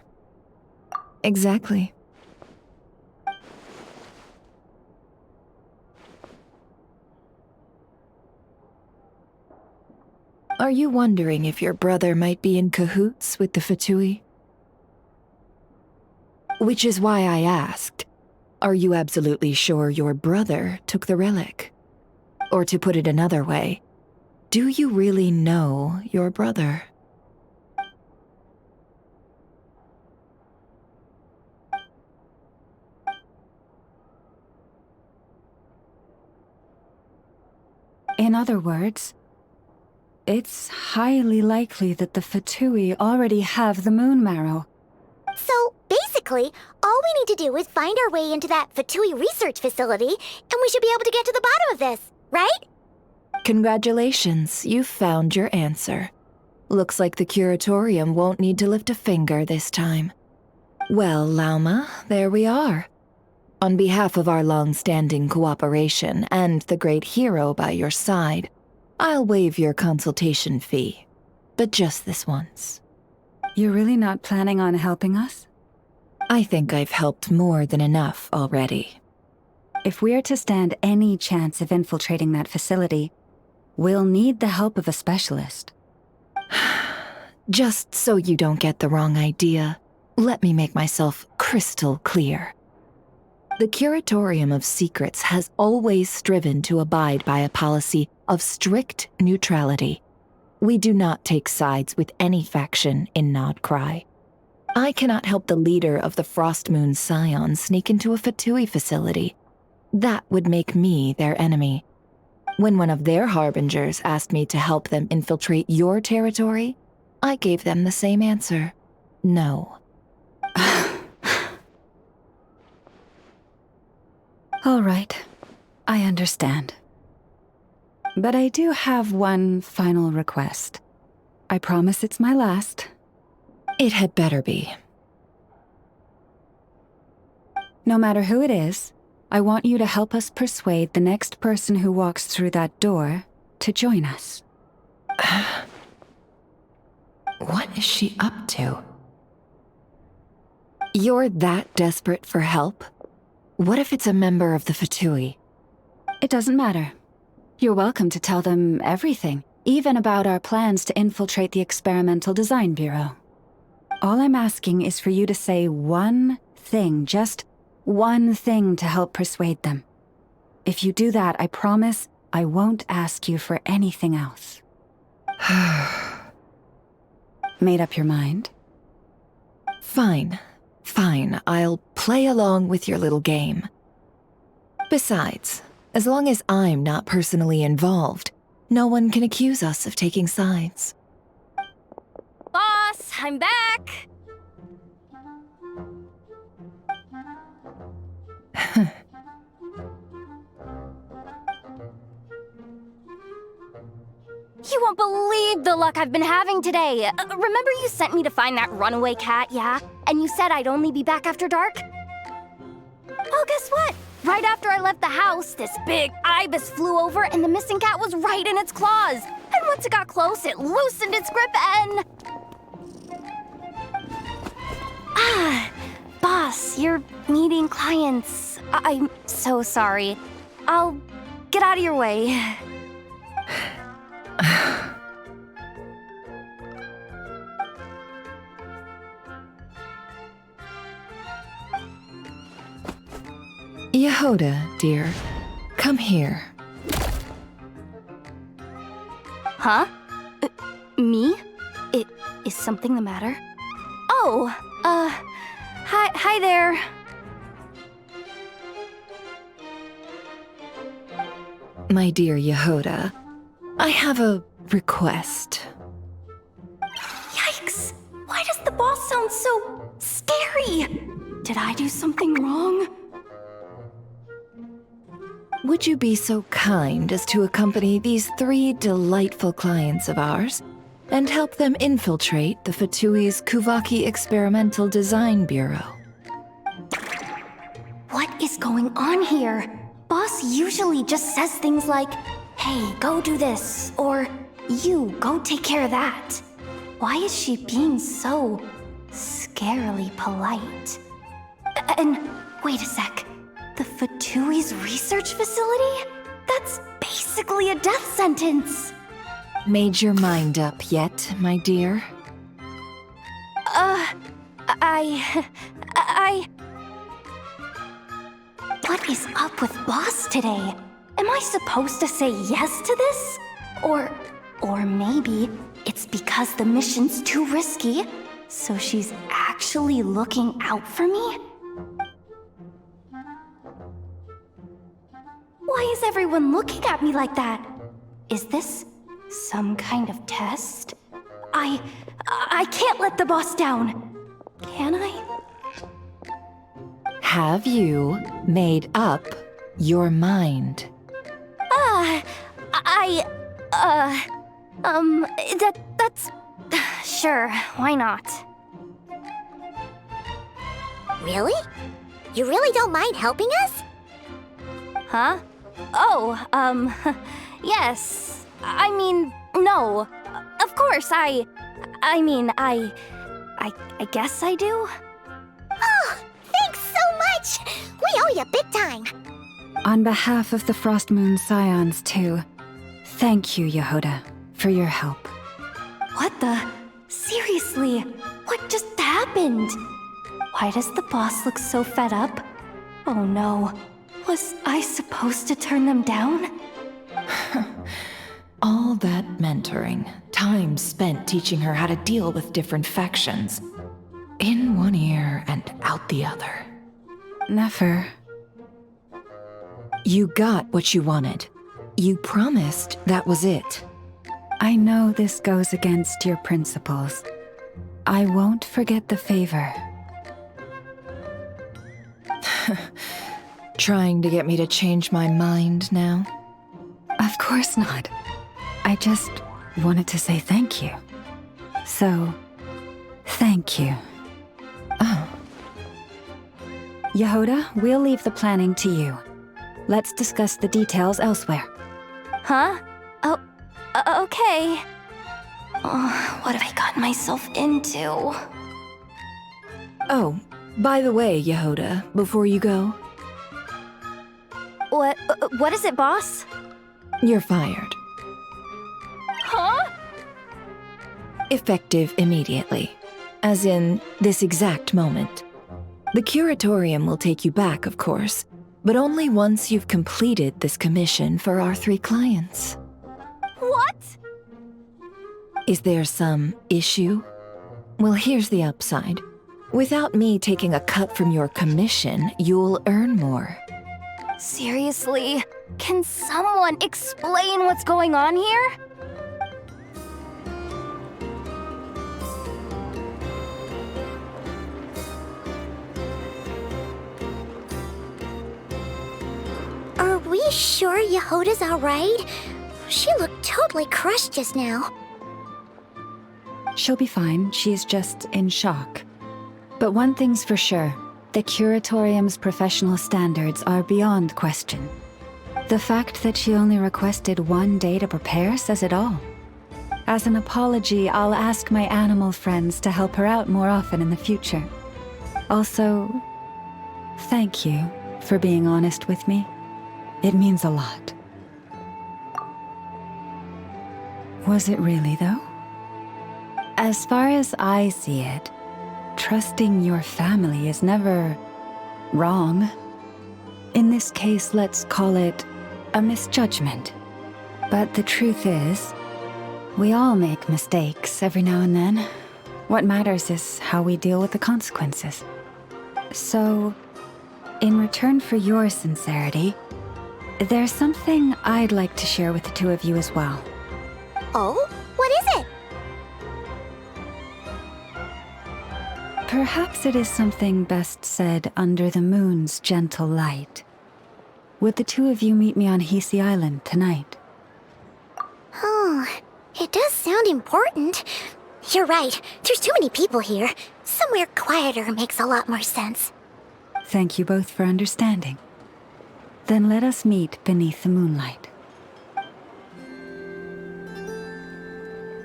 Exactly. Are you wondering if your brother might be in cahoots with the Fatui? Which is why I asked, are you absolutely sure your brother took the relic? Or to put it another way, do you really know your brother? In other words, it's highly likely that the Fatui already have the moon marrow. So, basically, all we need to do is find our way into that Fatui research facility, and we should be able to get to the bottom of this, right? Congratulations, you've found your answer. Looks like the curatorium won't need to lift a finger this time. Well, Lauma, there we are. On behalf of our long-standing cooperation and the great hero by your side, I'll waive your consultation fee, but just this once. You're really not planning on helping us? I think I've helped more than enough already. If we're to stand any chance of infiltrating that facility, we'll need the help of a specialist. Just so you don't get the wrong idea, let me make myself crystal clear. The Curatorium of Secrets has always striven to abide by a policy of strict neutrality. We do not take sides with any faction in Nodcry. I cannot help the leader of the Frost Moon Scions sneak into a Fatui facility. That would make me their enemy. When one of their harbingers asked me to help them infiltrate your territory, I gave them the same answer. No. All right, I understand. But I do have one final request. I promise it's my last. It had better be. No matter who it is, I want you to help us persuade the next person who walks through that door to join us. What is she up to? You're that desperate for help? What if it's a member of the Fatui? It doesn't matter. You're welcome to tell them everything, even about our plans to infiltrate the Experimental Design Bureau. All I'm asking is for you to say one thing, just one thing to help persuade them. If you do that, I promise I won't ask you for anything else. Made up your mind? Fine. Fine, I'll play along with your little game. Besides, as long as I'm not personally involved, no one can accuse us of taking sides. Boss, I'm back! You won't believe the luck I've been having today. Remember you sent me to find that runaway cat, yeah? And you said I'd only be back after dark? Oh, guess what? Right after I left the house, this big ibis flew over and the missing cat was right in its claws. And once it got close, it loosened its grip and... Boss, you're meeting clients. I'm so sorry. I'll get out of your way. Yehoda, dear, come here. Huh? Me? Is something the matter? Oh, hi there. My dear Yehoda, I have a request. Yikes! Why does the boss sound so scary? Did I do something wrong? Would you be so kind as to accompany these 3 delightful clients of ours and help them infiltrate the Fatui's Kuvaki Experimental Design Bureau? What is going on here? Boss usually just says things like, hey, go do this, or you, go take care of that. Why is she being so scarily polite? And wait a sec. The Fatui's research facility? That's basically a death sentence. Made your mind up yet, my dear? What is up with Boss today? Am I supposed to say yes to this? Or maybe it's because the mission's too risky, so she's actually looking out for me? Why is everyone looking at me like that? Is this some kind of test? I can't let the boss down. Can I? Have you made up your mind? That's... Sure, why not? Really? You really don't mind helping us? Huh? Oh, yes. I mean, no. Of course, I guess I do. Oh, thanks so much! We owe you big time. On behalf of the Frost Moon Scions, too, thank you, Yehoda, for your help. What the? Seriously, what just happened? Why does the boss look so fed up? Oh no. Was I supposed to turn them down? All that mentoring, time spent teaching her how to deal with different factions. In one ear and out the other. Never. You got what you wanted. You promised that was it. I know this goes against your principles. I won't forget the favor. Trying to get me to change my mind now? Of course not. I just wanted to say thank you. So, thank you. Oh. Yehoda, we'll leave the planning to you. Let's discuss the details elsewhere. Huh? Oh, okay. Oh, what have I gotten myself into? Oh, by the way, Yehoda, before you go... What is it, boss? You're fired. Huh? Effective immediately. As in, this exact moment. The curatorium will take you back, of course, but only once you've completed this commission for our 3 clients. What? Is there some issue? Well, here's the upside. Without me taking a cut from your commission, you'll earn more. Seriously? Can someone explain what's going on here? Are we sure Yehoda's alright? She looked totally crushed just now. She'll be fine. She's just in shock. But one thing's for sure. The Curatorium's professional standards are beyond question. The fact that she only requested 1 day to prepare says it all. As an apology, I'll ask my animal friends to help her out more often in the future. Also, thank you for being honest with me. It means a lot. Was it really, though? As far as I see it, trusting your family is never wrong. In this case, let's call it a misjudgment. But the truth is, we all make mistakes every now and then. What matters is how we deal with the consequences. So, in return for your sincerity, there's something I'd like to share with the two of you as well. Oh? What is it? Perhaps it is something best said under the moon's gentle light. Would the two of you meet me on Hisi Island tonight? Oh, it does sound important. You're right, there's too many people here. Somewhere quieter makes a lot more sense. Thank you both for understanding. Then let us meet beneath the moonlight.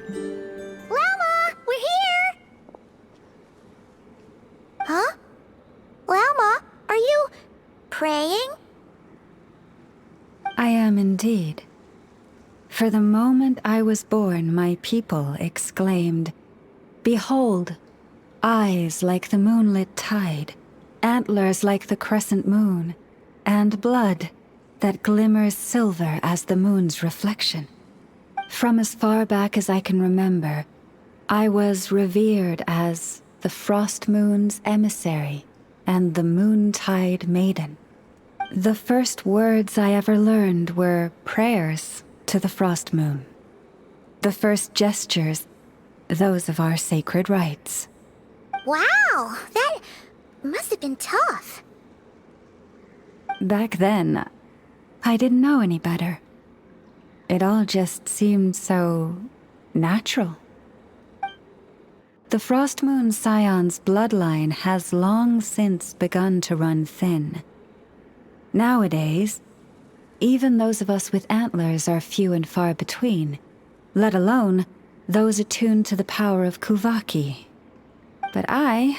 Llama, we're here! Huh? Llama, are you praying? I am indeed. For the moment I was born, my people exclaimed, "Behold, eyes like the moonlit tide, antlers like the crescent moon, and blood that glimmers silver as the moon's reflection." From as far back as I can remember, I was revered as the Frost Moon's emissary and the Moontide Maiden. The first words I ever learned were prayers to the Frost Moon. The first gestures, those of our sacred rites. Wow, that must have been tough. Back then, I didn't know any better. It all just seemed so natural. The Frost Moon Scion's bloodline has long since begun to run thin. Nowadays, even those of us with antlers are few and far between, let alone those attuned to the power of Kuvaki. But I...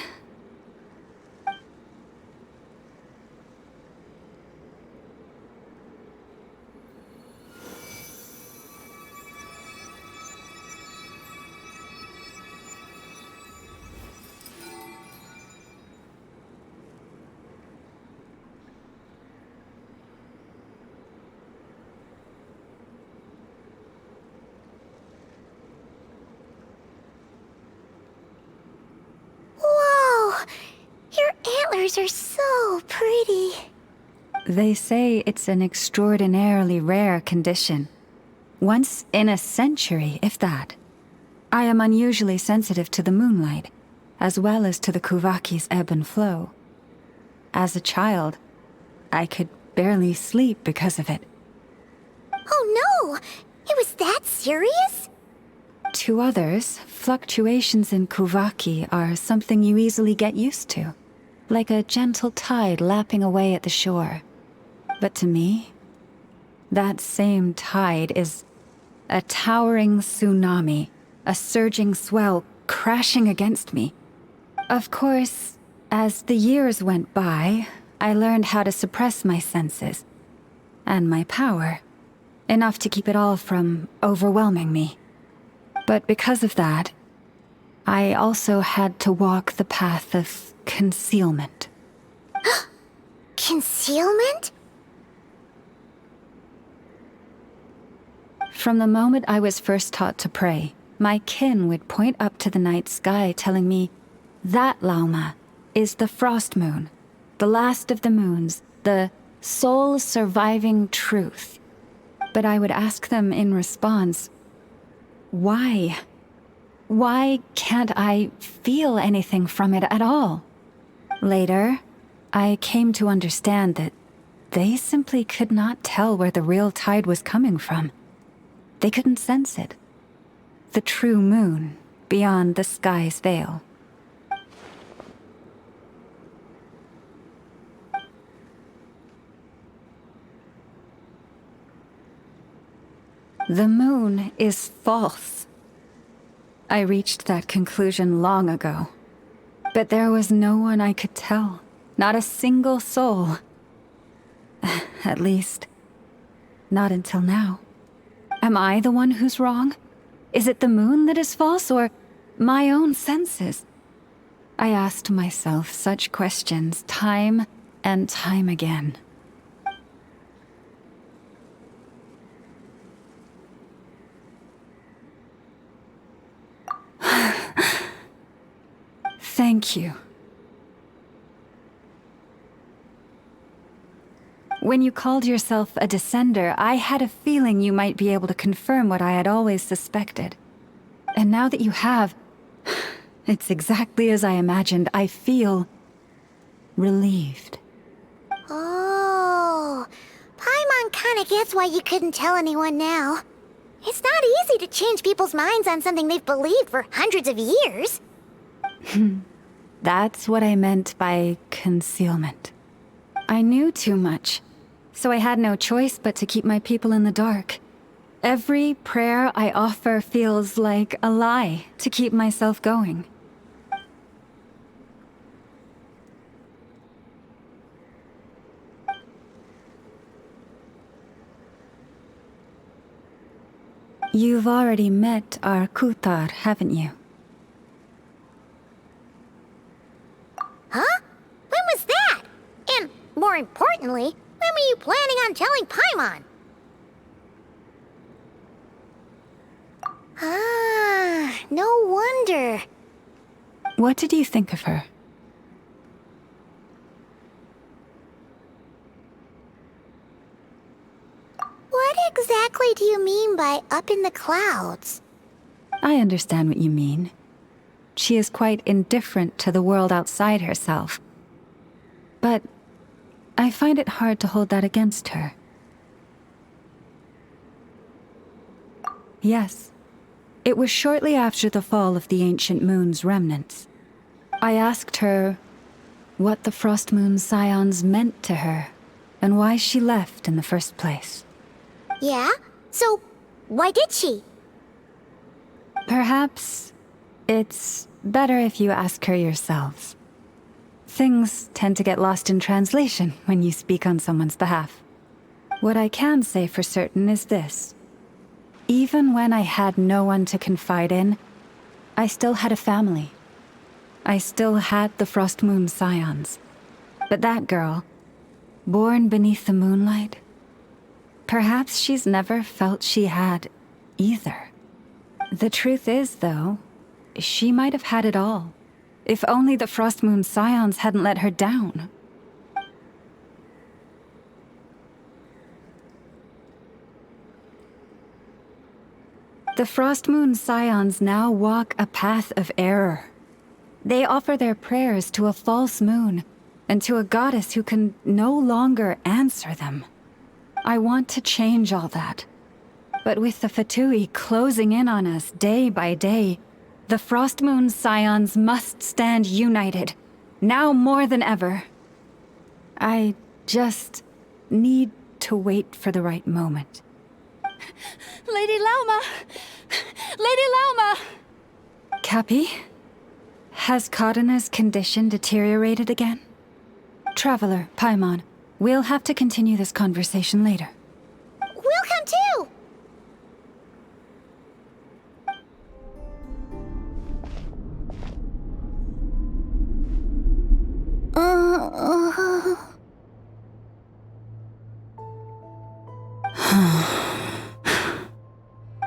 Whoa! Your antlers are so pretty. They say it's an extraordinarily rare condition. Once in a century, if that. I am unusually sensitive to the moonlight, as well as to the Kuvaki's ebb and flow. As a child, I could barely sleep because of it. Oh no! It was that serious? To others, fluctuations in Kuvaki are something you easily get used to, like a gentle tide lapping away at the shore. But to me, that same tide is a towering tsunami, a surging swell crashing against me. Of course, as the years went by, I learned how to suppress my senses and my power, enough to keep it all from overwhelming me. But because of that, I also had to walk the path of concealment. Concealment? From the moment I was first taught to pray, my kin would point up to the night sky telling me, "That, Lauma, is the Frost Moon, the last of the moons, the sole surviving truth." But I would ask them in response, why? Why can't I feel anything from it at all? Later, I came to understand that they simply could not tell where the real tide was coming from. They couldn't sense it. The true moon beyond the sky's veil. The moon is false, I reached that conclusion long ago. But there was no one I could tell. Not a single soul. At least, not until now. Am I the one who's wrong? Is it the moon that is false, or my own senses? I asked myself such questions time and time again. Thank you. When you called yourself a descender, I had a feeling you might be able to confirm what I had always suspected. And now that you have, it's exactly as I imagined. I feel relieved. Oh, Paimon kinda gets why you couldn't tell anyone now. It's not easy to change people's minds on something they've believed for hundreds of years. That's what I meant by concealment. I knew too much, so I had no choice but to keep my people in the dark. Every prayer I offer feels like a lie to keep myself going. You've already met our Kutar, haven't you? Huh? When was that? And more importantly, when were you planning on telling Paimon? Ah, no wonder. What did you think of her? What exactly do you mean by up in the clouds? I understand what you mean. She is quite indifferent to the world outside herself. But I find it hard to hold that against her. Yes, it was shortly after the fall of the ancient moon's remnants. I asked her what the Frost Moon Scions meant to her, and why she left in the first place. Yeah? So, why did she? Perhaps it's better if you ask her yourselves. Things tend to get lost in translation when you speak on someone's behalf. What I can say for certain is this. Even when I had no one to confide in, I still had a family. I still had the Frost Moon Scions. But that girl, born beneath the moonlight, perhaps she's never felt she had either. The truth is, though, she might have had it all, if only the Frost Moon Scions hadn't let her down. The Frost Moon Scions now walk a path of error. They offer their prayers to a false moon, and to a goddess who can no longer answer them. I want to change all that. But with the Fatui closing in on us day by day, the Frost Moon Scions must stand united, now more than ever. I just need to wait for the right moment. Lady Lauma! Lady Lauma! Cappy? Has Kadana's condition deteriorated again? Traveler, Paimon, we'll have to continue this conversation later. We'll come too!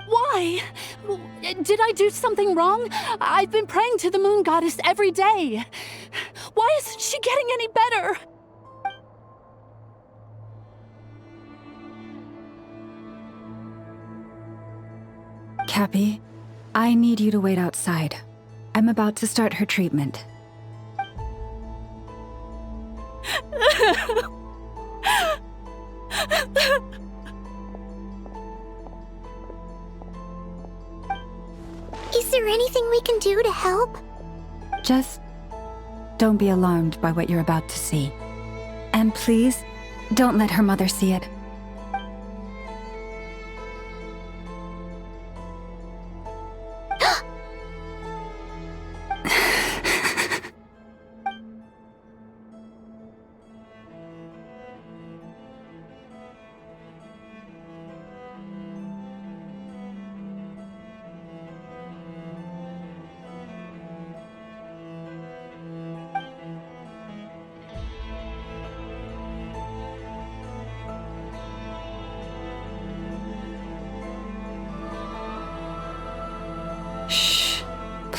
Why? Did I do something wrong? I've been praying to the moon goddess every day. Why isn't she getting any better? Cappy, I need you to wait outside. I'm about to start her treatment. Is there anything we can do to help? Just don't be alarmed by what you're about to see. And please, don't let her mother see it.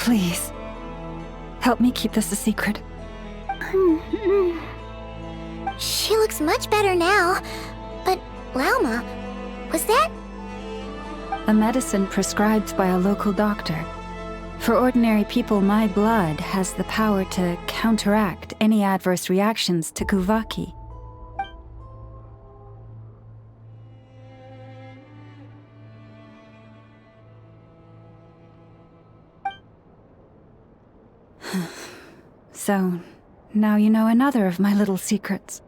Please, help me keep this a secret. She looks much better now. But, Lauma, was that? A medicine prescribed by a local doctor. For ordinary people, my blood has the power to counteract any adverse reactions to Kuvaki. So, now you know another of my little secrets.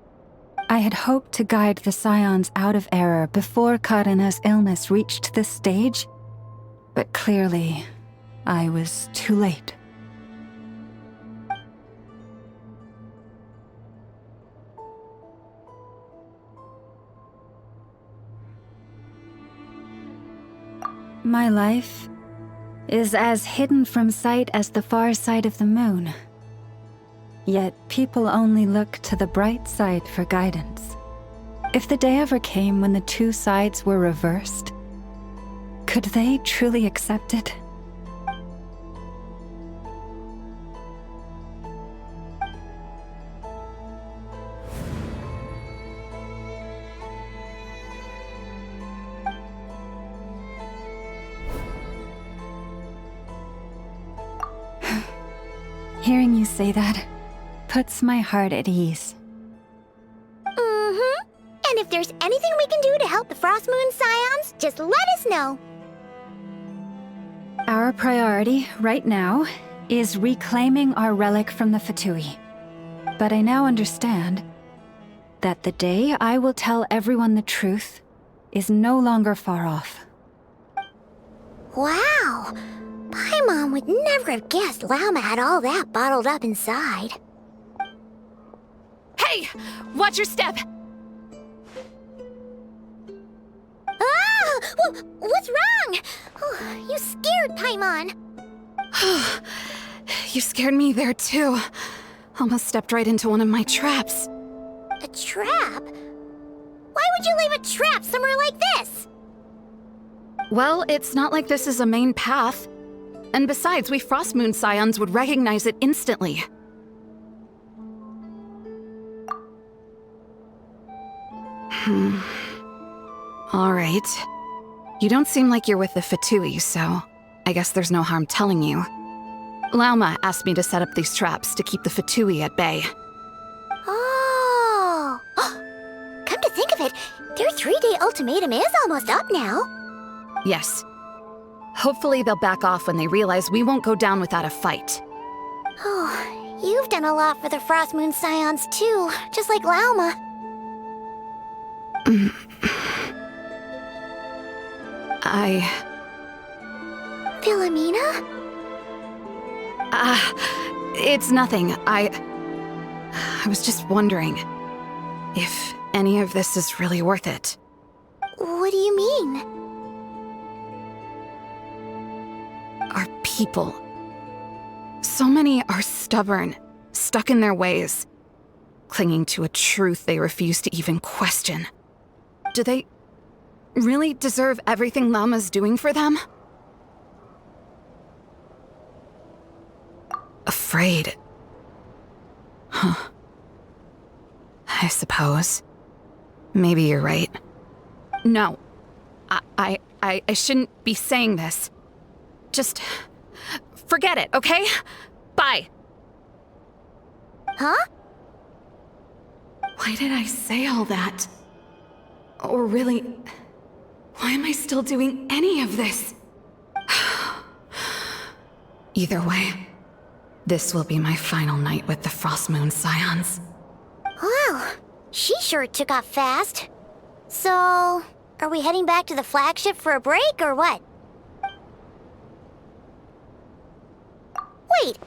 I had hoped to guide the Scions out of error before Karina's illness reached this stage, but clearly, I was too late. My life is as hidden from sight as the far side of the moon. Yet people only look to the bright side for guidance. If the day ever came when the two sides were reversed, could they truly accept it? Hearing you say that puts my heart at ease. Mm-hmm. And if there's anything we can do to help the Frost Moon Scions, just let us know. Our priority, right now, is reclaiming our relic from the Fatui. But I now understand that the day I will tell everyone the truth is no longer far off. Wow! Paimon would never have guessed Lauma had all that bottled up inside. Hey! Watch your step! Ah! What's wrong? Oh, you scared Paimon. You scared me there too. Almost stepped right into one of my traps. A trap? Why would you leave a trap somewhere like this? Well, it's not like this is a main path. And besides, we Frost Moon Scions would recognize it instantly. Alright. You don't seem like you're with the Fatui, so I guess there's no harm telling you. Lauma asked me to set up these traps to keep the Fatui at bay. Oh! Come to think of it, their 3-day ultimatum is almost up now. Yes. Hopefully they'll back off when they realize we won't go down without a fight. Oh, you've done a lot for the Frost Moon Scions too, just like Lauma. Philomena? It's nothing. I was just wondering if any of this is really worth it. What do you mean? Our people. So many are stubborn, stuck in their ways, clinging to a truth they refuse to even question. Do they really deserve everything Lauma's doing for them? Afraid. Huh. I suppose. Maybe you're right. No. I shouldn't be saying this. Just forget it, okay? Bye. Huh? Why did I say all that? Or really, why am I still doing any of this? Either way, this will be my final night with the Frost Moon Scions. Wow, she sure took off fast. So, are we heading back to the flagship for a break or what? Wait,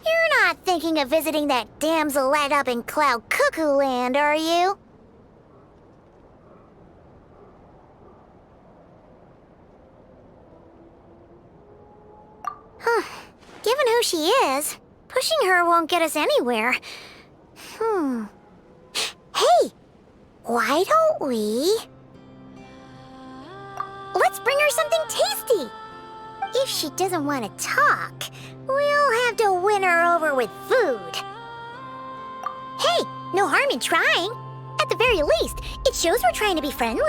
you're not thinking of visiting that damsel light up in Cloud Cuckoo Land, are you? Huh. Given who she is, pushing her won't get us anywhere. Hey! Why don't we... Let's bring her something tasty! If she doesn't want to talk, with food. Hey, no harm in trying. At the very least, it shows we're trying to be friendly.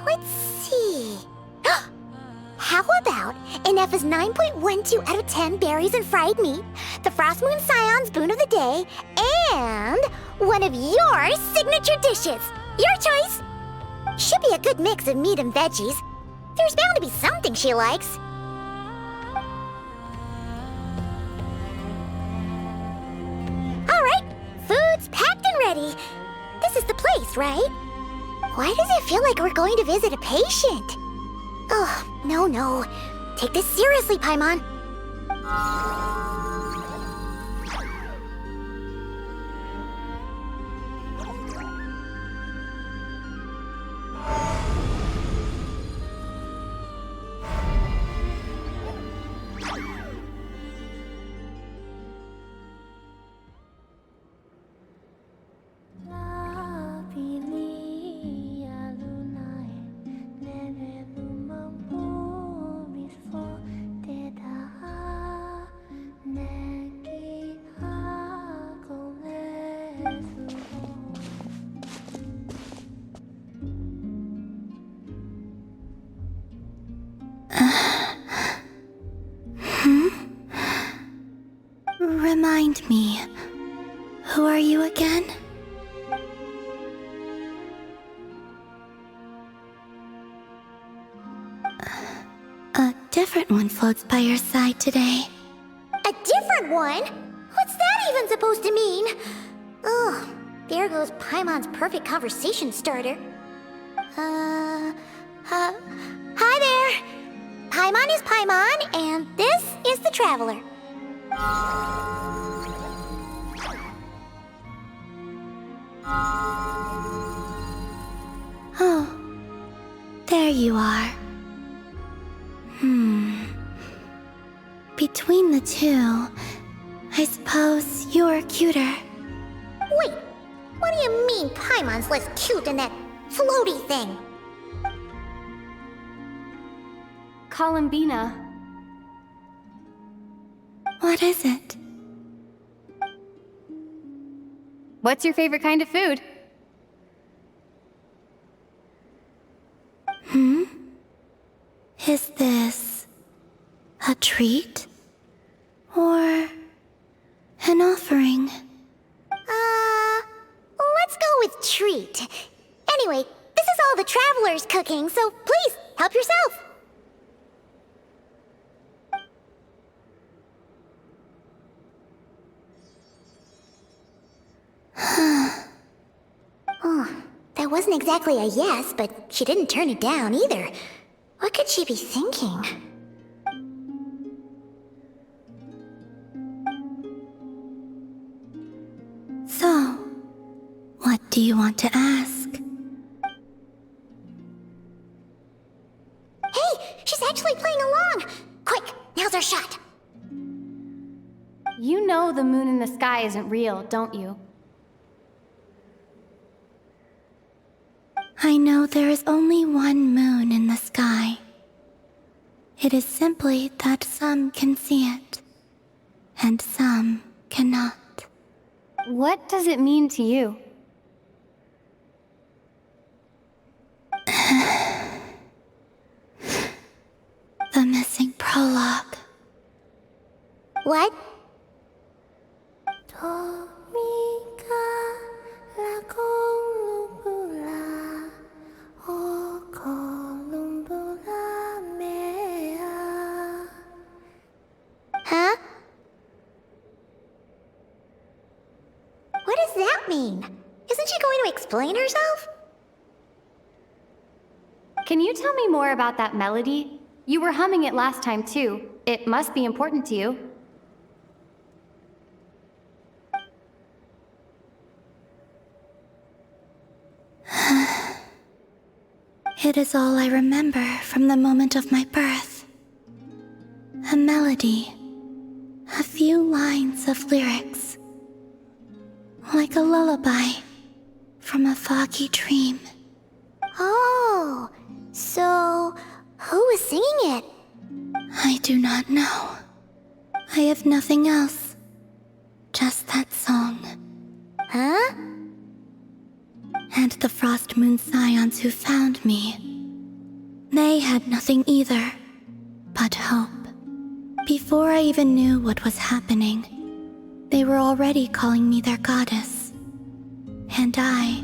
Let's see. How about an F is 9.12 out of 10 berries and fried meat, the Frost Moon Scion's boon of the day, and one of your signature dishes. Your choice. Should be a good mix of meat and veggies. There's bound to be something she likes. All right, food's packed and ready. This is the place, right? Why does it feel like we're going to visit a patient? Oh, no. Take this seriously, Paimon. Remind me, who are you again? A different one floats by your side today. A different one? What's that even supposed to mean? Ugh, there goes Paimon's perfect conversation starter. Hi there! Paimon is Paimon, and this is the Traveler. Oh, there you are. Between the two, I suppose you're cuter. Wait, what do you mean Paimon's less cute than that floaty thing? Columbina. What is it? What's your favorite kind of food? Is this a treat? Or an offering? Let's go with treat. Anyway, this is all the Traveler's cooking, so please, help yourself. Oh, that wasn't exactly a yes, but she didn't turn it down either. What could she be thinking? So, what do you want to ask? Hey, she's actually playing along! Quick, now's our shot! You know the moon in the sky isn't real, don't you? I know there is only one moon in the sky. It is simply that some can see it, and some cannot. What does it mean to you? The missing prologue. What? Huh? What does that mean? Isn't she going to explain herself? Can you tell me more about that melody? You were humming it last time too. It must be important to you. It is all I remember from the moment of my birth. A melody. A few lines of lyrics. Like a lullaby from a foggy dream. Oh, so who was singing it? I do not know. I have nothing else. Just that song. Huh? And the Frost Moon Scions who found me. They had nothing either, but hope. Before I even knew what was happening, they were already calling me their goddess. And I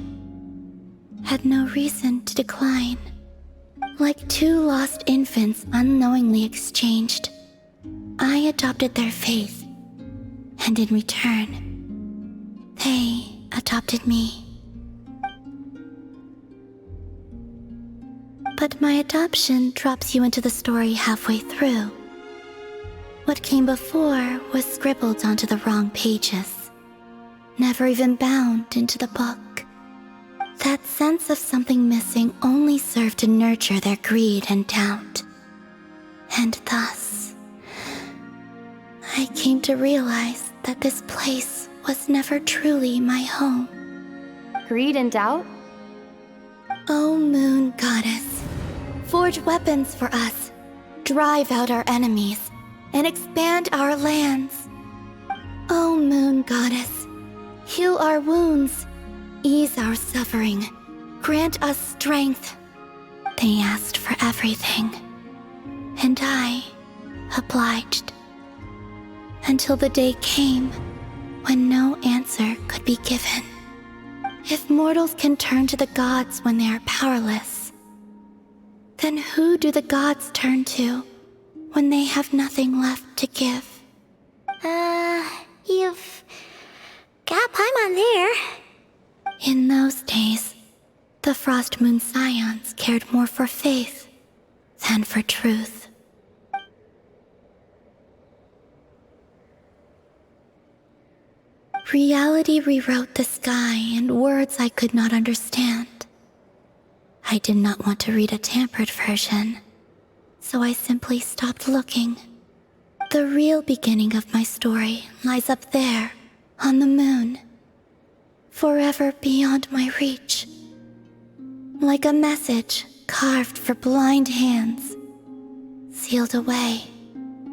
had no reason to decline. Like two lost infants unknowingly exchanged, I adopted their faith, and in return, they adopted me. But my adoption drops you into the story halfway through. What came before was scribbled onto the wrong pages, never even bound into the book. That sense of something missing only served to nurture their greed and doubt. And thus, I came to realize that this place was never truly my home. Greed and doubt? O Moon Goddess, forge weapons for us, drive out our enemies, and expand our lands. O Moon Goddess, heal our wounds, ease our suffering, grant us strength. They asked for everything, and I obliged. Until the day came when no answer could be given. If mortals can turn to the gods when they are powerless, then who do the gods turn to when they have nothing left to give? You've got Paimon there. In those days, the Frost Moon Scions cared more for faith than for truth. Reality rewrote the sky in words I could not understand. I did not want to read a tampered version, so I simply stopped looking. The real beginning of my story lies up there, on the moon, forever beyond my reach. Like a message carved for blind hands, sealed away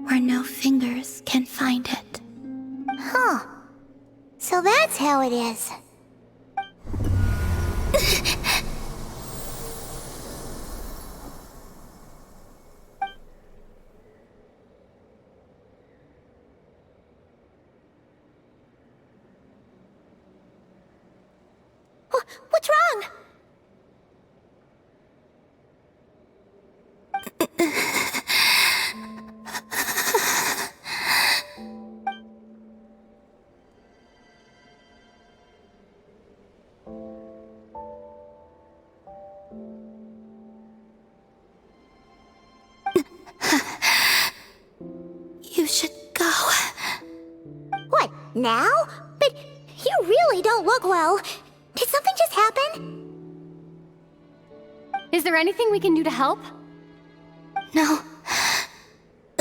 where no fingers can find it. Huh. So that's how it is. What's wrong? You should go. What, now? But you really don't look well. Did something just happen? Is there anything we can do to help? No.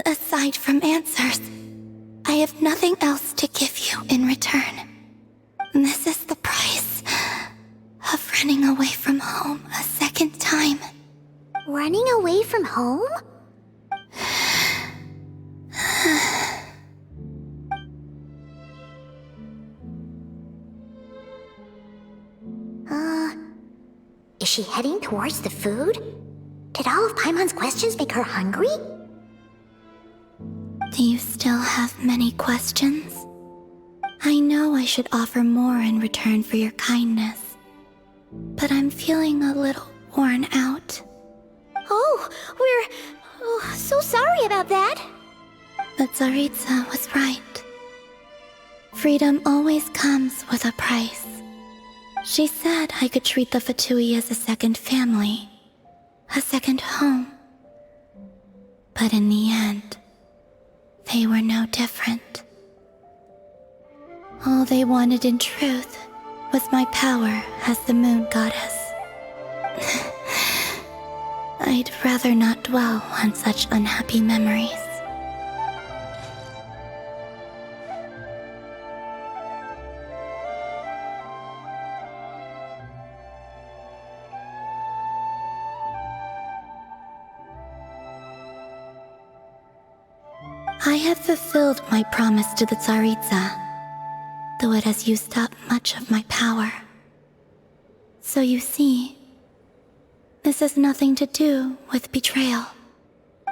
Aside from answers, I have nothing else to give you in return. This is the price of running away from home a second time. Running away from home? Is she heading towards the food? Did all of Paimon's questions make her hungry? Do you still have many questions? I know I should offer more in return for your kindness, but I'm feeling a little worn out. Oh, we're so sorry about that. But Tsaritsa was right. Freedom always comes with a price. She said I could treat the Fatui as a second family, a second home. But in the end, they were no different. All they wanted in truth was my power as the Moon Goddess. I'd rather not dwell on such unhappy memories. I have fulfilled my promise to the Tsaritsa, though it has used up much of my power. So you see, this has nothing to do with betrayal.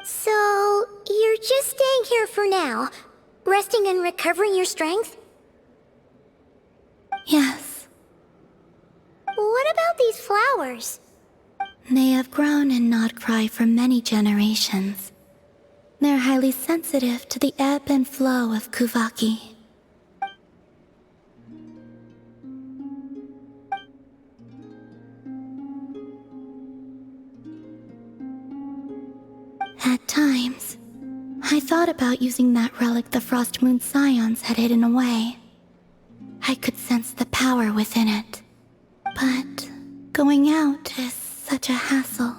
So, you're just staying here for now, resting and recovering your strength? Yes. What about these flowers? They have grown in Nodcry for many generations. They're highly sensitive to the ebb and flow of Kuvaki. At times, I thought about using that relic the Frost Moon Scions had hidden away. I could sense the power within it. But going out is such a hassle.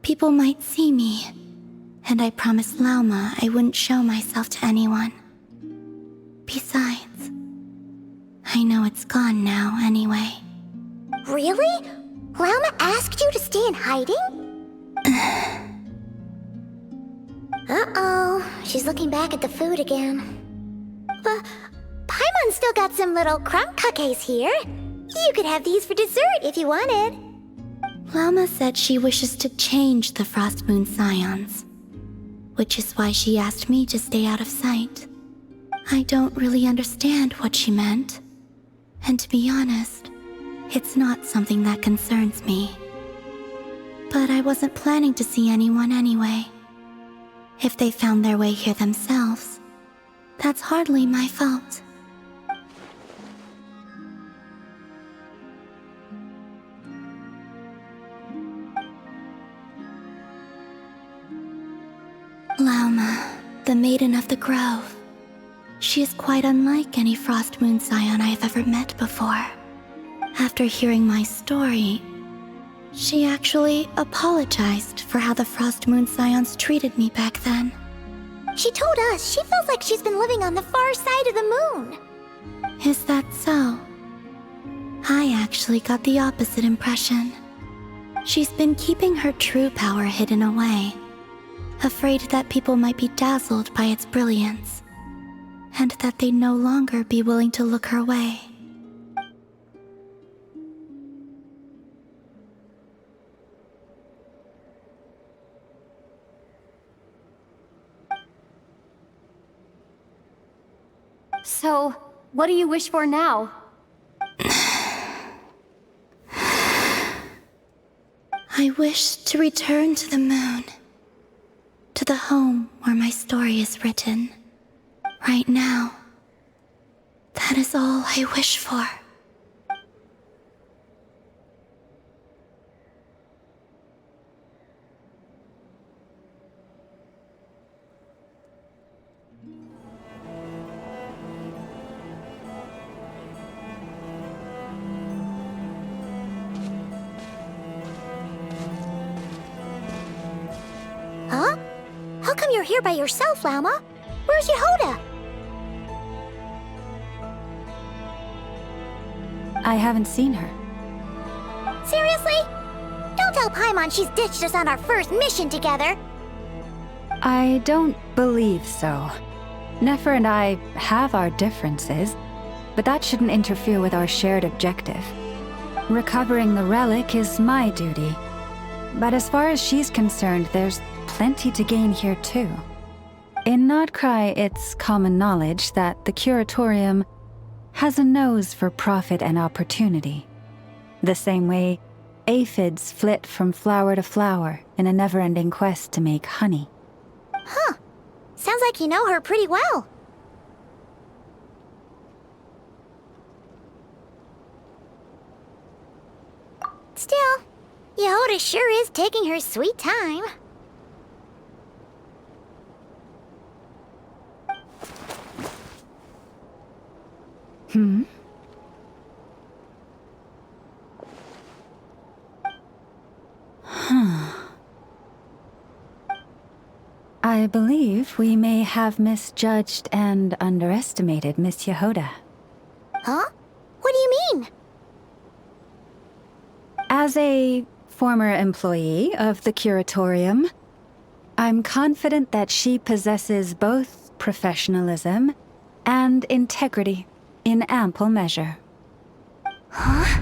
People might see me, and I promised Lauma I wouldn't show myself to anyone. Besides, I know it's gone now anyway. Really? Lauma asked you to stay in hiding? Uh-oh, she's looking back at the food again. Paimon's still got some little crumb cookies here. You could have these for dessert if you wanted. Lauma said she wishes to change the Frost Moon Scions, which is why she asked me to stay out of sight. I don't really understand what she meant, and to be honest, it's not something that concerns me. But I wasn't planning to see anyone anyway. If they found their way here themselves, that's hardly my fault. Lauma, the Maiden of the Grove. She is quite unlike any Frost Moon Scion I have ever met before. After hearing my story, she actually apologized for how the Frost Moon Scions treated me back then. She told us she feels like she's been living on the far side of the moon. Is that so? I actually got the opposite impression. She's been keeping her true power hidden away, afraid that people might be dazzled by its brilliance, and that they'd no longer be willing to look her way. So, what do you wish for now? I wish to return to the moon, to the home where my story is written. Right now, that is all I wish for. Huh? How come you're here by yourself, Lauma? Where's Yehoda? I haven't seen her. Seriously? Don't tell Paimon she's ditched us on our first mission together. I don't believe so. Nefer and I have our differences, but that shouldn't interfere with our shared objective. Recovering the relic is my duty. But as far as she's concerned, there's plenty to gain here too. In Nodcry, it's common knowledge that the Curatorium has a nose for profit and opportunity. The same way aphids flit from flower to flower in a never-ending quest to make honey. Huh. Sounds like you know her pretty well. Still, Yehoda sure is taking her sweet time. Hmm? I believe we may have misjudged and underestimated Miss Yehoda. Huh? What do you mean? As a former employee of the Curatorium, I'm confident that she possesses both professionalism and integrity in ample measure. Huh?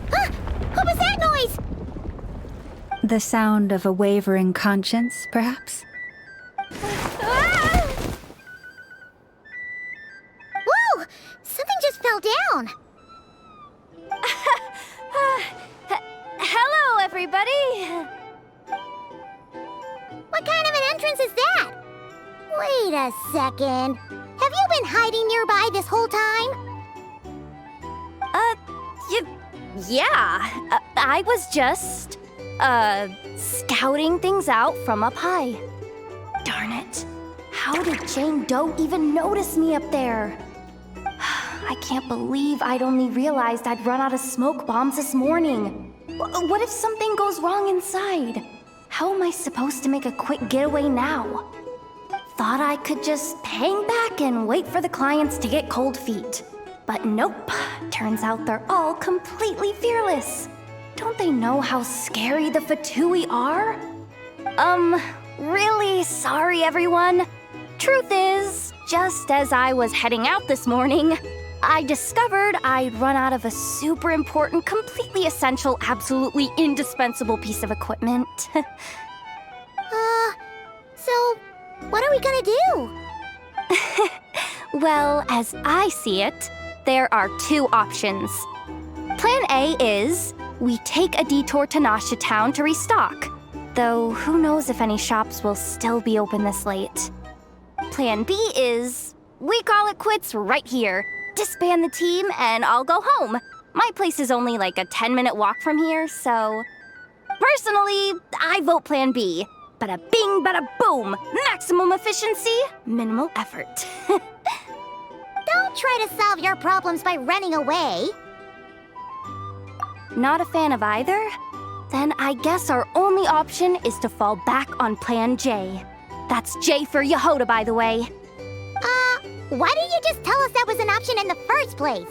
What was that noise? The sound of a wavering conscience, perhaps? Whoa! Something just fell down. Hello, everybody! What kind of an entrance is that? Wait a second. Have you been hiding nearby this whole time? Yeah. I was just, scouting things out from up high. Darn it. How did Jane Doe even notice me up there? I can't believe I'd only realized I'd run out of smoke bombs this morning. What if something goes wrong inside? How am I supposed to make a quick getaway now? Thought I could just hang back and wait for the clients to get cold feet. But nope, turns out they're all completely fearless. Don't they know how scary the Fatui are? Really sorry everyone. Truth is, just as I was heading out this morning, I discovered I'd run out of a super important, completely essential, absolutely indispensable piece of equipment. So, what are we gonna do? Well, as I see it, there are two options. Plan A is we take a detour to Nasha Town to restock, though who knows if any shops will still be open this late. Plan B is we call it quits right here, disband the team, and I'll go home. My place is only like a 10-minute walk from here, so... Personally, I vote Plan B. Bada bing, bada boom! Maximum efficiency, minimal effort. Don't try to solve your problems by running away. Not a fan of either? Then I guess our only option is to fall back on Plan J. That's J for Yehoda, by the way. Why didn't you just tell us that was an option in the first place?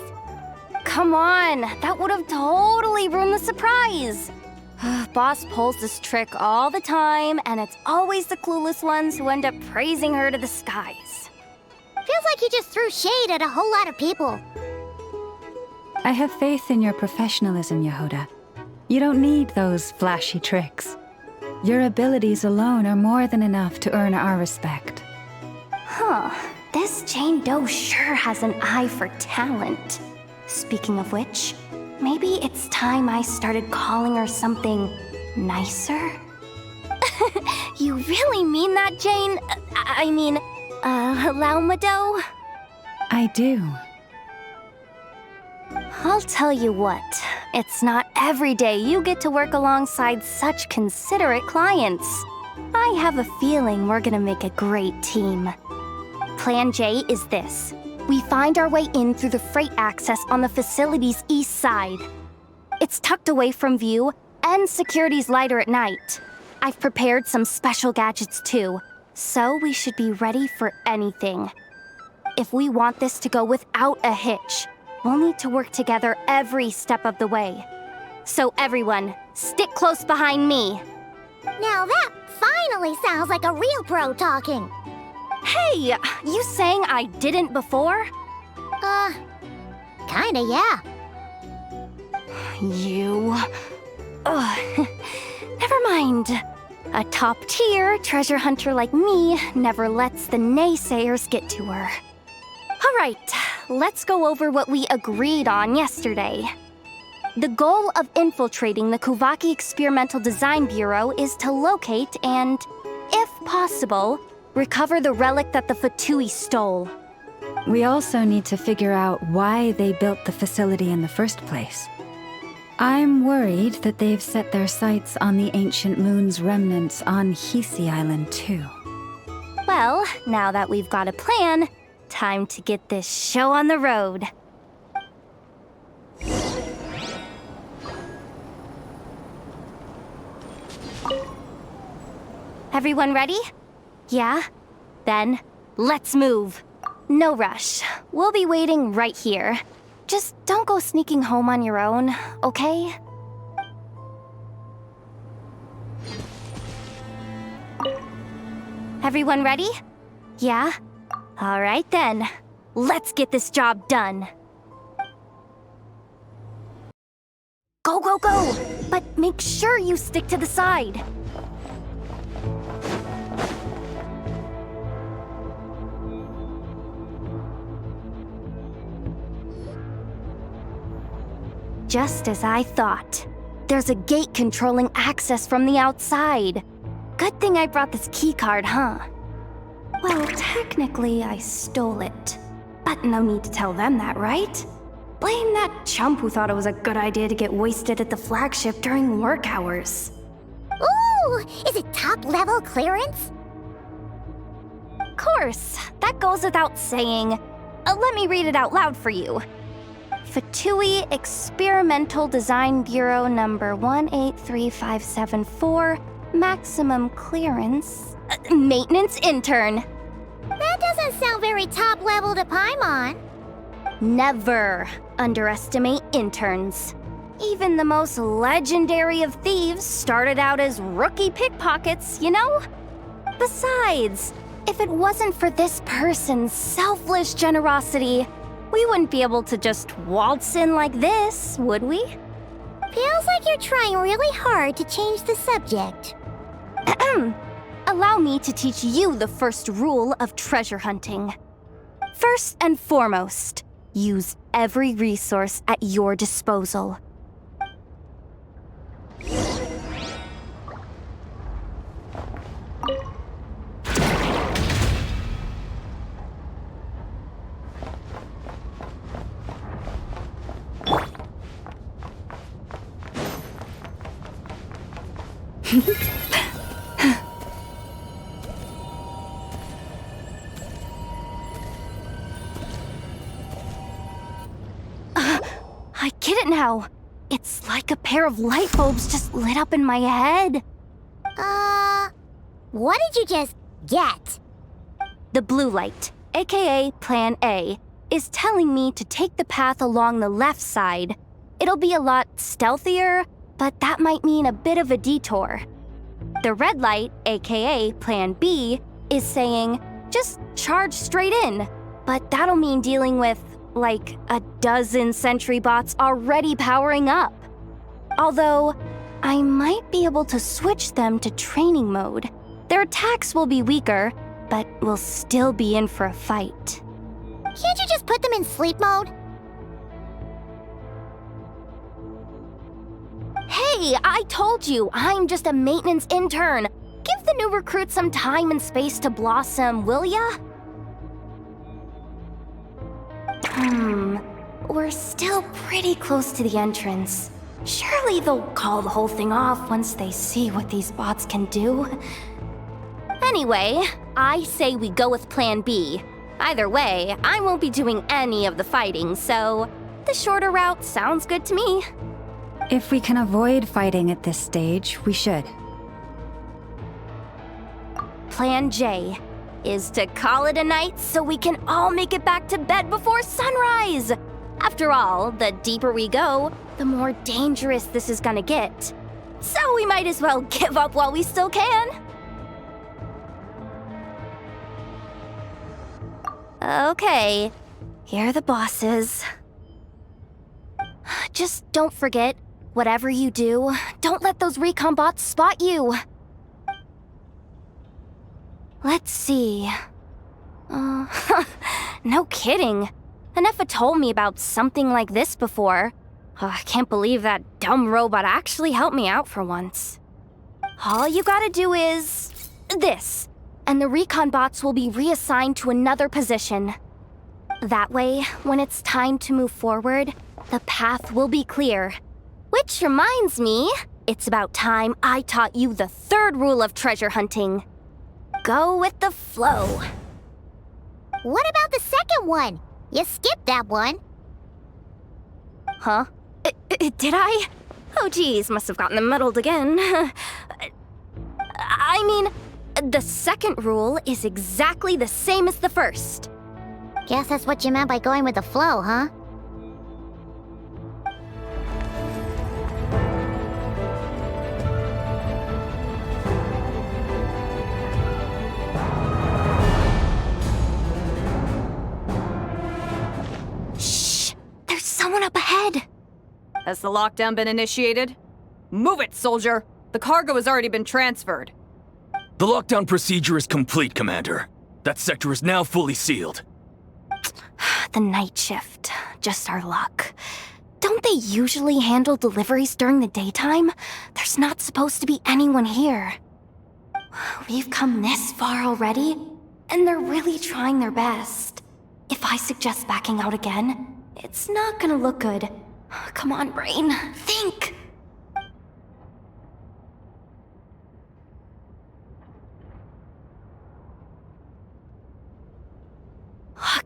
Come on, that would have totally ruined the surprise. Boss pulls this trick all the time, and it's always the clueless ones who end up praising her to the skies. Feels like you just threw shade at a whole lot of people. I have faith in your professionalism, Yehoda. You don't need those flashy tricks. Your abilities alone are more than enough to earn our respect. Huh. This Jane Doe sure has an eye for talent. Speaking of which, maybe it's time I started calling her something nicer? You really mean that, Jane? Laumado? I do. I'll tell you what, it's not every day you get to work alongside such considerate clients. I have a feeling we're gonna make a great team. Plan J is this. We find our way in through the freight access on the facility's east side. It's tucked away from view, and security's lighter at night. I've prepared some special gadgets too, so we should be ready for anything. If we want this to go without a hitch, we'll need to work together every step of the way. So everyone, stick close behind me. Now that finally sounds like a real pro talking. Hey, you saying I didn't before? Kinda, yeah. You... Ugh. Never mind. A top-tier treasure hunter like me never lets the naysayers get to her. All right, let's go over what we agreed on yesterday. The goal of infiltrating the Kuvaki Experimental Design Bureau is to locate and, if possible, recover the relic that the Fatui stole. We also need to figure out why they built the facility in the first place. I'm worried that they've set their sights on the ancient moon's remnants on Hisi Island too. Well, now that we've got a plan, time to get this show on the road. Everyone ready? Yeah? Then, let's move. No rush. We'll be waiting right here. Just don't go sneaking home on your own, okay? Everyone ready? Yeah? Alright then. Let's get this job done. Go, go, go! But make sure you stick to the side. Just as I thought. There's a gate controlling access from the outside. Good thing I brought this keycard, huh? Well, technically, I stole it. But no need to tell them that, right? Blame that chump who thought it was a good idea to get wasted at the flagship during work hours. Ooh, is it top-level clearance? Of course, that goes without saying. Let me read it out loud for you. Fatui Experimental Design Bureau number 183574, maximum clearance, maintenance intern. That doesn't sound very top-level to Paimon. Never underestimate interns. Even the most legendary of thieves started out as rookie pickpockets, you know? Besides, if it wasn't for this person's selfless generosity, we wouldn't be able to just waltz in like this, would we? Feels like you're trying really hard to change the subject. Allow me to teach you the first rule of treasure hunting. First and foremost, use every resource at your disposal. I get it now. It's like a pair of light bulbs just lit up in my head. What did you just get? The blue light, aka Plan A, is telling me to take the path along the left side. It'll be a lot stealthier, but that might mean a bit of a detour. The red light, aka Plan B, is saying, just charge straight in. But that'll mean dealing with, like, a dozen sentry bots already powering up. Although, I might be able to switch them to training mode. Their attacks will be weaker, but we'll still be in for a fight. Can't you just put them in sleep mode? Hey, I told you, I'm just a maintenance intern. Give the new recruit some time and space to blossom, will ya? We're still pretty close to the entrance. Surely they'll call the whole thing off once they see what these bots can do. Anyway, I say we go with Plan B. Either way, I won't be doing any of the fighting, so the shorter route sounds good to me. If we can avoid fighting at this stage, we should. Plan J is to call it a night so we can all make it back to bed before sunrise. After all, the deeper we go, the more dangerous this is gonna get. So we might as well give up while we still can. Okay, here are the bosses. Just don't forget, whatever you do, don't let those recon bots spot you. Let's see. No kidding. Enough told me about something like this before. I can't believe that dumb robot actually helped me out for once. All you gotta do is this, and the recon bots will be reassigned to another position. That way, when it's time to move forward, the path will be clear. Which reminds me, it's about time I taught you the third rule of treasure hunting. Go with the flow. What about the second one? You skipped that one. Huh? Did I? Oh geez, must have gotten them muddled again. I mean, the second rule is exactly the same as the first. Guess that's what you meant by going with the flow, huh? Has the lockdown been initiated? Move it, soldier! The cargo has already been transferred. The lockdown procedure is complete, Commander. That sector is now fully sealed. The night shift. Just our luck. Don't they usually handle deliveries during the daytime? There's not supposed to be anyone here. We've come this far already, and they're really trying their best. If I suggest backing out again, it's not gonna look good. Come on, brain. Think!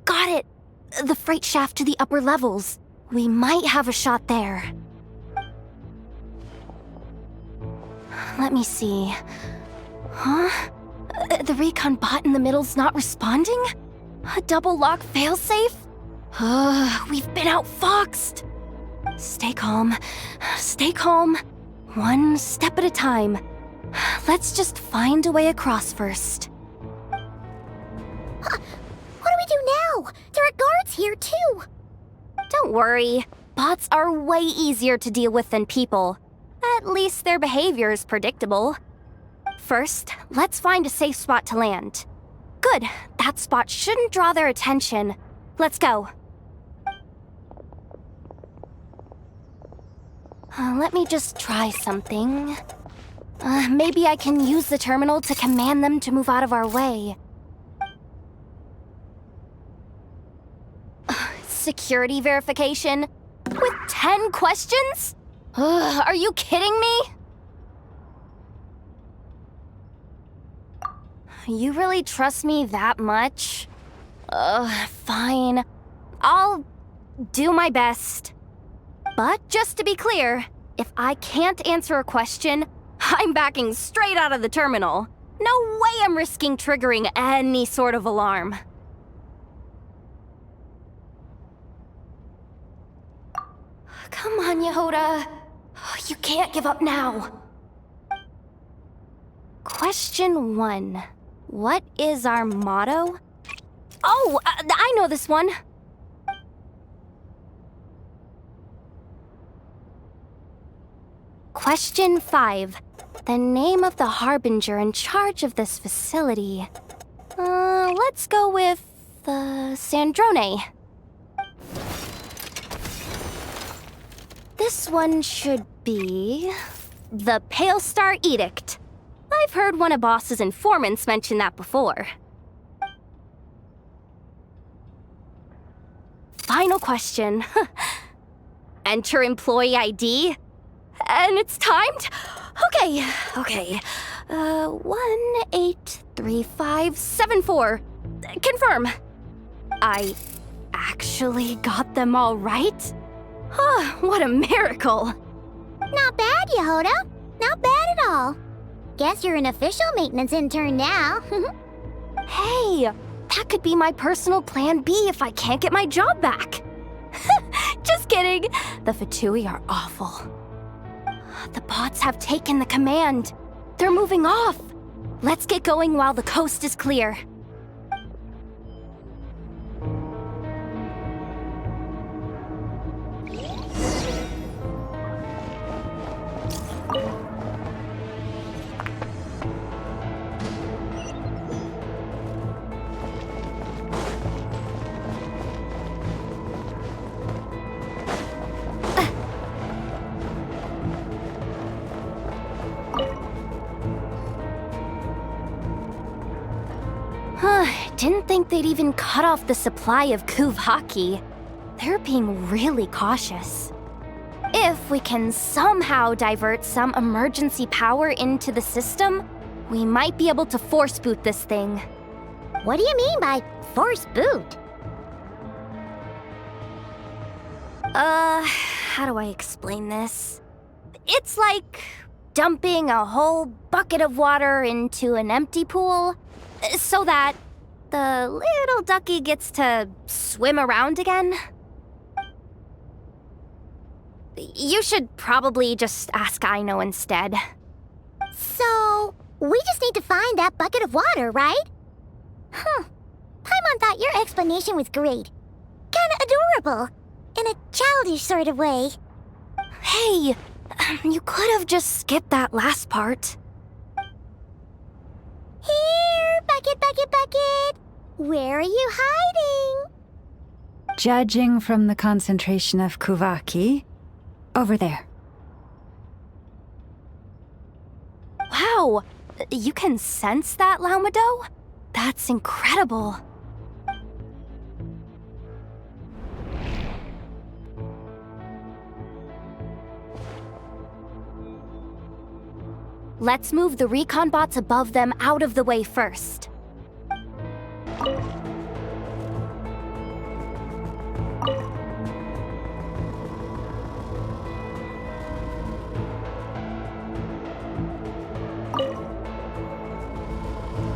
Got it! The freight shaft to the upper levels. We might have a shot there. Let me see. Huh? The recon bot in the middle's not responding? A double lock failsafe? We've been outfoxed! Stay calm. Stay calm. One step at a time. Let's just find a way across first. What do we do now? There are guards here, too. Don't worry. Bots are way easier to deal with than people. At least their behavior is predictable. First, let's find a safe spot to land. Good. That spot shouldn't draw their attention. Let's go. Let me just try something. Maybe I can use the terminal to command them to move out of our way. Security verification? With 10 questions? Are you kidding me? You really trust me that much? Fine. I'll do my best. But just to be clear, if I can't answer a question, I'm backing straight out of the terminal. No way I'm risking triggering any sort of alarm. Come on, Yehoda. You can't give up now. Question 1. What is our motto? Oh, I know this one. Question 5. The name of the harbinger in charge of this facility. Let's go with, Sandrone. This one should be... the Pale Star Edict. I've heard one of Boss's informants mention that before. Final question. Enter employee ID. And it's timed? Okay. 183574. Confirm. I actually got them all right? What a miracle! Not bad, Yehoda. Not bad at all. Guess you're an official maintenance intern now. Hey, that could be my personal plan B if I can't get my job back. Just kidding. The Fatui are awful. The bots have taken the command. They're moving off. Let's get going while the coast is clear. Didn't think they'd even cut off the supply of Kuvaki. They're being really cautious. If we can somehow divert some emergency power into the system, we might be able to force boot this thing. What do you mean by force boot? How do I explain this? It's like dumping a whole bucket of water into an empty pool, so that the little ducky gets to swim around again. You should probably just ask Aino instead. So, we just need to find that bucket of water, right? Paimon thought your explanation was great. Kinda adorable. In a childish sort of way. Hey, you could have just skipped that last part. Here, bucket, bucket, bucket. Where are you hiding? Judging from the concentration of Kuvaki, over there. Wow, you can sense that, Laumado? That's incredible. Let's move the recon bots above them out of the way first.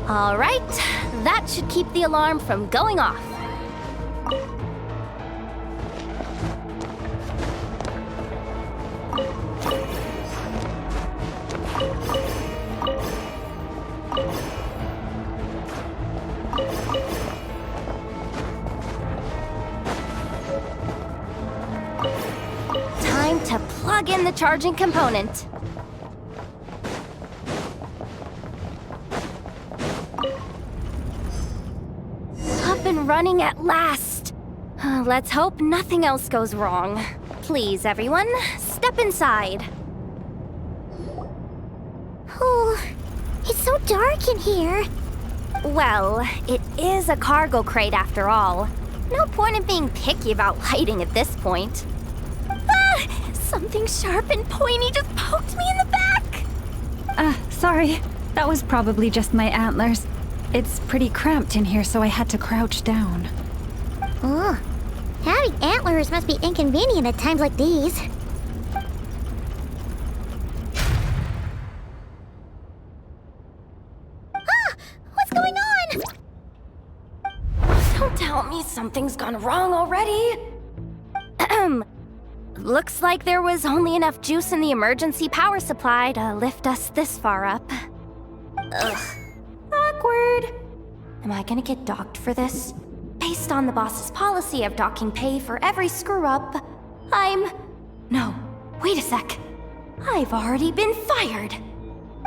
All right, that should keep the alarm from going off. Time to plug in the charging component. Up and running at last. Let's hope nothing else goes wrong. Please, everyone, step inside. Oh, it's so dark in here. Well, it is a cargo crate after all. No point in being picky about lighting at this point. Ah! Something sharp and pointy just poked me in the back! Sorry. That was probably just my antlers. It's pretty cramped in here, so I had to crouch down. Oh, having antlers must be inconvenient at times like these. Ah! What's going on? Don't tell me something's gone wrong already. Looks like there was only enough juice in the emergency power supply to lift us this far up. Ugh. Awkward. Am I gonna get docked for this? Based on the boss's policy of docking pay for every screw-up, No, wait a sec. I've already been fired.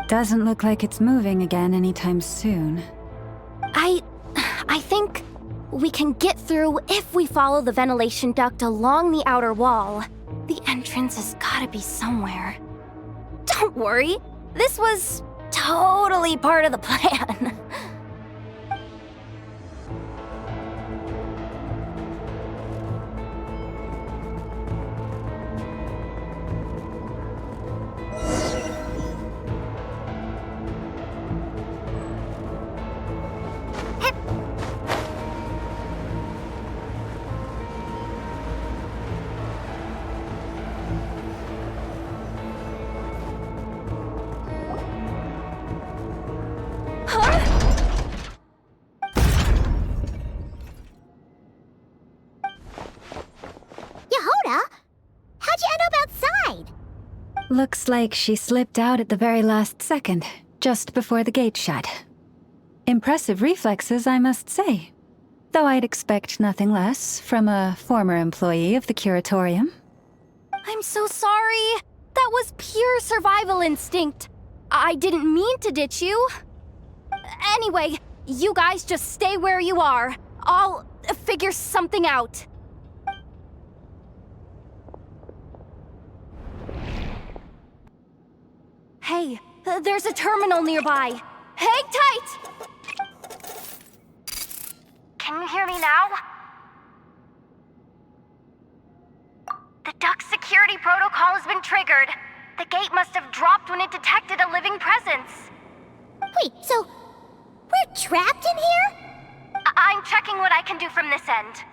Doesn't look like it's moving again anytime soon. I think we can get through if we follow the ventilation duct along the outer wall. The entrance has gotta be somewhere. Don't worry, this was totally part of the plan. How'd you end up outside? Looks like she slipped out at the very last second, just before the gate shut. Impressive reflexes, I must say. Though I'd expect nothing less from a former employee of the Curatorium. I'm so sorry. That was pure survival instinct. I didn't mean to ditch you. Anyway, you guys just stay where you are. I'll figure something out. Hey, there's a terminal nearby. Hang tight! Can you hear me now? The duct security protocol has been triggered. The gate must have dropped when it detected a living presence. Wait, so we're trapped in here? I'm checking what I can do from this end.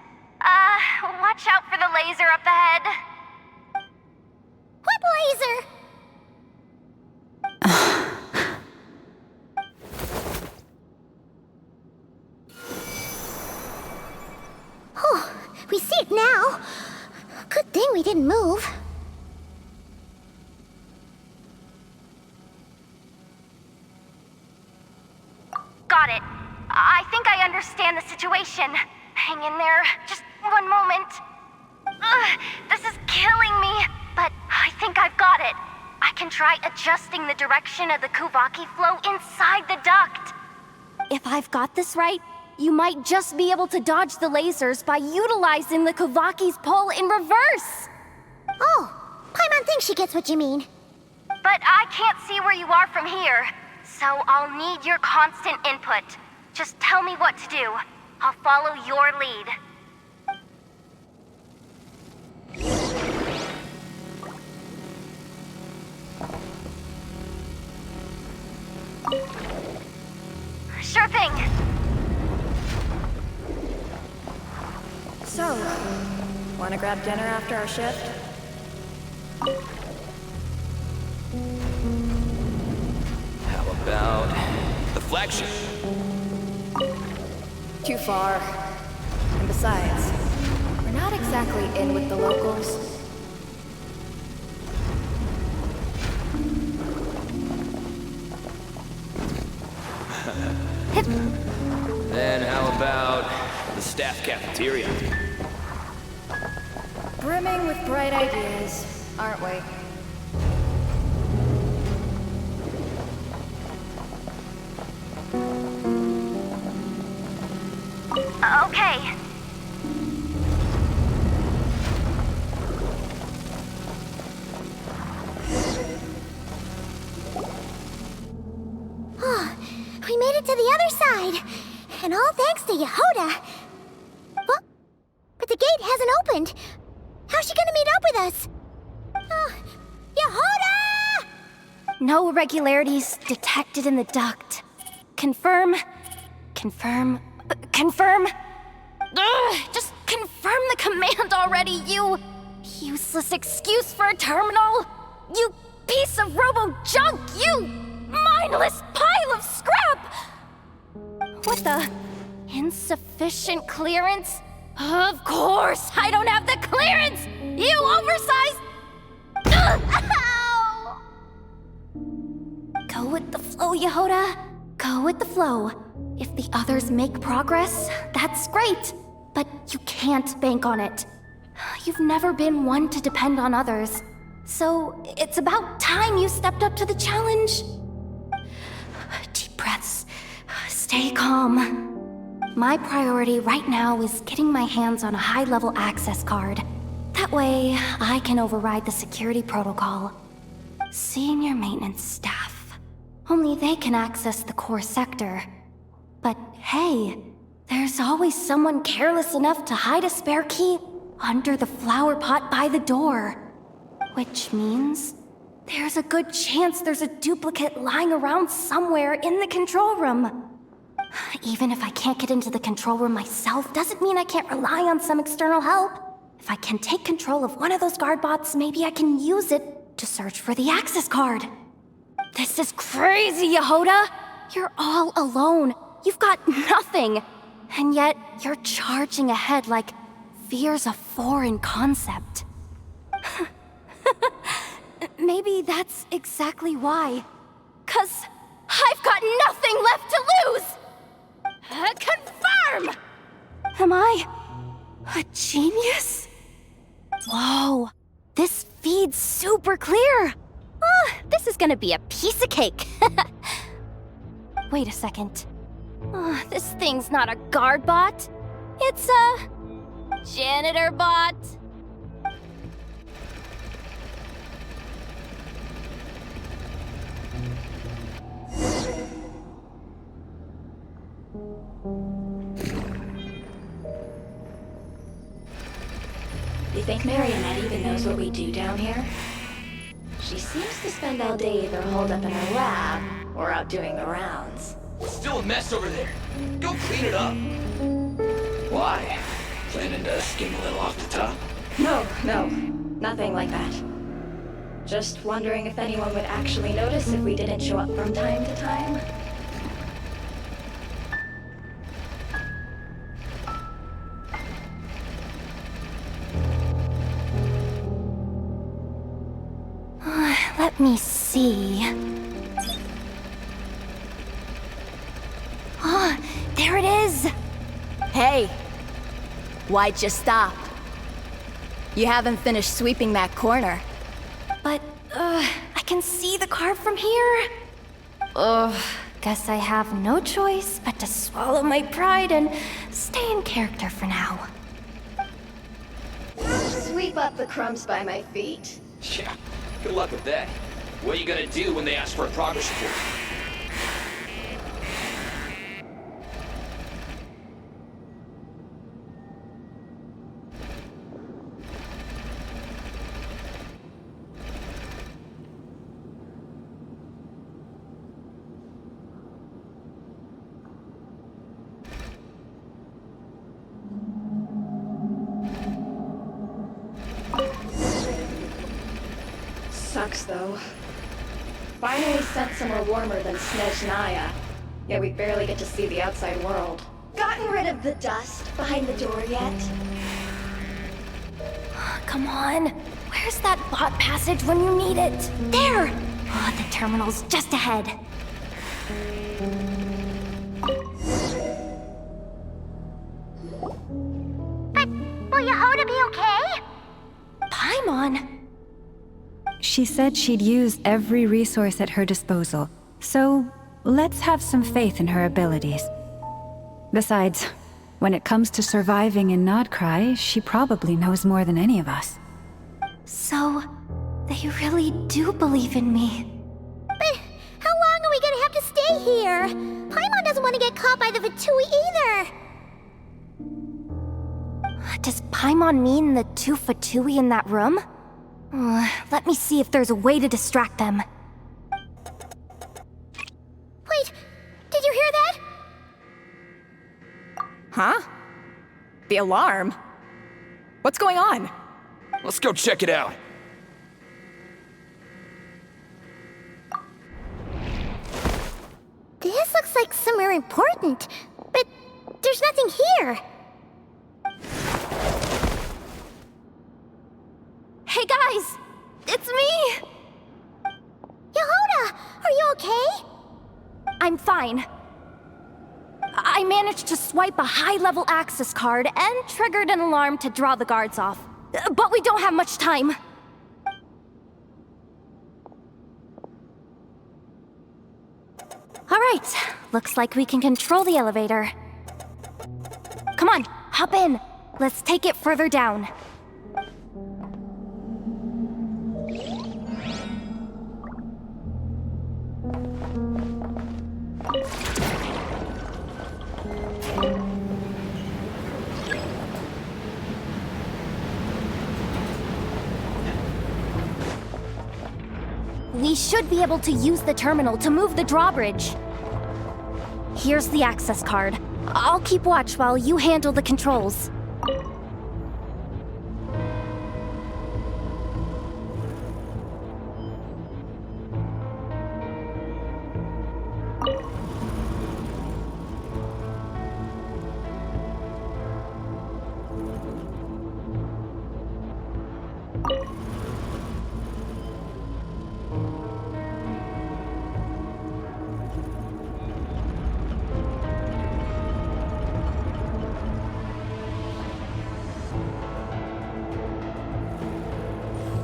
Watch out for the laser up ahead. What laser? Oh, we see it now. Good thing we didn't move. Got it. I think I understand the situation. Hang in there. Just one moment. This is killing me. but I think I've got it. I can try adjusting the direction of the Kuvaki flow inside the duct. If I've got this right, you might just be able to dodge the lasers by utilizing the Kuvaki's pull in reverse. Oh, Paimon thinks she gets what you mean. But I can't see where you are from here, so I'll need your constant input. Just tell me what to do. I'll follow your lead. Sure thing. So, wanna grab dinner after our shift? How about the flagship? Too far. And besides, we're not exactly in with the locals. Then how about the staff cafeteria? Brimming with bright ideas, aren't we? Okay. Oh, we made it to the other side. And all thanks to Yehoda. What? But the gate hasn't opened. How's she gonna meet up with us? Yehoda! No irregularities detected in the duct. Confirm. Confirm. Confirm. Ugh, just confirm the command already, you useless excuse for a terminal. You piece of robo-junk, you mindless pile of scrap! What the? Insufficient clearance? Of course, I don't have the clearance! You oversized... Ugh, ow! Go with the flow, Yehoda. Go with the flow. If the others make progress, that's great. But you can't bank on it. You've never been one to depend on others. So it's about time you stepped up to the challenge. Deep breaths. Stay calm. My priority right now is getting my hands on a high-level access card. That way, I can override the security protocol. Senior maintenance staff. Only they can access the core sector. But hey, there's always someone careless enough to hide a spare key under the flower pot by the door. Which means there's a good chance there's a duplicate lying around somewhere in the control room. Even if I can't get into the control room myself, doesn't mean I can't rely on some external help. If I can take control of one of those guard bots, maybe I can use it to search for the access card. This is crazy, Yehoda! You're all alone. You've got nothing. And yet, you're charging ahead like fear's a foreign concept. Maybe that's exactly why. 'Cause I've got nothing left to lose! Confirm! Am I a genius? Whoa, this feed's super clear. Oh, this is gonna be a piece of cake. Wait a second. Oh, this thing's not a guard bot. It's a janitor bot. You think Marionette even knows what we do down here? She seems to spend all day either holed up in her lab or out doing the rounds. Still a mess over there. Go clean it up. Why? Planning to skim a little off the top? No, nothing like that. Just wondering if anyone would actually notice if we didn't show up from time to time. Let me see. Ah, there it is! Hey! Why'd you stop? You haven't finished sweeping that corner. but, I can see the car from here. Ugh, guess I have no choice but to swallow my pride and stay in character for now. Sweep up the crumbs by my feet. Yeah, good luck with that. What are you gonna do when they ask for a progress report? Sucks, though. Finally sent somewhere warmer than Snezhnaya. Yet we barely get to see the outside world. Gotten rid of the dust behind the door yet? Come on. Where's that bot passage when you need it? There! Oh, the terminal's just ahead. But will Yehoda be okay? Paimon? She said she'd use every resource at her disposal, so let's have some faith in her abilities. Besides, when it comes to surviving in Nodcry, she probably knows more than any of us. So, they really do believe in me. But how long are we gonna have to stay here? Paimon doesn't want to get caught by the Fatui either. Does Paimon mean the two Fatui in that room? Let me see if there's a way to distract them. Wait, did you hear that? Huh? The alarm? What's going on? Let's go check it out. This looks like somewhere important, but there's nothing here. Hey guys! It's me! Yehoda, are you okay? I'm fine. I managed to swipe a high-level access card and triggered an alarm to draw the guards off. But we don't have much time. Alright, looks like we can control the elevator. Come on, hop in. Let's take it further down. We should be able to use the terminal to move the drawbridge. Here's the access card. I'll keep watch while you handle the controls.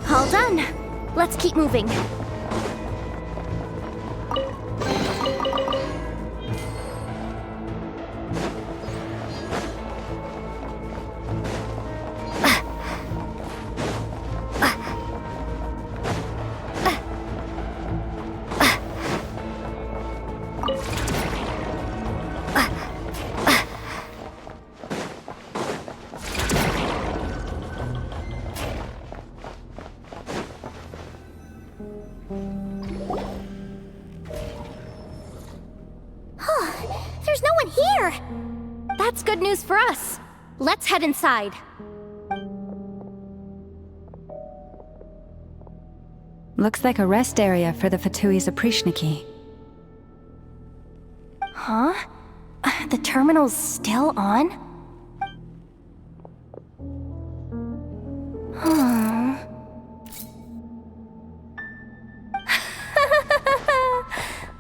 All done. Let's keep moving. There's no one here! That's good news for us. Let's head inside. Looks like a rest area for the Fatui's Oprishniki. Huh? The terminal's still on?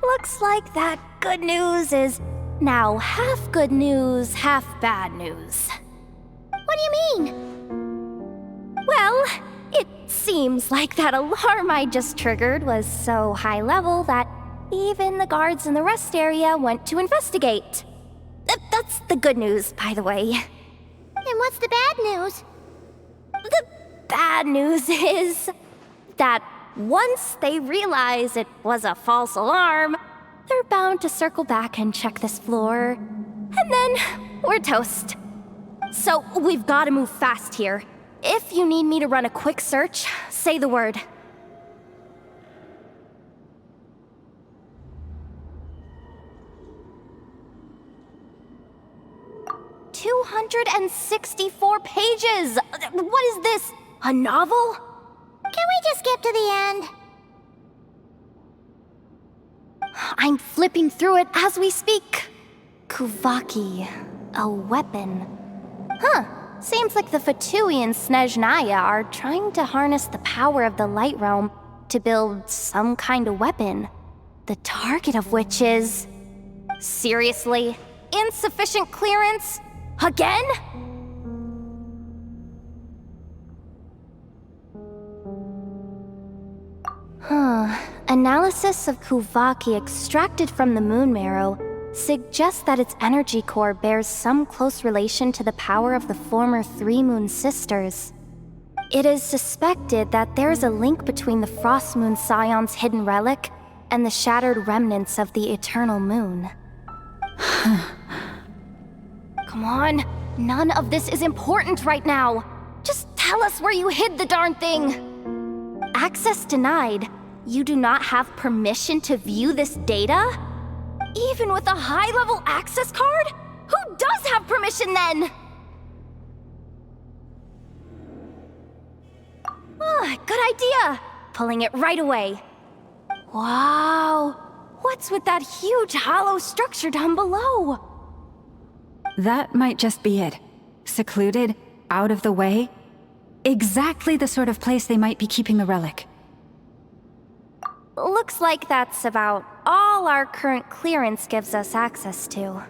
Looks like that good news is now half good news, half bad news. What do you mean? Well, it seems like that alarm I just triggered was so high level that even the guards in the rest area went to investigate. That's the good news, by the way. And what's the bad news? The bad news is that once they realize it was a false alarm, they're bound to circle back and check this floor. And then we're toast. So we've got to move fast here. If you need me to run a quick search, say the word. "264 pages! What is this? A novel? Can we just skip to the end? I'm flipping through it as we speak. Kuvaki, a weapon. Huh. Seems like the Fatui and Snezhnaya are trying to harness the power of the Light Realm to build some kind of weapon. The target of which is... Seriously? Insufficient clearance? Again? Analysis of Kuvaki extracted from the moon marrow suggests that its energy core bears some close relation to the power of the former Three Moon Sisters. It is suspected that there is a link between the Frost Moon Scion's hidden relic and the shattered remnants of the Eternal Moon. Come on, none of this is important right now. Just tell us where you hid the darn thing. Access denied. You do not have permission to view this data? Even with a high-level access card? Who does have permission then? Good idea. Pulling it right away. Wow. What's with that huge hollow structure down below? That might just be it. Secluded, out of the way. Exactly the sort of place they might be keeping the relic. Looks like that's about all our current clearance gives us access to.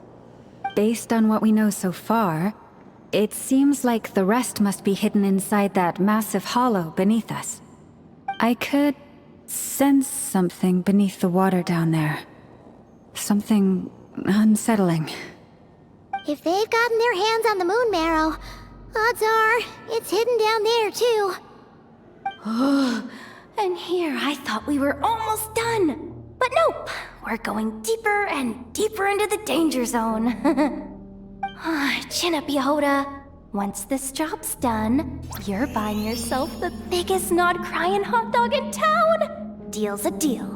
Based on what we know so far, it seems like the rest must be hidden inside that massive hollow beneath us. I could sense something beneath the water down there. Something unsettling. If they've gotten their hands on the moon marrow, odds are it's hidden down there too. And here I thought we were almost done. But nope, we're going deeper and deeper into the danger zone. Chin up, Yehoda. Once this job's done, you're buying yourself the biggest nod-crying hot dog in town. Deal's a deal.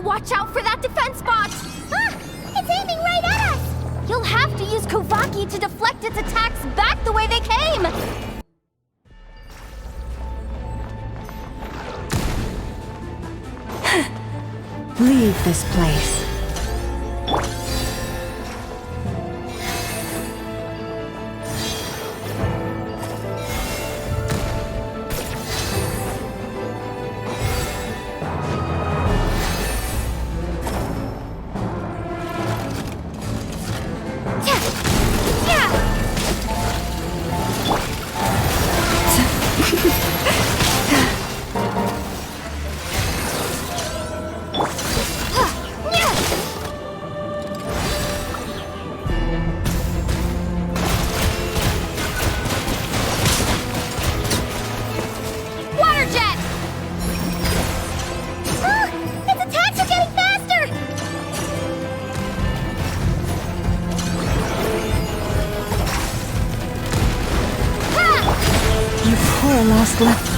Watch out for that defense bot! It's aiming right at us! You'll have to use Kuvaki to deflect its attacks back the way they came! Leave this place. Last left.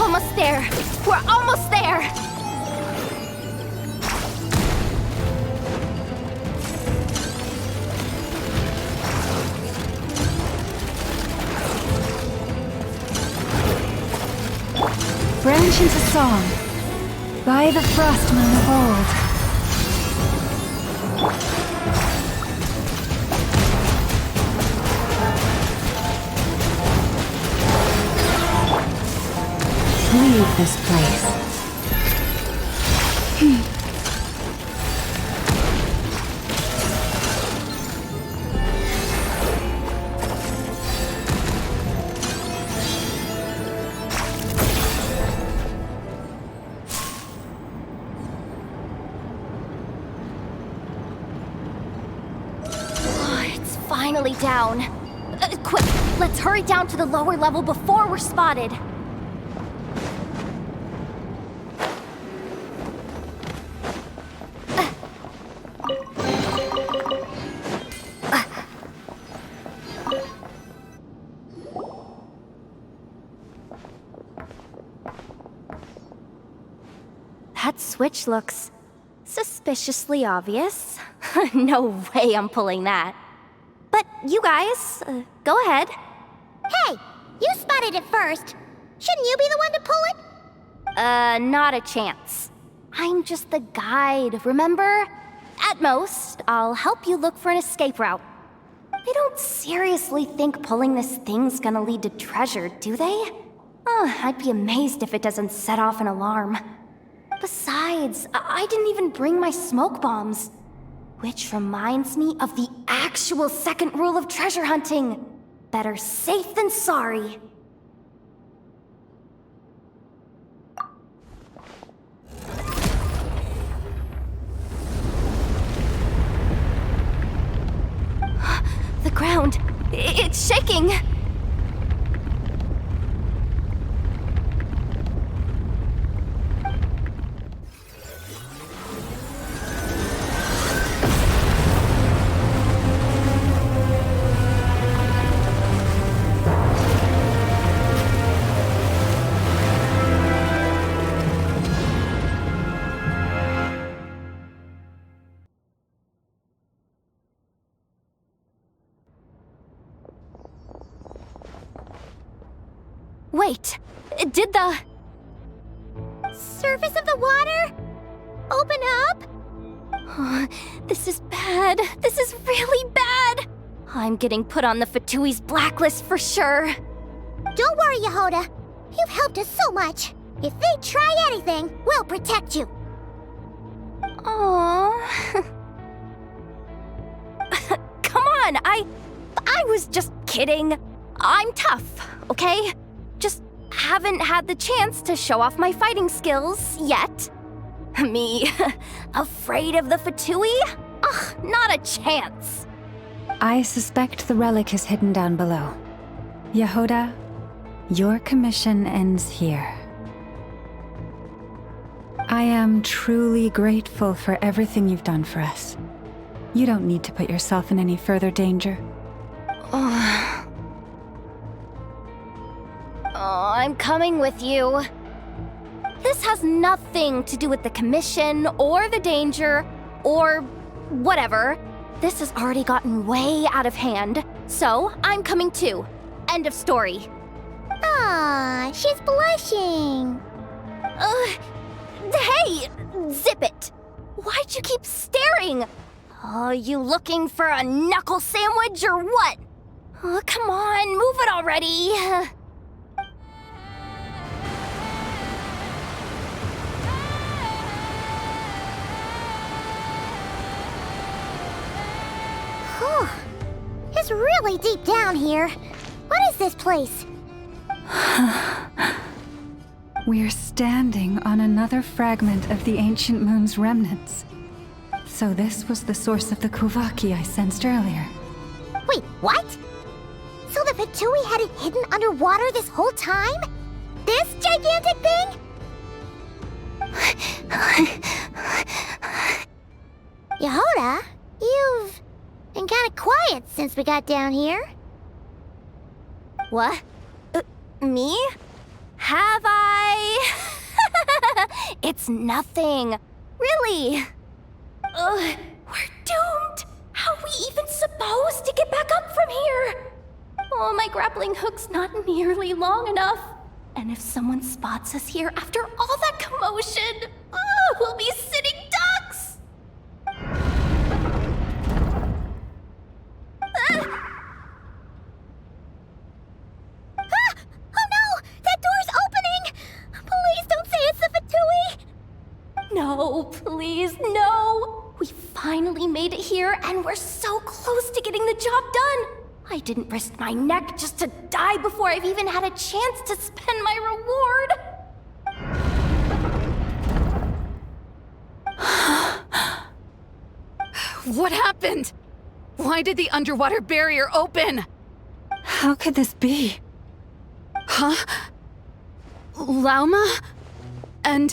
Almost there. We're almost there. ancient a song, by the frost moon of old. Leave this place. It's finally down. Quick, let's hurry down to the lower level before we're spotted. That switch looks suspiciously obvious. No way I'm pulling that. But you guys, go ahead. Hey, you spotted it first. Shouldn't you be the one to pull it? Not a chance. I'm just the guide, remember? At most, I'll help you look for an escape route. They don't seriously think pulling this thing's gonna lead to treasure, do they? I'd be amazed if it doesn't set off an alarm. Besides, I didn't even bring my smoke bombs. Which reminds me of the actual second rule of treasure hunting. Better safe than sorry. The ground, it's shaking. Wait, did the surface of the water open up? This is bad. This is really bad. I'm getting put on the Fatui's blacklist for sure. Don't worry, Yehoda. You've helped us so much. If they try anything, we'll protect you. Aww. Come on, I was just kidding. I'm tough, okay? Just haven't had the chance to show off my fighting skills yet. Me, afraid of the Fatui? Ugh, not a chance. I suspect the relic is hidden down below. Yehoda, your commission ends here. I am truly grateful for everything you've done for us. You don't need to put yourself in any further danger. I'm coming with you. This has nothing to do with the commission or the danger or whatever. This has already gotten way out of hand, so I'm coming too. End of story. Ah, she's blushing. Hey, zip it. Why'd you keep staring? Oh, you looking for a knuckle sandwich or what? Oh, come on, move it already. Whew. It's really deep down here. What is this place? We're standing on another fragment of the ancient moon's remnants. So this was the source of the Kuvaki I sensed earlier. Wait, what? So the Fatui had it hidden underwater this whole time? This gigantic thing? Yehoda, you've been kind of quiet since we got down here. What? Me? Have I? It's nothing. Really. We're doomed. How are we even supposed to get back up from here? Oh, my grappling hook's not nearly long enough. And if someone spots us here after all that commotion, we'll be sitting ducks! Oh no! That door's opening! Please don't say it's the Fatui! No, please, no! We finally made it here, and we're so close to getting the job done! I didn't risk my neck just to die before I've even had a chance to spend my reward! What happened? Why did the underwater barrier open? How could this be? Huh? Lauma? And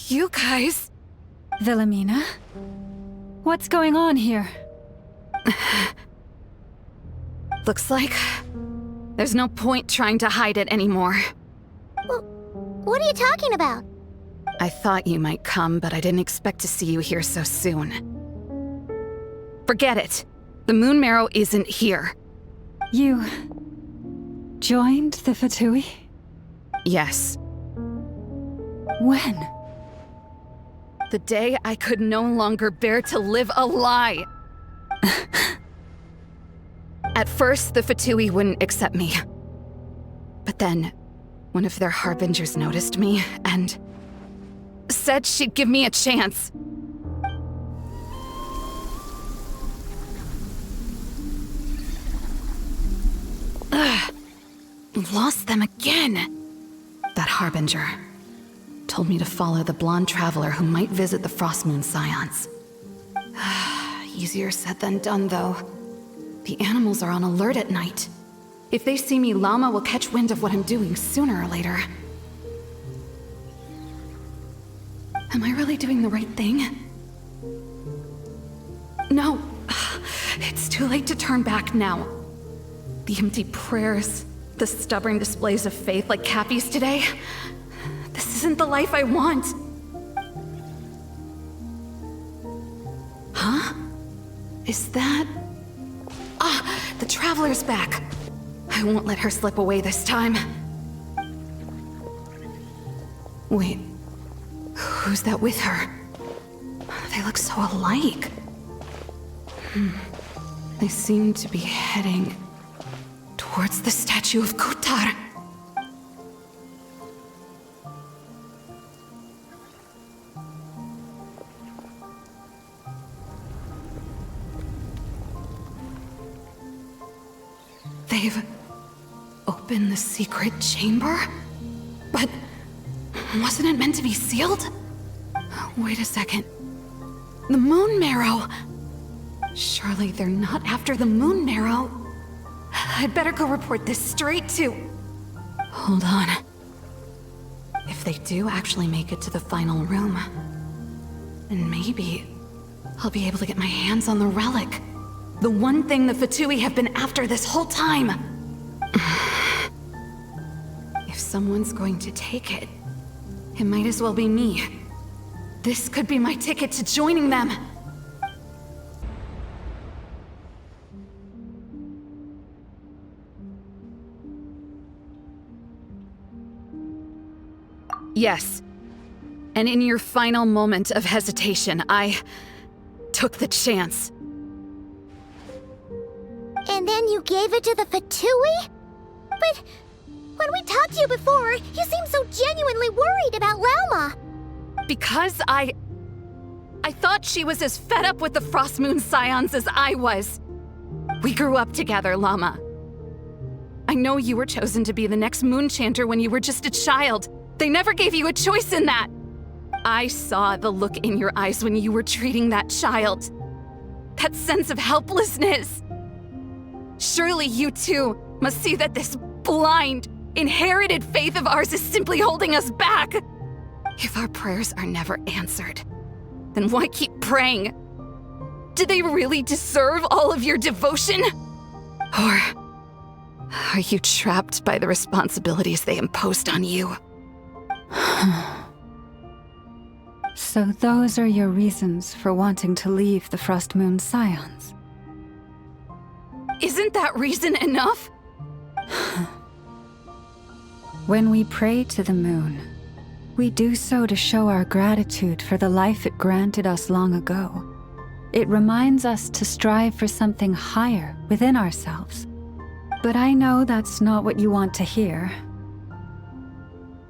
you guys? Wilhelmina? What's going on here? Looks like there's no point trying to hide it anymore. Well, what are you talking about? I thought you might come, but I didn't expect to see you here so soon. Forget it. The Moon Marrow isn't here. You joined the Fatui? Yes. When? The day I could no longer bear to live a lie. At first, the Fatui wouldn't accept me. But then, one of their harbingers noticed me and said she'd give me a chance. Ugh. Lost them again. That harbinger told me to follow the blonde traveler who might visit the Frost Moon Scions. Easier said than done, though. The animals are on alert at night. If they see me, Lauma will catch wind of what I'm doing sooner or later. Am I really doing the right thing? No. It's too late to turn back now. The empty prayers, the stubborn displays of faith like Cappy's today. This isn't the life I want. Huh? Is that... the Traveler's back. I won't let her slip away this time. Wait, who's that with her? They look so alike. They seem to be heading towards the statue of Kutar. They've opened the secret chamber? But wasn't it meant to be sealed? Wait a second. The Moon Marrow! Surely they're not after the Moon Marrow. I'd better go report this straight to... Hold on. If they do actually make it to the final room, then maybe I'll be able to get my hands on the relic. The one thing the Fatui have been after this whole time. If someone's going to take it, it might as well be me. This could be my ticket to joining them. Yes. And in your final moment of hesitation, I took the chance. And then you gave it to the Fatui? But when we talked to you before, you seemed so genuinely worried about Lauma. Because I thought she was as fed up with the Frost Moon Scions as I was. We grew up together, Lauma. I know you were chosen to be the next Moon Chanter when you were just a child. They never gave you a choice in that. I saw the look in your eyes when you were treating that child. That sense of helplessness. Surely you too must see that this blind, inherited faith of ours is simply holding us back. If our prayers are never answered, then why keep praying? Do they really deserve all of your devotion? Or are you trapped by the responsibilities they imposed on you? So those are your reasons for wanting to leave the Frost Moon Scions? Isn't that reason enough? When we pray to the moon, we do so to show our gratitude for the life it granted us long ago. It reminds us to strive for something higher within ourselves. But I know that's not what you want to hear.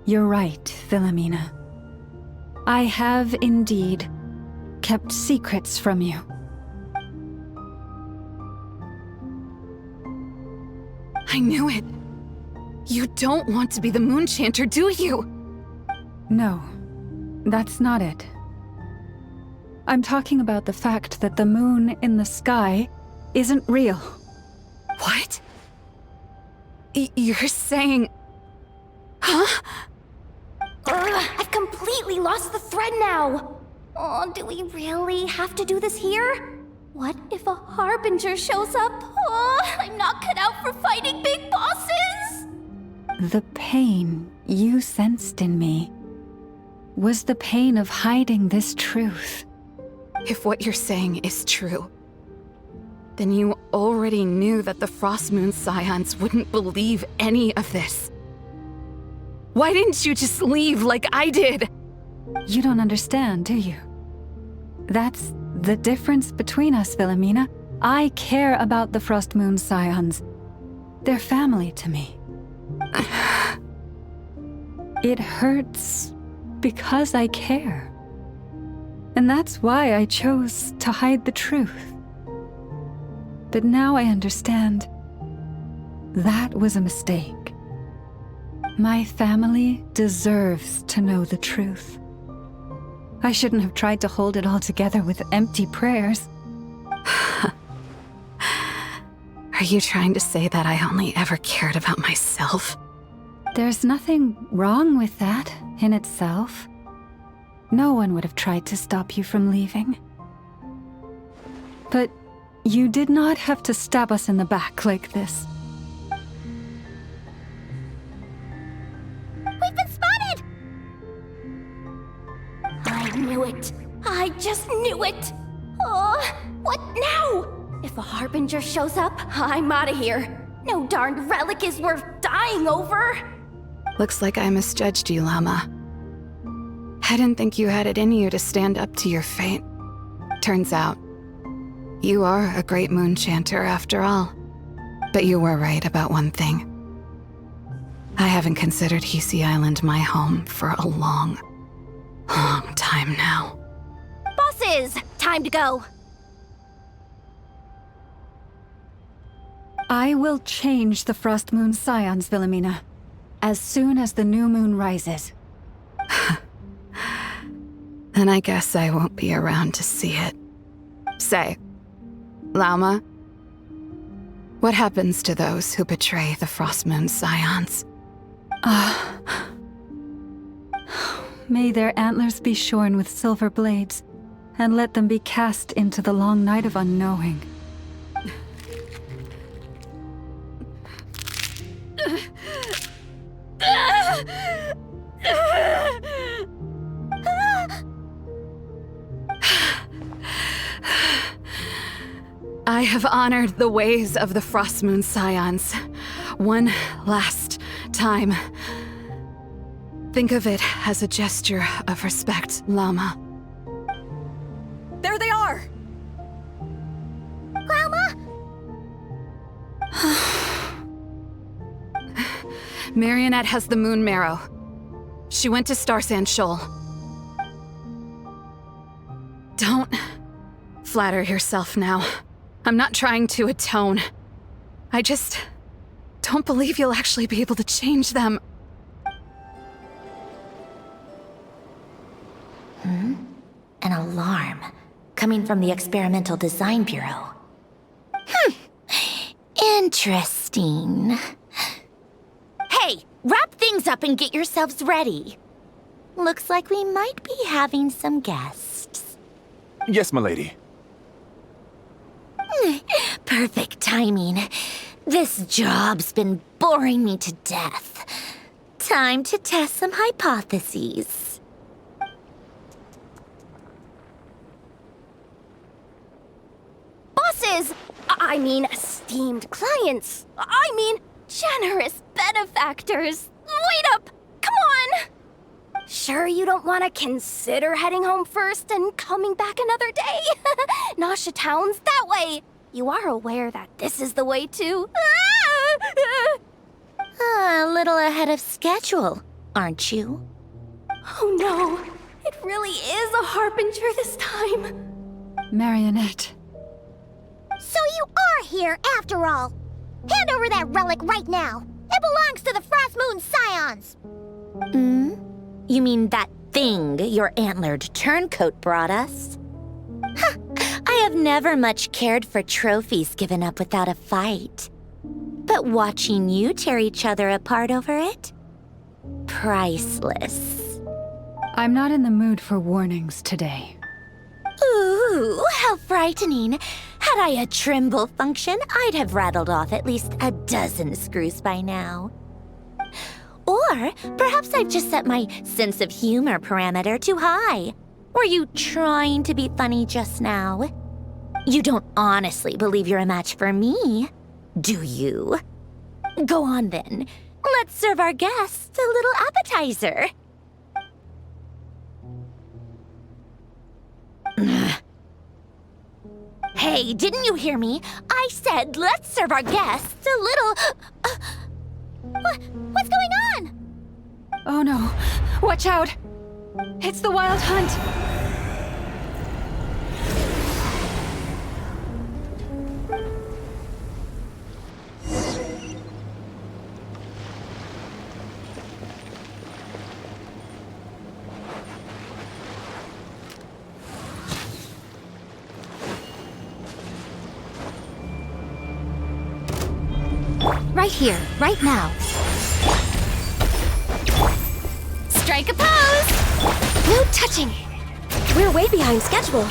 You're right, Philomena. I have indeed kept secrets from you. I knew it. You don't want to be the Moon Chanter, do you? No, that's not it. I'm talking about the fact that the moon in the sky isn't real. What? You're saying... Huh? I've completely lost the thread now. Oh, do we really have to do this here? What if a Harbinger shows up? Oh, I'm not cut out for fighting big bosses! The pain you sensed in me was the pain of hiding this truth. If what you're saying is true, then you already knew that the Frost Moon Scions wouldn't believe any of this. Why didn't you just leave like I did? You don't understand, do you? That's the difference between us, Philomena. I care about the Frost Moon Scions. They're family to me. It hurts because I care. And that's why I chose to hide the truth. But now I understand that was a mistake. My family deserves to know the truth. I shouldn't have tried to hold it all together with empty prayers. Are you trying to say that I only ever cared about myself? There's nothing wrong with that in itself. No one would have tried to stop you from leaving. But you did not have to stab us in the back like this. We've been spotted! I knew it. I just knew it. Oh, what now? If a Harbinger shows up, I'm out of here. No darned relic is worth dying over. Looks like I misjudged you, Llama. I didn't think you had it in you to stand up to your fate. Turns out, you are a great moon chanter after all. But you were right about one thing. I haven't considered Hisi Island my home for a long time now. Bosses, time to go. I will change the Frost Moon Scions, Philomena, as soon as the new moon rises. Then I guess I won't be around to see it. Say, Llama, what happens to those who betray the Frost Moon Scions? May their antlers be shorn with silver blades, and let them be cast into the long night of unknowing. I have honored the ways of the Frost Moon Scions one last time. Think of it as a gesture of respect, Llama. There they are! Grandma? Marionette has the moon marrow. She went to Starsand Shoal. Don't flatter yourself now. I'm not trying to atone. I just don't believe you'll actually be able to change them. An alarm coming from the Experimental Design Bureau. Interesting. Hey, wrap things up and get yourselves ready. Looks like we might be having some guests. Yes, milady. Perfect timing. This job's been boring me to death. Time to test some hypotheses. Bosses! I mean, esteemed clients. I mean, generous benefactors. Wait sure you don't want to consider heading home first and coming back another day? Nasha Town's that way. You are aware that this is the way too. A little ahead of schedule, aren't you? Oh no, it really is a harbinger this time. Marionette. So you are here after all. Hand over that relic right now. It belongs to the Frost Moon Scions. You mean that thing your antlered turncoat brought us? Huh, I have never much cared for trophies given up without a fight. But watching you tear each other apart over it? Priceless. I'm not in the mood for warnings today. Ooh, how frightening. Had I a Trimble function, I'd have rattled off at least a dozen screws by now. Or perhaps I've just set my sense of humor parameter too high. Were you trying to be funny just now? You don't honestly believe you're a match for me, do you? Go on then. Let's serve our guests a little appetizer. Hey, didn't you hear me? I said let's serve our guests a little... What's going on? Oh no. Watch out! It's the Wild Hunt! Right here, right now. Strike a pose! No touching! We're way behind schedule.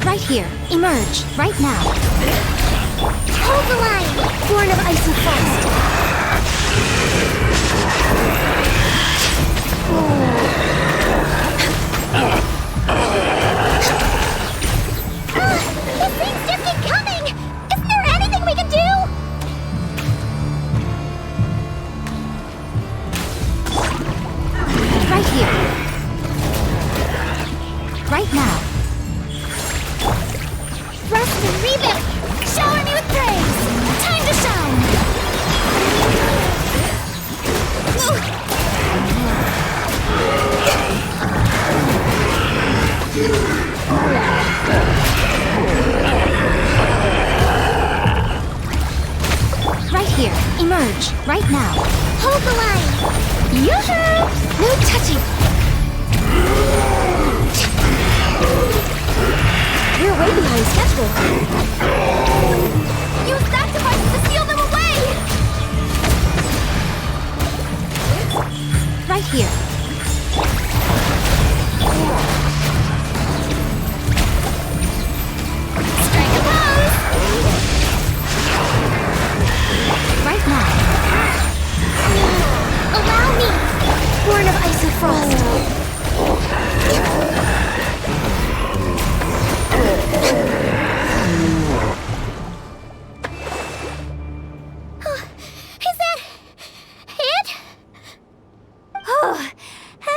Right here, emerge, right now. Hold the line! Born of ice and frost. This thing's just keep coming! Isn't there anything we can do? Right here. Right now. Rest and reboot! Shower me with praise! Time to shine! Right here, emerge, right now. Hold the line! Yoo-hoo! No touching! We're way behind schedule. Use that device to steal them away! Right here. Strike a pose! Right now. Allow me! Born of ice and frost. Is that it? Oh,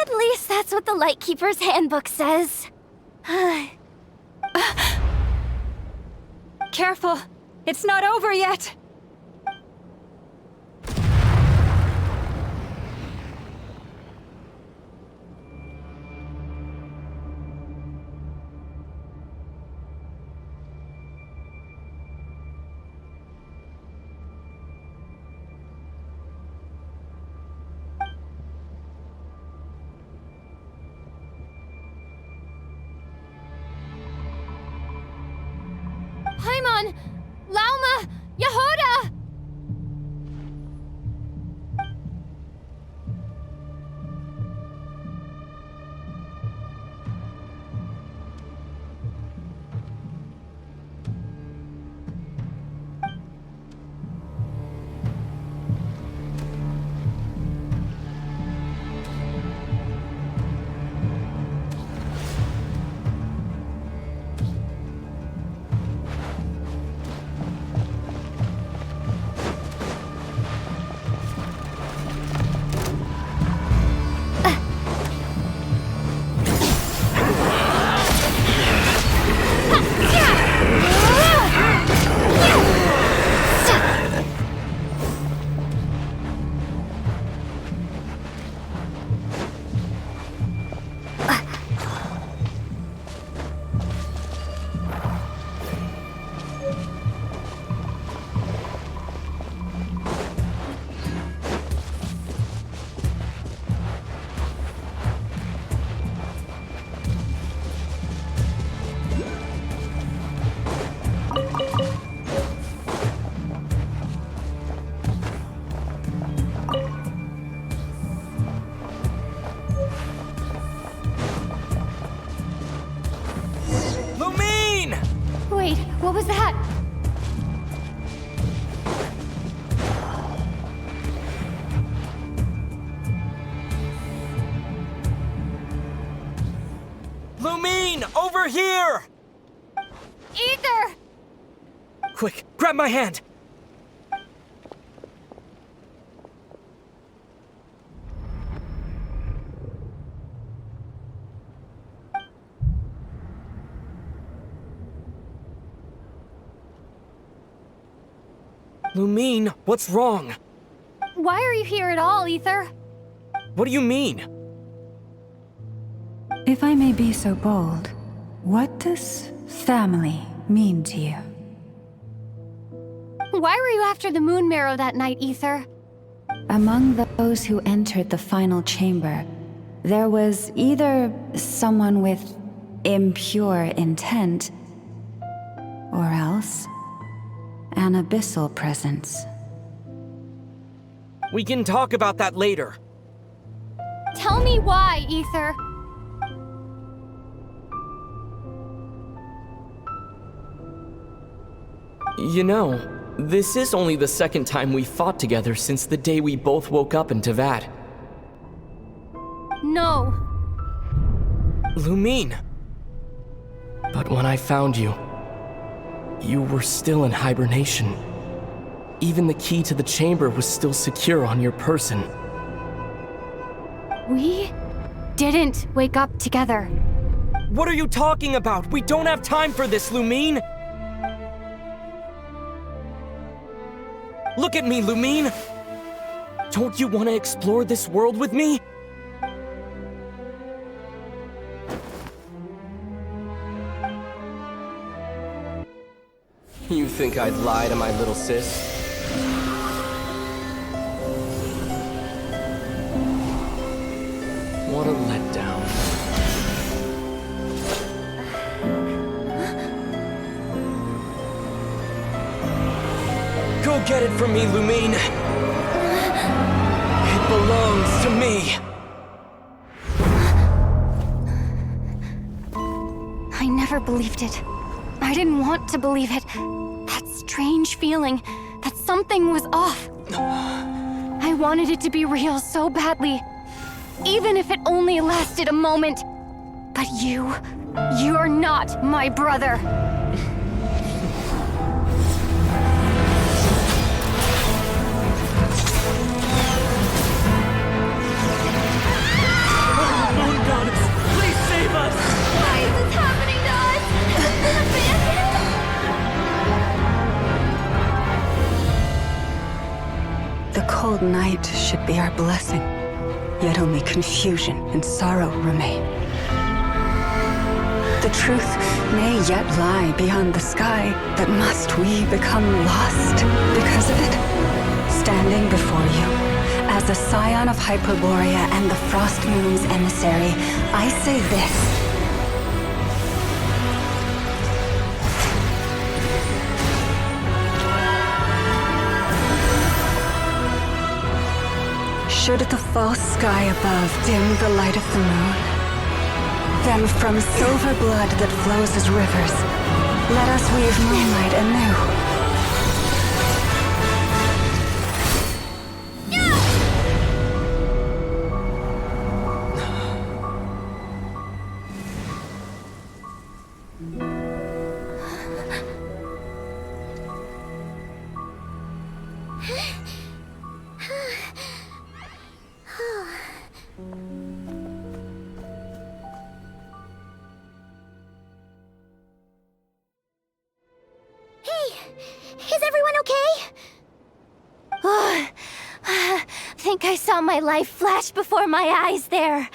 at least that's what the Lightkeeper's Handbook says. Careful! It's not over yet! Paimon! Lauma! Yehoda! Quick, grab my hand! Lumine, what's wrong? Why are you here at all, Ether? What do you mean? If I may be so bold, what does family mean to you? Why were you after the moon marrow that night, Ether? Among those who entered the final chamber, there was either someone with impure intent, or else an abyssal presence. We can talk about that later. Tell me why, Ether. You know, this is only the second time we fought together since the day we both woke up in Teyvat. No. Lumine. But when I found you, you were still in hibernation. Even the key to the chamber was still secure on your person. We didn't wake up together. What are you talking about? We don't have time for this, Lumine! Look at me, Lumine! Don't you want to explore this world with me? You think I'd lie to my little sis? What a letdown. Go get it from me, Lumine! It belongs to me! I never believed it. I didn't want to believe it. That strange feeling that something was off. I wanted it to be real so badly. Even if it only lasted a moment. But you're not my brother. Moon goddess, please save us! Why is this happening to us? Has it been abandoned? The cold night should be our blessing, yet only confusion and sorrow remain. The truth may yet lie beyond the sky, but must we become lost because of it? Standing before you, as a scion of Hyperborea and the Frost Moon's emissary, I say this. Should the false sky above dim the light of the moon, then from silver blood that flows as rivers, let us weave moonlight anew. Is everyone okay? Think I saw my life flash before my eyes there.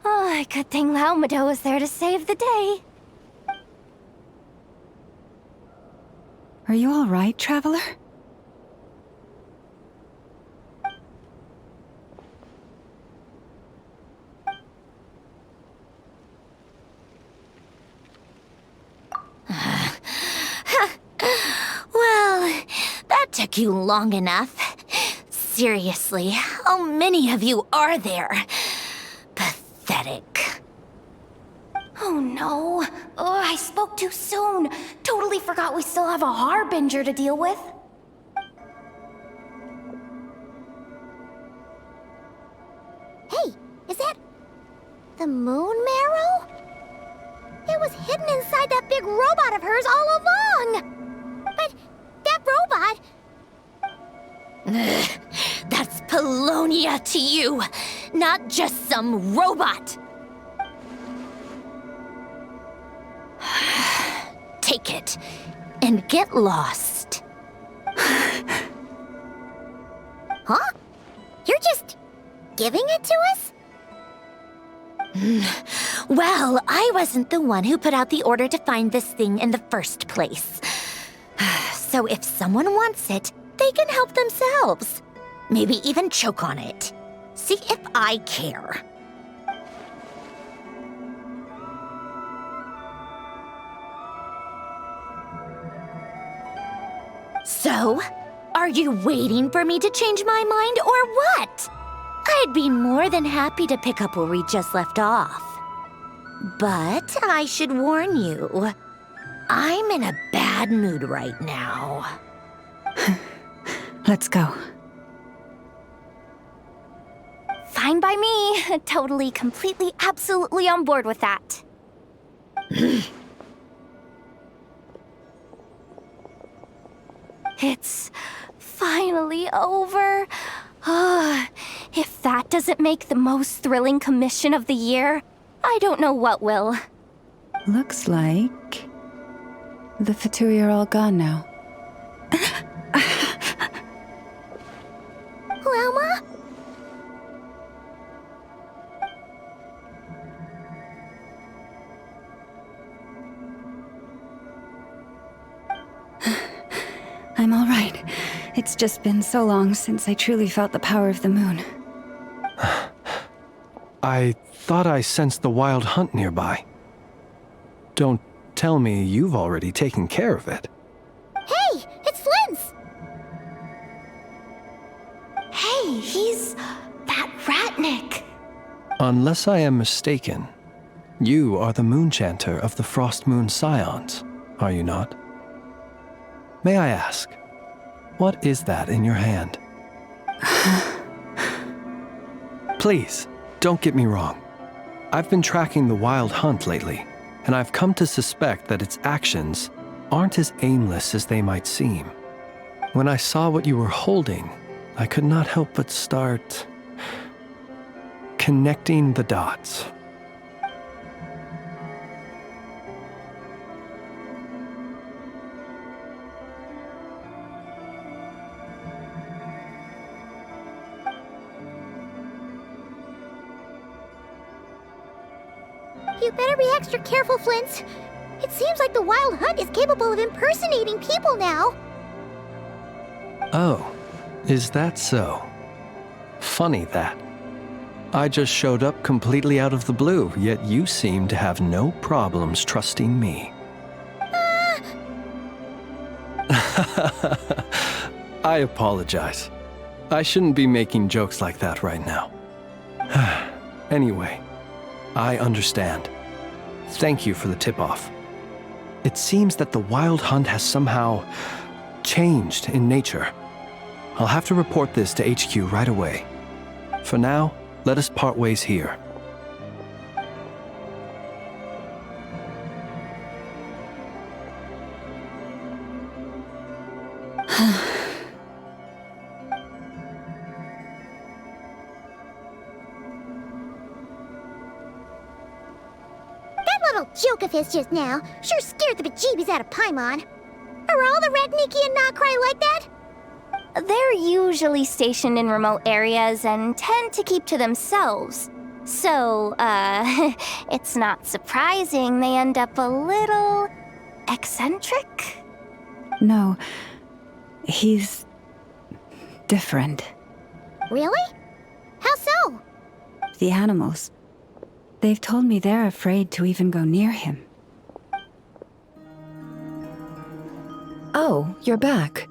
Oh, good thing Laumado was there to save the day. Are you all right, traveler? Well, that took you long enough. Seriously, how many of you are there? Pathetic. Oh no. Oh, I spoke too soon. Totally forgot we still have a Harbinger to deal with. Hey, is that the moon marrow? It was hidden inside that big robot of hers all along! But Colonia to you, not just some robot. Take it and get lost. Huh? You're just giving it to us? Well, I wasn't the one who put out the order to find this thing in the first place. So if someone wants it, they can help themselves. Maybe even choke on it. See if I care. So, are you waiting for me to change my mind or what? I'd be more than happy to pick up where we just left off. But I should warn you, I'm in a bad mood right now. Let's go. Fine by me. Totally, completely, absolutely on board with that. It's finally over. If that doesn't make the most thrilling commission of the year, I don't know what will. Looks like the Fatui are all gone now. Lalma? I'm all right. It's just been so long since I truly felt the power of the moon. I thought I sensed the wild hunt nearby. Don't tell me you've already taken care of it. Hey, it's Flynn's! Hey, he's that Ratnik. Unless I am mistaken, you are the Moonchanter of the Frost Moon Scions, are you not? May I ask, what is that in your hand? Please, don't get me wrong. I've been tracking the wild hunt lately, and I've come to suspect that its actions aren't as aimless as they might seem. When I saw what you were holding, I could not help but start connecting the dots. You better be extra careful, Flint. It seems like the Wild Hunt is capable of impersonating people now. Oh, is that so? Funny that. I just showed up completely out of the blue, yet you seem to have no problems trusting me. I apologize. I shouldn't be making jokes like that right now. Anyway, I understand. Thank you for the tip-off. It seems that the Wild Hunt has somehow changed in nature. I'll have to report this to HQ right away. For now, let us part ways here. Joke of his just now sure scared the bejeebies out of Paimon. Are all the Ratniki and Nokrai like that? They're usually stationed in remote areas and tend to keep to themselves. So, it's not surprising they end up a little eccentric? No, he's different. Really? How so? The animals. They've told me they're afraid to even go near him. Oh, you're back.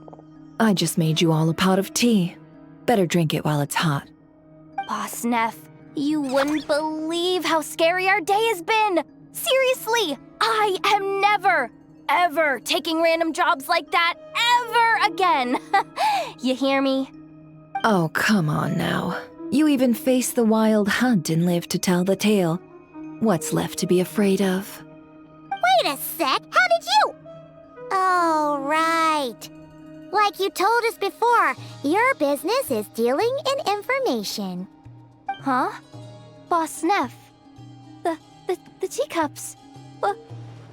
I just made you all a pot of tea. Better drink it while it's hot. Boss Neff, you wouldn't believe how scary our day has been! Seriously, I am never, ever taking random jobs like that ever again! You hear me? Oh, come on now. You even faced the Wild Hunt and lived to tell the tale. What's left to be afraid of? Wait a sec, how did you? Oh, right. Like you told us before, your business is dealing in information. Huh? Boss Neff. The teacups.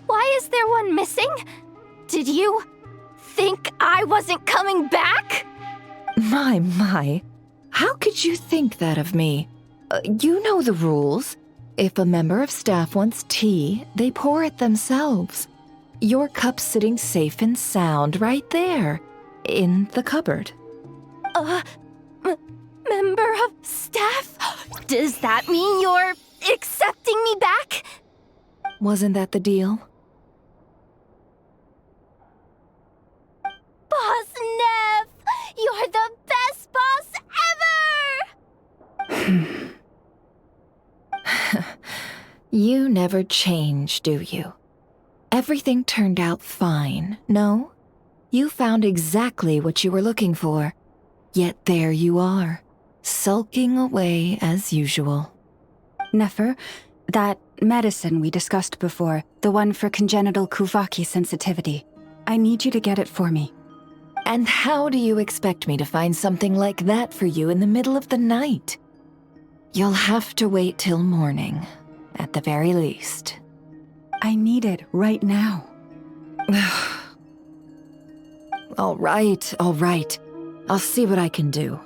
Why is there one missing? Did you think I wasn't coming back? My. How could you think that of me? You know the rules. If a member of staff wants tea, they pour it themselves. Your cup's sitting safe and sound right there, in the cupboard. Member of staff? Does that mean you're accepting me back? Wasn't that the deal? Boss Neff! You're the best boss ever! You never change, do you? Everything turned out fine, no? You found exactly what you were looking for. Yet there you are, sulking away as usual. Nefer, that medicine we discussed before, the one for congenital Kuvaki sensitivity, I need you to get it for me. And how do you expect me to find something like that for you in the middle of the night? You'll have to wait till morning, at the very least. I need it right now. All right. I'll see what I can do.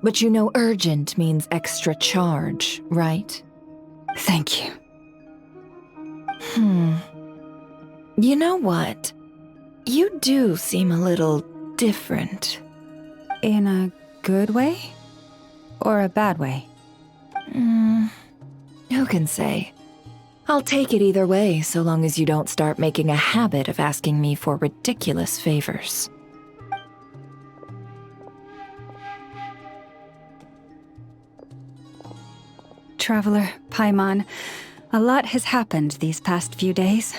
But you know urgent means extra charge, right? Thank you. You know what? You do seem a little different. In a good way? Or a bad way? Who can say? I'll take it either way, so long as you don't start making a habit of asking me for ridiculous favors. Traveler, Paimon, a lot has happened these past few days.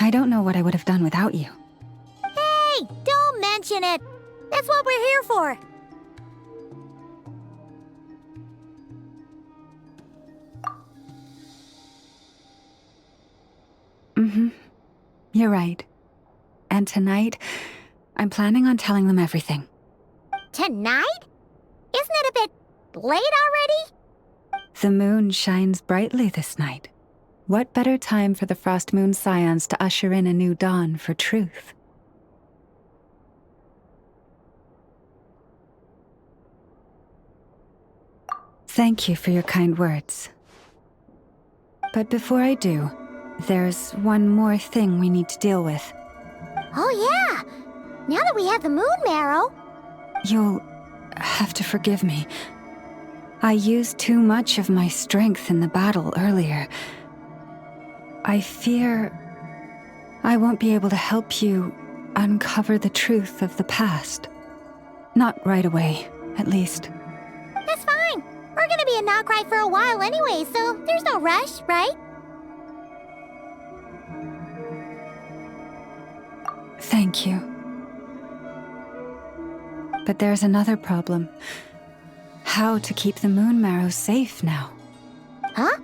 I don't know what I would have done without you. Hey, don't mention it. That's what we're here for. You're right. And tonight, I'm planning on telling them everything. Tonight? Isn't it a bit late already? The moon shines brightly this night. What better time for the Frost Moon Scions to usher in a new dawn for truth? Thank you for your kind words. But before I do, there's one more thing we need to deal with. Oh yeah! Now that we have the moon marrow... You'll have to forgive me. I used too much of my strength in the battle earlier. I fear I won't be able to help you uncover the truth of the past. Not right away, at least. That's fine. We're gonna be in Notcry for a while anyway, so there's no rush, right? Thank you. But there's another problem. How to keep the moon marrow safe now? Huh?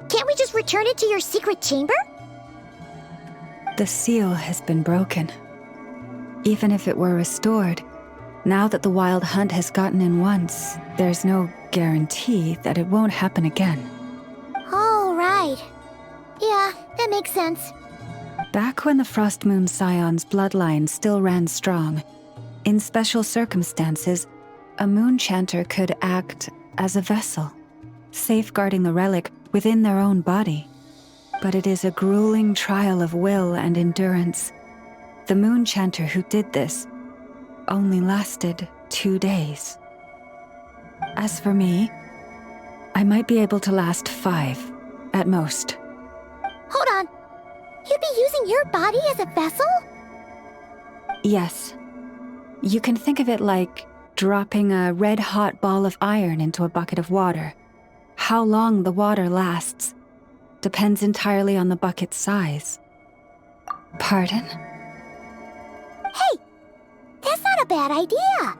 Can't we just return it to your secret chamber? The seal has been broken. Even if it were restored, now that the wild hunt has gotten in once, there's no guarantee that it won't happen again. Oh, right. Yeah, that makes sense. Back when the Frost Moon Scion's bloodline still ran strong, in special circumstances, a moon chanter could act as a vessel, safeguarding the relic within their own body. But it is a grueling trial of will and endurance. The moon chanter who did this only lasted 2 days. As for me, I might be able to last 5, at most. Hold on. You'd be using your body as a vessel? Yes. You can think of it like dropping a red-hot ball of iron into a bucket of water. How long the water lasts depends entirely on the bucket's size. Pardon? Hey! That's not a bad idea!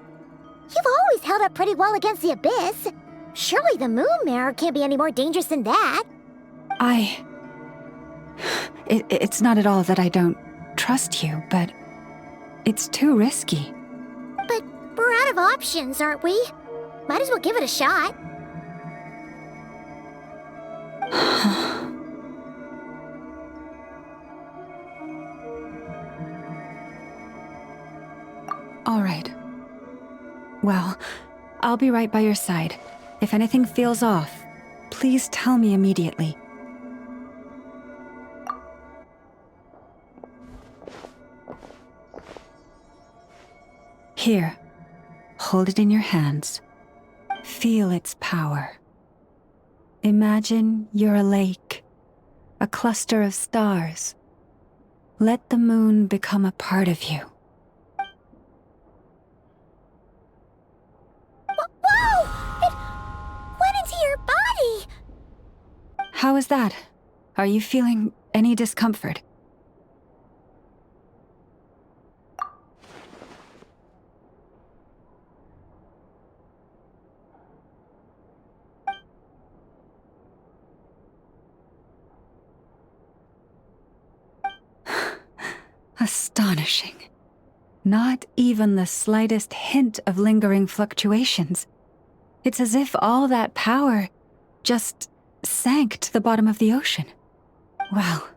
You've always held up pretty well against the abyss. Surely the moon mirror can't be any more dangerous than that. It's not at all that I don't trust you, but it's too risky. out of options, aren't we? Might as well give it a shot. All right. Well, I'll be right by your side. If anything feels off, please tell me immediately. Here, hold it in your hands. Feel its power. Imagine you're a lake, a cluster of stars. Let the moon become a part of you. Whoa! It went into your body! How is that? Are you feeling any discomfort? Astonishing. Not even the slightest hint of lingering fluctuations. It's as if all that power just sank to the bottom of the ocean. Well,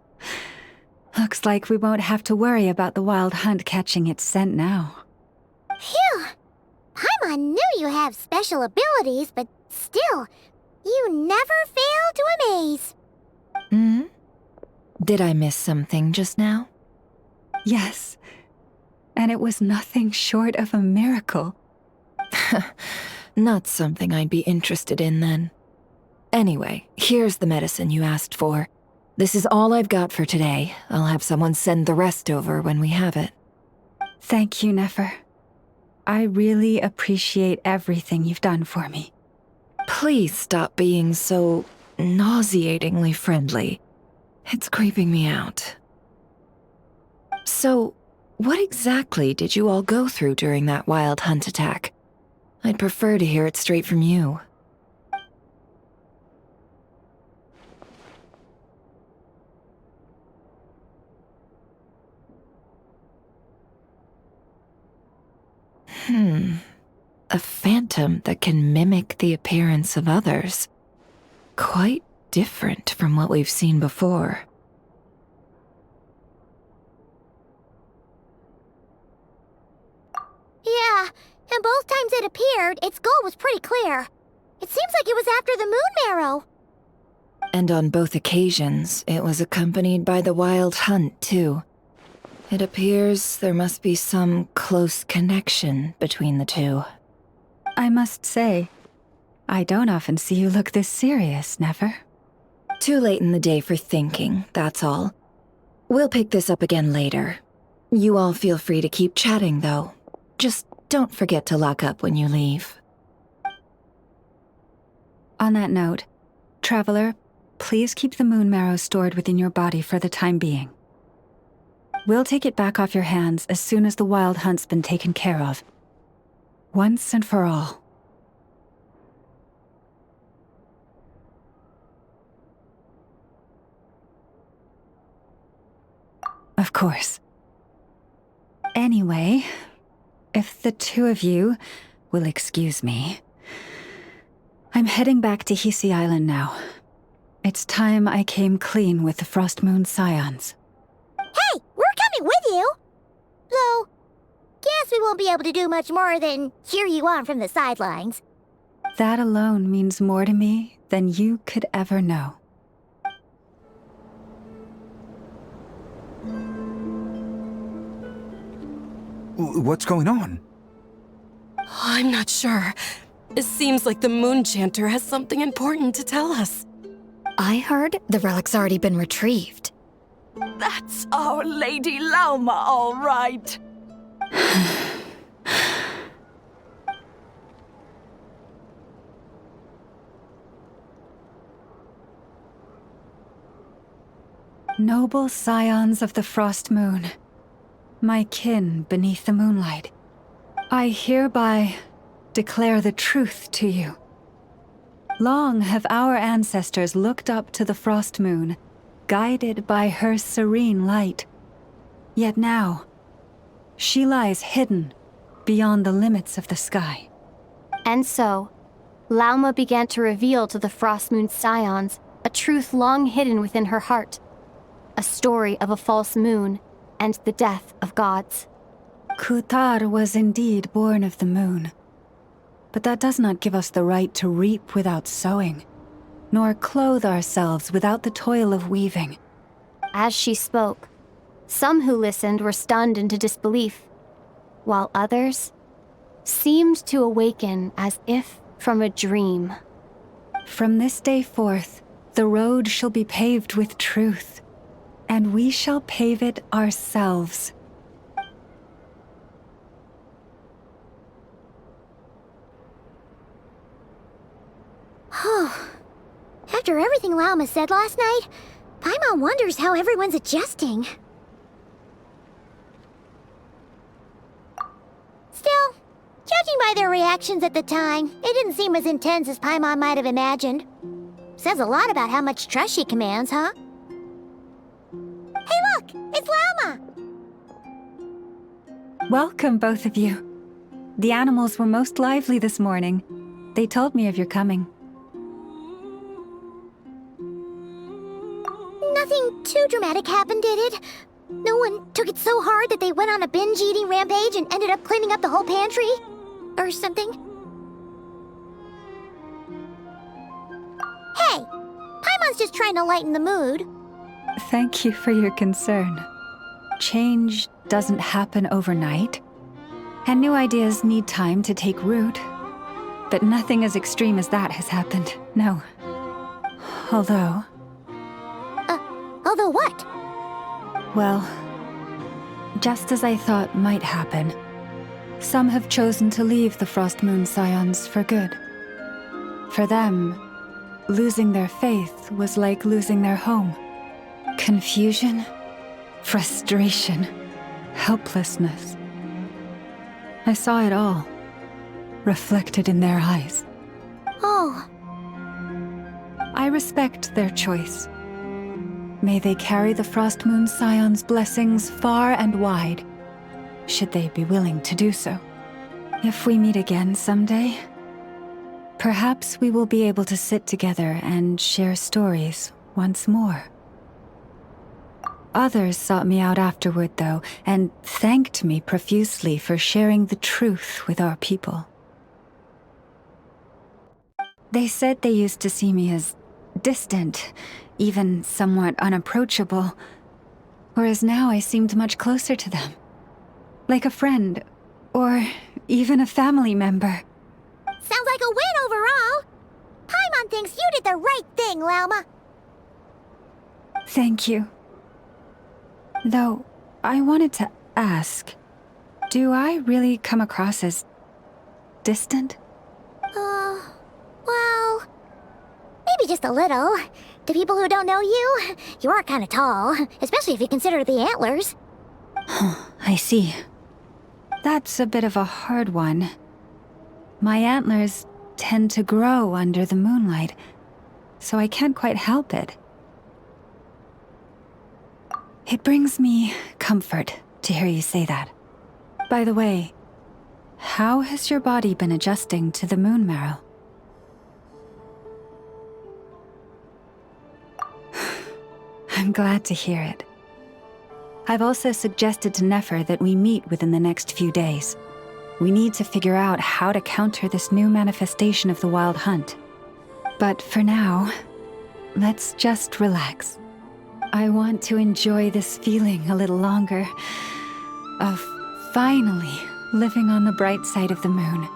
looks like we won't have to worry about the wild hunt catching its scent now. Phew! Paimon knew you have special abilities, but still, you never fail to amaze. Hmm? Did I miss something just now? Yes, and it was nothing short of a miracle. Not something I'd be interested in then. Anyway, here's the medicine you asked for. This is all I've got for today. I'll have someone send the rest over when we have it. Thank you, Nefer. I really appreciate everything you've done for me. Please stop being so nauseatingly friendly. It's creeping me out. So, what exactly did you all go through during that wild hunt attack? I'd prefer to hear it straight from you. A phantom that can mimic the appearance of others. Quite different from what we've seen before. Yeah, and both times it appeared, its goal was pretty clear. It seems like it was after the moon marrow. And on both occasions, it was accompanied by the wild hunt, too. It appears there must be some close connection between the two. I must say, I don't often see you look this serious, Nefer. Too late in the day for thinking, that's all. We'll pick this up again later. You all feel free to keep chatting, though. Just don't forget to lock up when you leave. On that note, Traveler, please keep the moon marrow stored within your body for the time being. We'll take it back off your hands as soon as the wild hunt's been taken care of. Once and for all. Of course. Anyway, if the two of you will excuse me, I'm heading back to Hisi Island now. It's time I came clean with the Frost Moon Scions. Hey, we're coming with you! Though, guess we won't be able to do much more than cheer you on from the sidelines. That alone means more to me than you could ever know. What's going on? I'm not sure. It seems like the Moon Chanter has something important to tell us. I heard the relic's already been retrieved. That's our Lady Lauma, all right. Noble scions of the Frost Moon, my kin beneath the moonlight, I hereby declare the truth to you. Long have our ancestors looked up to the Frost Moon, guided by her serene light. Yet now, she lies hidden, beyond the limits of the sky. And so, Lauma began to reveal to the Frostmoon Scions a truth long hidden within her heart. A story of a false moon and the death of gods. Kutar was indeed born of the moon. But that does not give us the right to reap without sowing, nor clothe ourselves without the toil of weaving. As she spoke, some who listened were stunned into disbelief, while others seemed to awaken as if from a dream. From this day forth, the road shall be paved with truth, and we shall pave it ourselves. After everything Lauma said last night, Paimon wonders how everyone's adjusting. Still, judging by their reactions at the time, it didn't seem as intense as Paimon might have imagined. Says a lot about how much trust she commands, huh? Hey look! It's Lauma! Welcome, both of you. The animals were most lively this morning. They told me of your coming. Nothing too dramatic happened, did it? No one took it so hard that they went on a binge-eating rampage and ended up cleaning up the whole pantry? Or something? Hey! Paimon's just trying to lighten the mood. Thank you for your concern. Change doesn't happen overnight, and new ideas need time to take root. But nothing as extreme as that has happened, no. Although... Although what? Well, just as I thought might happen, some have chosen to leave the Frostmoon Scions for good. For them, losing their faith was like losing their home. Confusion, frustration, helplessness. I saw it all, reflected in their eyes. Oh. I respect their choice. May they carry the Frostmoon Scions' blessings far and wide, should they be willing to do so. If we meet again someday, perhaps we will be able to sit together and share stories once more. Others sought me out afterward, though, and thanked me profusely for sharing the truth with our people. They said they used to see me as distant, even somewhat unapproachable, whereas now I seemed much closer to them. Like a friend, or even a family member. Sounds like a win overall! Paimon thinks you did the right thing, Lauma. Thank you. Though, I wanted to ask, do I really come across as distant? Well, maybe just a little. To people who don't know you, you are kind of tall, especially if you consider the antlers. I see. That's a bit of a hard one. My antlers tend to grow under the moonlight, so I can't quite help it. It brings me comfort to hear you say that. By the way, how has your body been adjusting to the moon marrow? I'm glad to hear it. I've also suggested to Nefer that we meet within the next few days. We need to figure out how to counter this new manifestation of the Wild Hunt. But for now, let's just relax. I want to enjoy this feeling a little longer of finally living on the bright side of the moon.